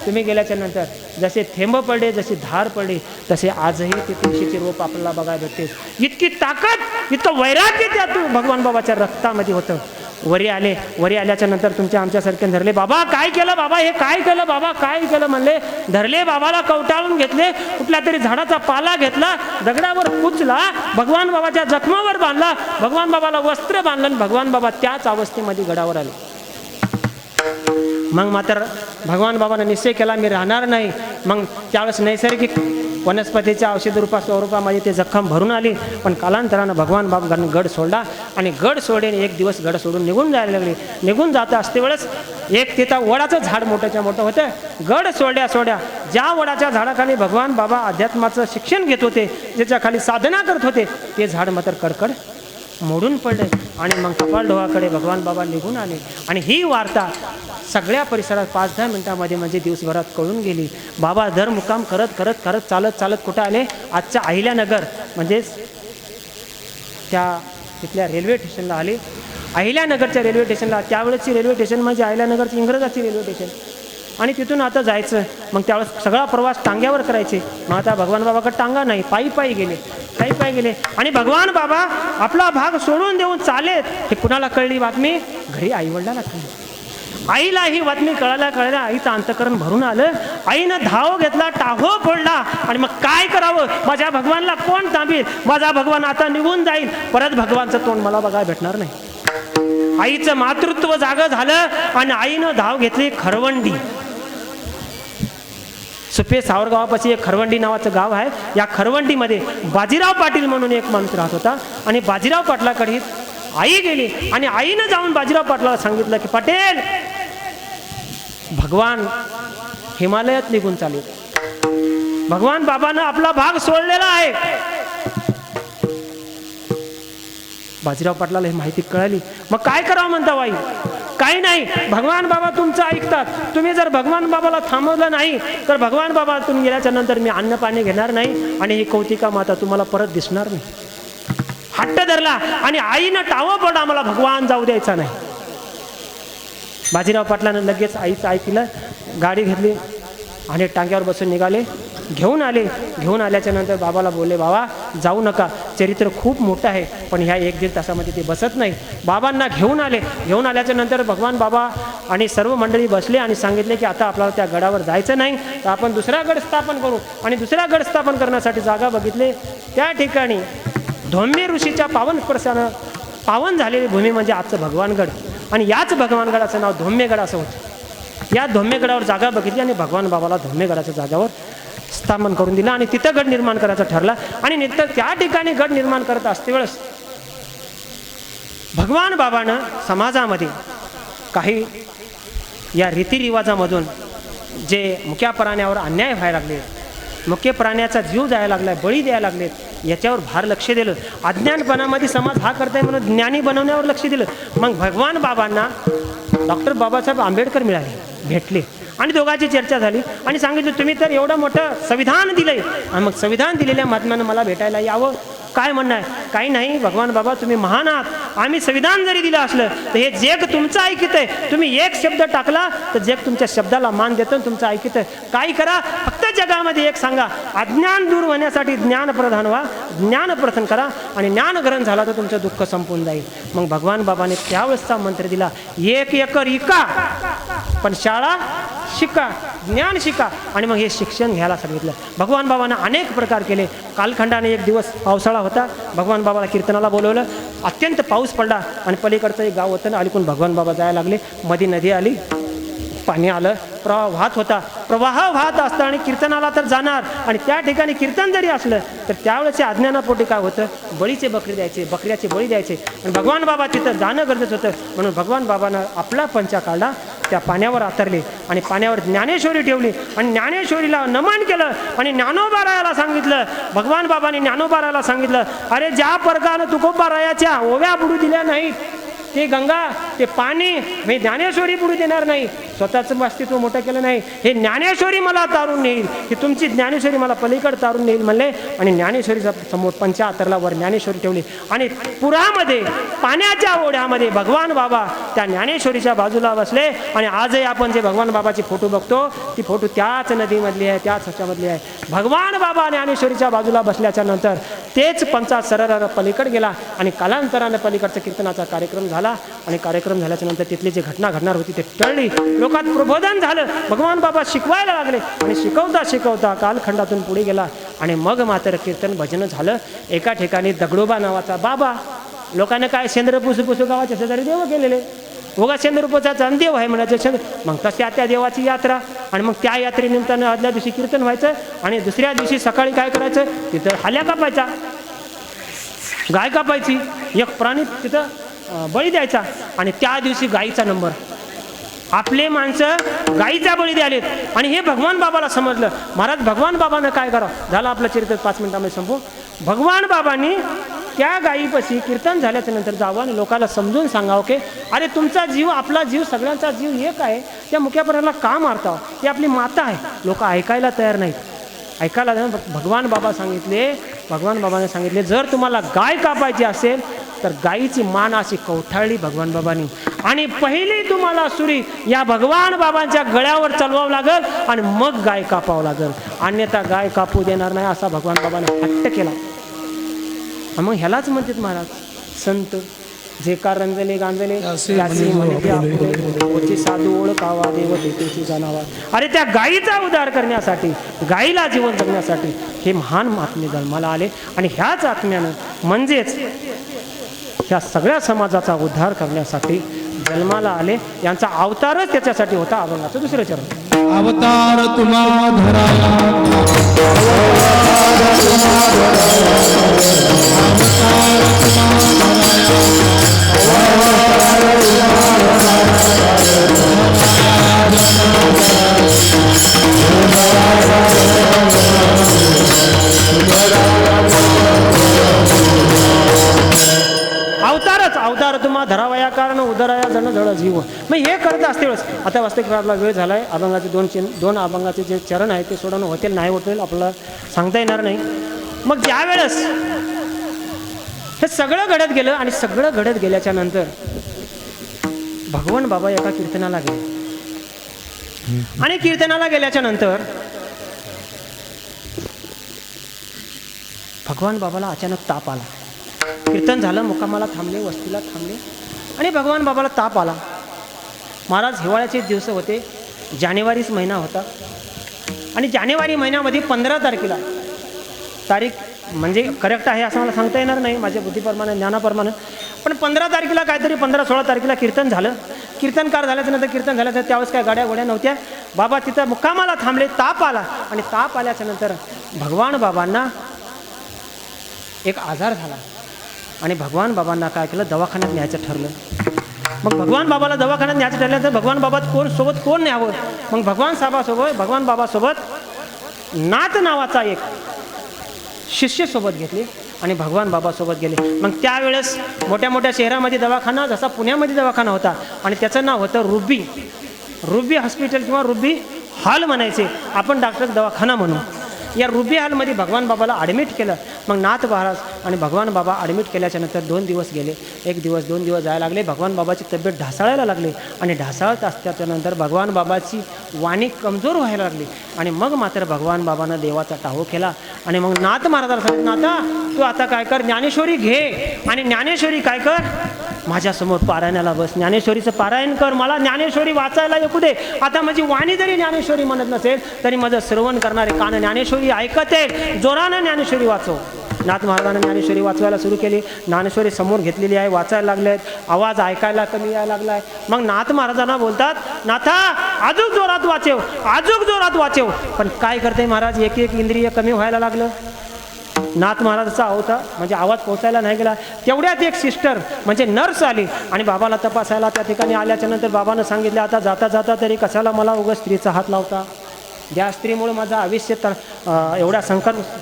तुम्ही गेल्याच्या नंतर जसे थेंब पडले, जसे धार पडले, तसे आजही ते तुळशीचे रोप आपल्याला बघायला भेटते. इतकी ताकद, इतकं वैराग्य त्या भगवान बाबाच्या रक्तामध्ये होतं. वरी आले, वरी आल्याच्या नंतर तुमच्या आमच्यासारखे धरले. बाबा काय केलं, बाबा हे काय केलं, बाबा काय केलं म्हणले. धरले, बाबाला कवटाळून घेतले, कुठल्या तरी झाडाचा पाला घेतला, दगडावर पुचला, भगवान बाबाच्या जखमावर बांधला, भगवान बाबाला वस्त्र बांधलं आणि भगवान बाबा त्याच अवस्थेमध्ये गडावर आले. मग मात्र भगवान बाबाने निश्चय केला मी राहणार नाही. मग त्यावेळेस नैसर्गिक वनस्पतीच्या औषध स्वरूपामध्ये ते जखम भरून आली. पण कालांतरानं भगवान बाबांनी गड सोडला आणि गड सोडून एक दिवस गड सोडून निघून जायला लागले. निघून जाता असते वेळेस एक तिथं वडाचं झाड मोठ्याच्या मोठं होतं. गड सोड्या सोड्या ज्या वडाच्या झाडाखाली भगवान बाबा अध्यात्माचं शिक्षण घेत होते, ज्याच्या खाली साधना करत होते, ते झाड मात्र कडकड मोडून पडले. आणि मग कपालढोहाकडे भगवान बाबा निघून आले. आणि ही वार्ता सगळ्या परिसरात 5-10 मिनिटांमध्ये म्हणजे दिवसभरात कळून गेली. बाबा दर मुक्काम करत करत करत चालत चालत कुठं आले, आजच्या अहिल्यानगर म्हणजेच त्या तिथल्या रेल्वे स्टेशनला आले. अहिल्यानगरच्या रेल्वे स्टेशनला, त्यावेळेसची रेल्वे स्टेशन म्हणजे अहिल्यानगरची इंग्रजाची रेल्वे स्टेशन. आणि तिथून आता जायचं. मग त्यावेळेस सगळा प्रवास टांग्यावर करायचे. मग आता भगवान बाबाकडे टांगा नाही, पायी पायी गेले, पायी पायी गेले. आणि भगवान बाबा आपला भाग सोडून देऊन चालेत. हे कुणाला कळली बातमी? घरी आईवडिलाला कळली. आईला ही बातमी कळायला आईचं अंतकरण भरून आलं. आईनं धाव घेतला, टाहो फोडला. आणि मग काय करावं, माझ्या भगवानला कोण थांबेल, माझा भगवान आता निघून जाईल, परत भगवानचं तोंड मला बघायला भेटणार नाही. आईचं मातृत्व जागं झालं आणि आईनं धाव घेतली खरवंडी. सुपे सावरगावापाशी एक खरवंडी नावाचं गाव आहे. या खरवंडीमध्ये बाजीराव पाटील म्हणून एक माणूस राहत होता. आणि बाजीराव पाटलाकडे आई गेली आणि आईनं जाऊन बाजीराव पाटलाला सांगितलं की पाटील, भगवान हिमालयात निघून चालले, भगवान बाबानं आपला भाग सोडलेला आहे. बाजीराव पाटलाला ही माहिती कळाली. मग काय करावं म्हणता आई? काही नाही, भगवान बाबा तुमचं ऐकतात. तुम्ही जर भगवान बाबाला थांबवलं नाही तर भगवान बाबा तुम्ही गेल्याच्या नंतर मी अन्न पाणी घेणार नाही आणि ही कौतिका माता तुम्हाला परत दिसणार नाही. हट्ट धरला आणि आईनं टावं पड, आम्हाला भगवान जाऊ द्यायचा नाही. बाजीराव पाटलानं लगेच आईचं ऐकलं, गाडी घेतली आणि टांग्यावर बसून निघाले. घेऊन आले. घेऊन आल्याच्या नंतर बाबाला बोलले, बाबा जाऊ नका, चरित्र खूप मोठं आहे, पण ह्या 1-1.5 तासामध्ये ते बसत नाही. बाबांना घेऊन आले. घेऊन आल्याच्या नंतर भगवान बाबा आणि सर्व मंडळी बसले आणि सांगितले की आता आपल्याला त्या गडावर जायचं नाही, तर आपण दुसरा गड स्थापन करू. आणि दुसरा गड स्थापन करण्यासाठी जागा बघितले. त्या ठिकाणी धौम्य ऋषीच्या पावन स्पर्शानं पावन झालेली भूमी म्हणजे आजचं भगवानगड. आणि याच भगवानगडाचं नाव धौम्यगड असं होतं. या धौम्यगडावर जागा बघितली आणि भगवान बाबाला धौम्यगडाच्या जागावर स्थापन करून दिलं आणि तिथं गड निर्माण करायचं ठरला. आणि नित्य त्या ठिकाणी गड निर्माण करत असते वेळेस भगवान बाबानं समाजामध्ये काही या रीतिरिवाजामधून जे मुक्या प्राण्यावर अन्याय व्हायला लागले, मुख्य प्राण्याचा जीव जायला लागलाय, बळी द्यायला लागलेत, याच्यावर फार लक्ष दिलं. अज्ञानपणामध्ये समाज हा करताय म्हणून ज्ञानी बनवण्यावर लक्ष दिलं. मग भगवान बाबांना डॉक्टर बाबासाहेब आंबेडकर मिळाले, भेटले आणि दोघांची चर्चा झाली आणि सांगितलं तुम्ही तर एवढं मोठं संविधान दिलंय आणि मग संविधान दिलेल्या महात्म्यानं मला भेटायला यावं. काय म्हणणं आहे? काही नाही भगवान बाबा, तुम्ही महान आहात. आम्ही संविधान जरी दिलं असलं तर हे जग तुमचं ऐकत आहे. तुम्ही एक शब्द टाकला तर जग तुमच्या शब्दाला मान देतं, तुमचं ऐकत आहे. काही करा, फक्त जगामध्ये एक सांगा, अज्ञान दूर होण्यासाठी ज्ञान प्रधान व्हा, ज्ञान प्रथन करा आणि ज्ञान ग्रहण झाला तर तुमचं दुःख संपून जाईल. मग भगवान बाबाने त्यावेळेसचा मंत्र दिला, 1 एकर इका पण शाळा शिका. ज्ञान शिका आणि मग हे शिक्षण घ्यायला सांगितलं. भगवान बाबांना अनेक प्रकार केले. कालखंडाने एक दिवस पावसाळा होता, भगवान बाबाला कीर्तनाला बोलवलं. अत्यंत पाऊस पडला आणि पलीकडचं एक गाव होतं ना, अलीकडून भगवान बाबा जायला लागले. मध्ये नदी आली, पाणी आलं, प्रवाह वाहत होता. प्रवाह वाहत असतं आणि कीर्तनाला तर जाणार, आणि त्या ठिकाणी कीर्तन जरी असलं तर त्यावेळेच्या अज्ञानापोटी काय होतं, बळीचे बकरी द्यायचे, बकऱ्याचे बळी द्यायचे. आणि भगवान बाबा तिथं जाणं गरजेचं होतं. म्हणून भगवान बाबानं आपला पंचा काढला, त्या पाण्यावर आतरले आणि पाण्यावर ज्ञानेश्वरी ठेवली आणि ज्ञानेश्वरीला नमन केलं आणि ज्ञानोबारायाला सांगितलं. भगवान बाबांनी ज्ञानोबारायाला सांगितलं, अरे ज्या प्रकारे तुकोबारायाच्या ओव्या बुडू दिल्या नाहीत, ते गंगा, ते पाणी मी ज्ञानेश्वरी बुडू देणार नाही. स्वतःचं अस्तित्व मोठं केलं नाही, हे ज्ञानेश्वरी मला तारून नेईल, ही तुमची ज्ञानेश्वरी मला पलीकडे तारून नेईल म्हणले. आणि ज्ञानेश्वरीचा समोर पंचा आतरला, वर ज्ञानेश्वरी ठेवली. आणि पुरामध्ये पाण्याच्या ओढ्यामध्ये भगवान बाबा त्या ज्ञानेश्वरीच्या बाजूला बसले. आणि आजही आपण जे भगवान बाबाची फोटो बघतो, ती फोटो त्याच नदीमधली आहे, त्याच ह्याच्यामधली आहे. भगवान बाबा ज्ञानेश्वरीच्या बाजूला बसल्याच्या नंतर तेच पंचा सरळ पलीकडे गेला आणि कालांतरानं पलीकडचा कीर्तनाचा कार्यक्रम झाला. आणि कार्यक्रम झाल्याच्या नंतर तिथली जी घटना घडणार होती ते टळली. लोकात प्रबोधन झालं, भगवान बाबा शिकवायला लागले आणि शिकवता शिकवता कालखंडातून पुढे गेला. आणि मग मात्र कीर्तन भजन झालं. एका ठिकाणी दगडोबा नावाचा बाबा, लोकांना काय शेंद्र पुसू पुसू गावाच्या शेजारी देव केलेले, उगा शेंद्रपूचा देव आहे म्हणायचं. मग तशा त्या देवाची यात्रा, आणि मग त्या यात्रेनिमित्तानं आदल्या दिवशी कीर्तन व्हायचं आणि दुसऱ्या दिवशी सकाळी काय करायचं, तिथं हाल्या कापायचा, गाय कापायची, एक प्राणी तिथं बळी द्यायचा. आणि त्या दिवशी गाईचा नंबर, आपले माणसं गाईचा बळी द्यालेत. आणि हे भगवान बाबाला समजलं. महाराज भगवान बाबानं काय करावं, झालं आपलं चरित्र 5 मिनिटांमध्ये संपू. भगवान बाबांनी त्या गायीपाशी कीर्तन झाल्याच्या नंतर जावं आणि लोकांना समजून सांगावं की अरे तुमचा जीव, आपला जीव, सगळ्यांचा जीव एक आहे, त्या मुक्या प्राण्याला का मारता, ती आपली माता आहे. लोक ऐकायला तयार नाहीत, ऐकायला. भगवान बाबा सांगितले, भगवान बाबाने सांगितले, जर तुम्हाला गाय कापायची असेल तर गायीची मान अशी कवठाळली भगवान बाबांनी, आणि पहिली तुम्हाला सुरी या भगवान बाबांच्या गळ्यावर चालवावं लागल आणि मग गाय कापावं लागल, अन्यथा गाय कापू देणार नाही, असा भगवान बाबाने हट्ट केला. मग ह्यालाच म्हणतात महाराज संत, जे का रंजले गांजले त्याची साधू ओळखावा देवतेची जाणावा. अरे त्या गायीचा उद्धार करण्यासाठी, गायीला जीवन जगण्यासाठी हे महान महात्मे जन्माला आले. आणि ह्याच आत्म्यानं म्हणजेच ह्या सगळ्या समाजाचा उद्धार करण्यासाठी जन्माला आले. यांचा अवतारच त्याच्यासाठी होता. अभंगाचं दुसरं चरण, अवतार तुम्हा धराया, अवतारच अवतार तुम्हा धरावया कारण उदराया जण जळ जीव. मग हे करत असते वेळेस आता वास्तविक काळाला वेळ झाला आहे. अभंगाचे दोन अभंगाचे जे चरण आहेत ते सोडवणं होतील नाही होतील आपल्याला सांगता येणार नाही. मग ज्यावेळेस हे सगळं घडत गेलं आणि सगळं घडत गेल्याच्या नंतर भगवान बाबा एका कीर्तनाला गेले. आणि कीर्तनाला गेल्याच्या नंतर भगवान बाबाला अचानक ताप आला. कीर्तन झालं, मुक्कामाला थांबले, वस्तीला थांबले आणि भगवान बाबाला ताप आला. महाराज हिवाळ्याचे दिवस होते, जानेवारीच महिना होता. आणि जानेवारी महिन्यामध्ये 15 तारखेला, तारीख म्हणजे करेक्ट आहे असं मला सांगता येणार नाही माझ्या बुद्धीप्रमाणे, ज्ञानाप्रमाणे, पण 15 तारखेला काहीतरी 15-16 तारखेला कीर्तन झालं. कीर्तनकार झाल्याच्या नंतर कीर्तन झाल्याचं त्यावेळेस काय गाड्या गोड्या नव्हत्या. बाबा तिथं मुक्कामाला थांबले. ताप आला आणि ताप आल्याच्या नंतर भगवान बाबांना एक आजार झाला आणि भगवान बाबांना काय केलं, दवाखान्यात न्यायचं ठरलं. मग भगवान बाबाला दवाखान्यात न्यायचं ठरलं तर भगवान बाबा सोबत न्यावं. मग भगवान बाबासोबत नाथ नावाचा एक शिष्य सोबत घेतले आणि भगवान बाबासोबत गेले. मग त्यावेळेस मोठ्या मोठ्या शहरामध्ये दवाखाना, जसा पुण्यामध्ये दवाखाना होता आणि त्याचं नाव होतं रुबी हॉस्पिटल किंवा रुबी हॉल म्हणायचे, आपण डॉक्टर दवाखाना म्हणू. या रुबी हॉलमध्ये भगवान बाबाला ॲडमिट केलं. मग नाथ महाराज आणि भगवान बाबा ॲडमिट केल्याच्या नंतर 2 दिवस गेले. 1 दिवस 2 दिवस जायला लागले. भगवान बाबाची तब्येत ढासळायला लागली आणि ढासळत असल्याच्यानंतर भगवान बाबाची वाणी कमजोर व्हायला लागली आणि मग मात्र भगवान बाबानं देवाचा टाहो केला आणि मग नाथ महाराजाला सांगितलं, नाथा तू आता काय कर, ज्ञानेश्वरी घे आणि ज्ञानेश्वरी काय कर, माझ्यासमोर पारायणाला बस, ज्ञानेश्वरीचं पारायण कर, मला ज्ञानेश्वरी वाचायला येऊ दे. आता माझी वाणी जरी ज्ञानेश्वरी म्हणत नसेल तरी माझं श्रवण करणारे कान ज्ञानेश्वरी ऐकत आहेत, जोरानं ज्ञानेश्वरी वाचव. नाथ महाराजांनी ज्ञानेश्वरी वाचवायला सुरू केली. ज्ञानेश्वरी समोर घेतलेली आहे, वाचायला लागले आहेत, आवाज ऐकायला कमी यायला लागला आहे. मग नाथ महाराजांना बोलतात, नाथा अजूक जोरात वाचव, अजूक जोरात वाचव. पण काय करते महाराज, एक एक इंद्रिय कमी व्हायला लागलं. नाथ महाराजाचा होता म्हणजे आवाज पोहोचायला नाही गेला. तेवढ्यात एक सिस्टर म्हणजे नर्स आली आणि बाबाला तपासायला त्या ठिकाणी आल्याच्या नंतर बाबानं सांगितलं, आता जाता जाता तरी कशाला मला उगाच स्त्रीचा हात लावता, ज्या स्त्रीमुळे माझं आयुष्य एवढ्या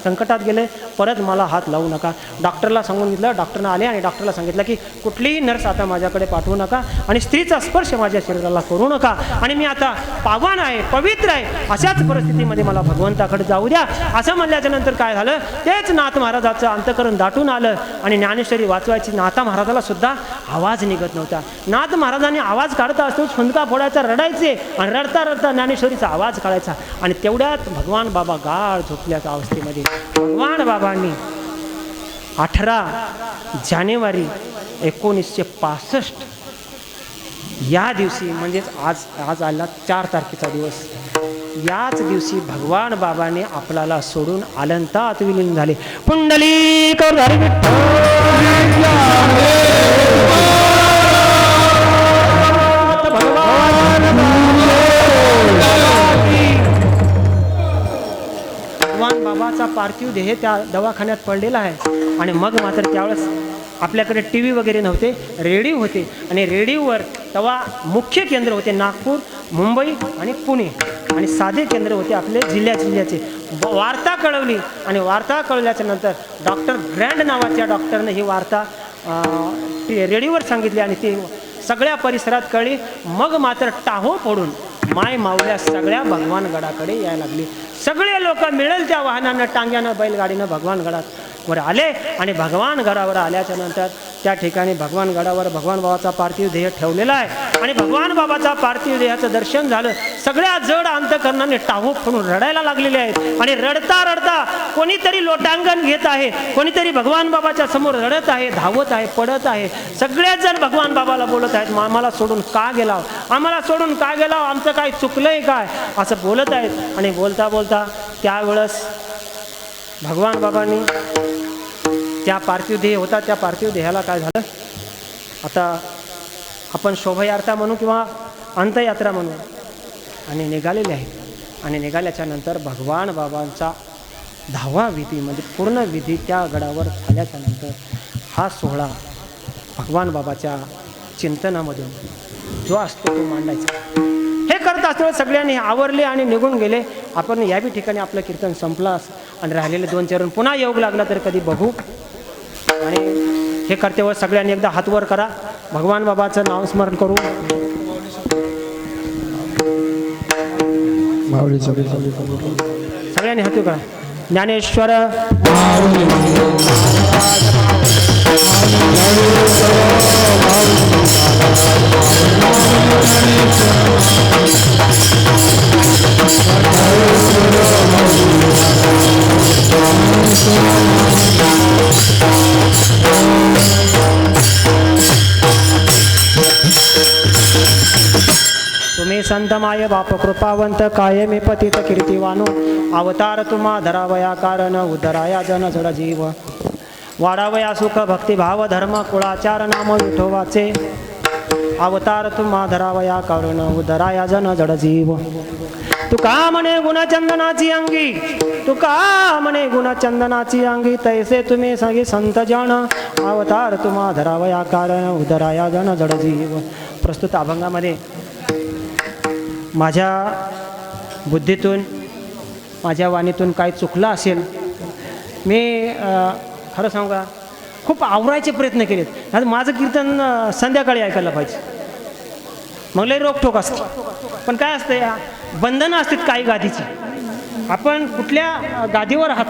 संकटात गेले, परत मला हात लावू नका. डॉक्टरला सांगून घेतलं. डॉक्टरनं आले आणि डॉक्टरला सांगितलं की कुठलीही नर्स आता माझ्याकडे पाठवू नका आणि स्त्रीचा स्पर्श माझ्या शरीराला करू नका आणि मी आता पावन आहे, पवित्र आहे, अशाच परिस्थितीमध्ये मला भगवंताकडे जाऊ द्या. असं म्हणल्याच्या नंतर काय झालं, तेच नाथ महाराजाचं अंतकरण दाटून आलं आणि ज्ञानेश्वरी वाचवायची नाथा महाराजाला सुद्धा आवाज निघत नव्हता. नाथ महाराजांनी आवाज काढता असतो छुंदका फोडायचा, रडायचे आणि रडता रडता ज्ञानेश्वरीचा आवाज काढायचा आणि तेवढ्यात भगवान बाबा गाढ झोपल्याच्या अवस्थेमध्ये भगवान बाबांनी 18 जानेवारी 1965 या दिवशी म्हणजेच आज आला 4 तारखेचा दिवस, याच दिवशी भगवान बाबाने आपल्याला सोडून अनंतात विलीन झाले. पुंडलिक भगवान बाबाचा पार्थिव देह त्या दवाखान्यात पडलेला आहे आणि मग मात्र त्यावेळेस आपल्याकडे टी व्ही वगैरे नव्हते, रेडिओ होते आणि रेडिओवर तेव्हा मुख्य केंद्र होते नागपूर, मुंबई आणि पुणे आणि साधे केंद्र होते आपले जिल्ह्याचे. वार्ता कळवली आणि वार्ता कळवल्याच्या नंतर डॉक्टर ग्रँड नावाच्या डॉक्टरने ही वार्ता रेडिओवर सांगितली आणि ती सगळ्या परिसरात कळली. मग मात्र टाहो पडून माय माऊल्या सगळ्या भगवानगडाकडे यायला लागली. सगळे लोक मिळेल त्या वाहनानं, टांग्यानं, बैलगाडीनं भगवानगडावर आले आणि भगवानगडावर आल्याच्या नंतर त्या ठिकाणी भगवानगडावर भगवान बाबाचा पार्थिव देह ठेवलेला आहे आणि भगवान बाबाचा पार्थिव देहाचं दर्शन झालं. सगळ्या जड अंतकरणाने टाहो फोडून रडायला लागलेले आहेत आणि रडता रडता कोणीतरी लोटांगण घेत आहे, कोणीतरी भगवान बाबाच्या समोर रडत आहे, धावत आहे, पडत आहे. सगळेच जण भगवान बाबाला बोलत आहेत, आम्हाला सोडून का गेला, आम्हाला सोडून का गेला, आमचं काय चुकलंय काय, असं बोलत आहेत. आणि बोलता बोलता त्यावेळेस भगवान बाबांनी त्या पार्थिव देह होता, त्या पार्थिव देहाला काय झालं, आता आपण शोभायात्रा म्हणू किंवा अंत्ययात्रा म्हणू आणि निघालेले आहेत. आणि निघाल्याच्या नंतर भगवान बाबांचा 10वा विधी म्हणजे पूर्ण विधी त्या गडावर झाल्याच्या नंतर हा सोहळा भगवान बाबाच्या चिंतनामधून जो असतो तो मांडायचा. हे करत असताना सगळ्यांनी आवरले आणि निघून गेले. आपण या बी ठिकाणी आपलं कीर्तन संपलं आणि राहिलेले 2 चरण पुन्हा योग लागला तर कधी बघू. आणि हे करतेवर सगळ्यांनी एकदा हात वर करा, भगवान बाबाचं नामस्मरण करू. सगळ्यांनी हात वर करा. ज्ञानेश्वर तुम्ही संत माय बाप कृपावंत कायमी पतित कीर्तिवानो अवतार तुम्हा धरावया कारण उदराया जन जड जीव वाढावया सुख भक्तिभाव धर्म कुळाचार नाम विठोबाचे अवतार तुम्हा धरावया कारण उदराया जन जड जीव. तुका म्हणे गुणचंदनाची अंगी, तुका म्हणे गुणचंदनाची अंगी, तैसे तुम्ही सगळे संत जन अवतार तुम्हा धरावया कारण उदराया जन जड जीव. प्रस्तुत अभंगामध्ये माझ्या बुद्धीतून माझ्या वाणीतून काही चुकलं असेल, मी खरं सांगू का खूप आवरायचे प्रयत्न केलेत. आता माझं कीर्तन संध्याकाळी ऐकायला पाहिजे, मग लई रोकठोक असते. पण काय असतं, या बंधनं असतात काही गादीची. आपण कुठल्या गादीवर आहात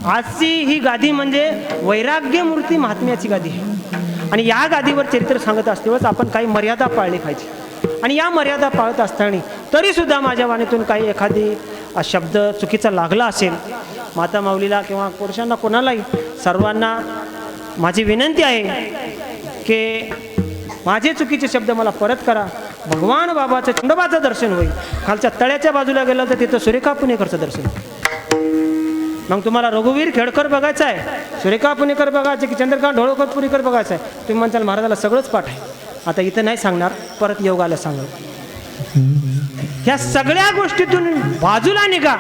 आजची ही गादी म्हणजे वैराग्य मूर्ती महात्म्याची गादी आहे. आणि या गादीवर चरित्र सांगत असतेच आपण काही मर्यादा पाळली पाहिजे. आणि या मर्यादा पाळत असताना तरी सुद्धा माझ्या वाणीतून काही एखादी शब्द चुकीचा लागला असेल, माता माऊलीला किंवा पुरुषांना कोणालाही सर्वांना माझी विनंती आहे की माझे चुकीचे शब्द मला परत करा. भगवान बाबाचं खंडोबाचं दर्शन होईल. खालच्या तळ्याच्या बाजूला गेलं तर तिथं सुरेखा पुणेकरचं दर्शन. मग तुम्हाला रघुवीर खेडकर बघायचं आहे, सुरेखा पुणेकर बघायचं की चंद्रकांत ढोळकर पुणेकर बघायचं आहे, तुम्ही म्हणताल महाराजाला सगळंच पाठ आहे. आता इथं नाही सांगणार, परत योगाला सांगा. ह्या सगळ्या गोष्टीतून बाजूला निघा.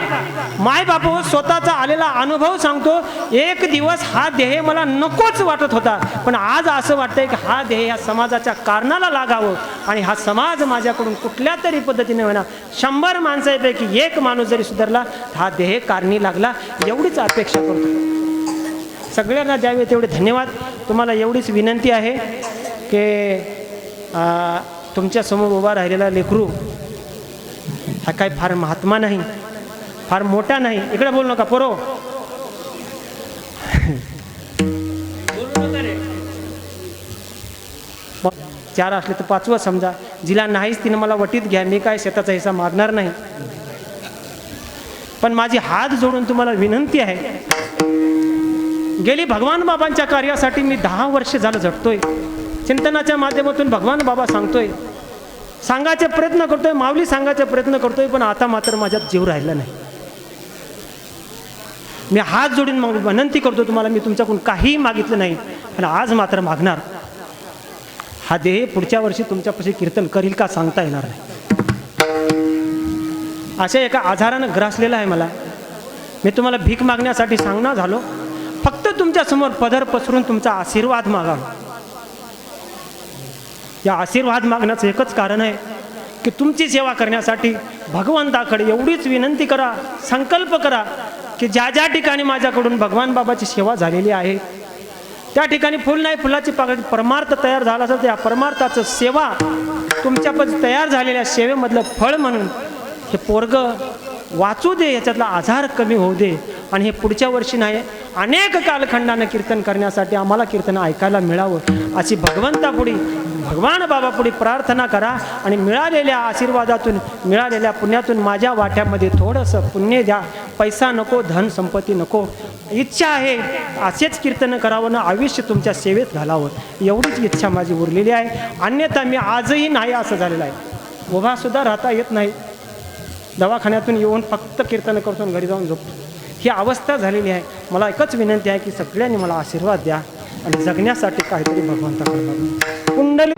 माय बापू स्वतःचा आलेला अनुभव सांगतो. एक दिवस हा देह मला नकोच वाटत होता, पण आज असं वाटतंय की हा देह ह्या समाजाच्या कारणाला लागावं आणि हा समाज माझ्याकडून कुठल्या तरी पद्धतीने म्हणा 100 माणसांपैकी एक माणूस जरी सुधारला हा देह कारणी लागला, एवढीच अपेक्षा करतो. सगळ्यांना द्यावे तेवढे धन्यवाद. तुम्हाला एवढीच विनंती आहे की तुमच्या समोर उभा राहिलेला लेकरू हा काय फार महात्मा नाही, फार मोठा नाही. इकडे बोलू नका पोरो. चार असले तर 5वं समजा. जिला नाहीच तिनं मला वटीत घ्या, मी काय शेताचा हिस्सा मागणार नाही. पण माझी हात जोडून तुम्हाला विनंती आहे, गेली भगवान बाबांच्या कार्यासाठी मी 10 वर्ष झालं झटतोय. चिंतनाच्या माध्यमातून भगवान बाबा सांगतोय, सांगायचे प्रयत्न करतोय, माऊली सांगायचे प्रयत्न करतोय, पण आता मात्र माझ्यात जीव राहिला नाही. मी हात जोडून मग विनंती करतो तुम्हाला, मी तुमच्याकडून काहीही मागितलं नाही, पण आज मात्र मागणार. हा देह पुढच्या वर्षी तुमच्यापाशी कीर्तन करील का सांगता येणार नाही. अशा एका आजारानं ग्रासलेला आहे मला. मी तुम्हाला भीक मागण्यासाठी सांगणार झालो, फक्त तुमच्यासमोर पदर पसरून तुमचा आशीर्वाद मागावा. या आशीर्वाद मागण्याचं एकच कारण आहे की तुमची सेवा करण्यासाठी भगवंताकडे एवढीच विनंती करा, संकल्प करा की ज्या ज्या ठिकाणी माझ्याकडून भगवान बाबाची सेवा झालेली आहे त्या ठिकाणी फुल नाही फुलाची पाकळी परमार्थ तयार झाला असेल तर या परमार्थाचं सेवा तुमच्यापासून तयार झालेल्या सेवेमधलं फळ म्हणून हे पोरगं वाचू दे, याच्यातला आजार कमी होऊ दे आणि हे पुढच्या वर्षी नाही अनेक कालखंडानं कीर्तन करण्यासाठी आम्हाला कीर्तन ऐकायला मिळावं अशी भगवंतापुढे भगवान बाबापुढे प्रार्थना करा. आणि मिळालेल्या आशीर्वादातून मिळालेल्या पुण्यातून माझ्या वाट्यामध्ये थोडंसं पुण्य द्या. पैसा नको, धन संपत्ती नको. इच्छा आहे असेच कीर्तन करावं ना आयुष्य तुमच्या सेवेत घालावं, एवढीच इच्छा माझी उरलेली आहे. अन्यथा मी आजही नाही असं झालेलं आहे. उभासुद्धा राहता येत नाही. दवाखान्यातून येऊन फक्त कीर्तन करतो घरी जाऊन झोपतो, ही अवस्था झालेली आहे. मला एकच विनंती आहे की सगळ्यांनी मला आशीर्वाद द्या आणि जगण्यासाठी काहीतरी भगवंताकडे कुंडली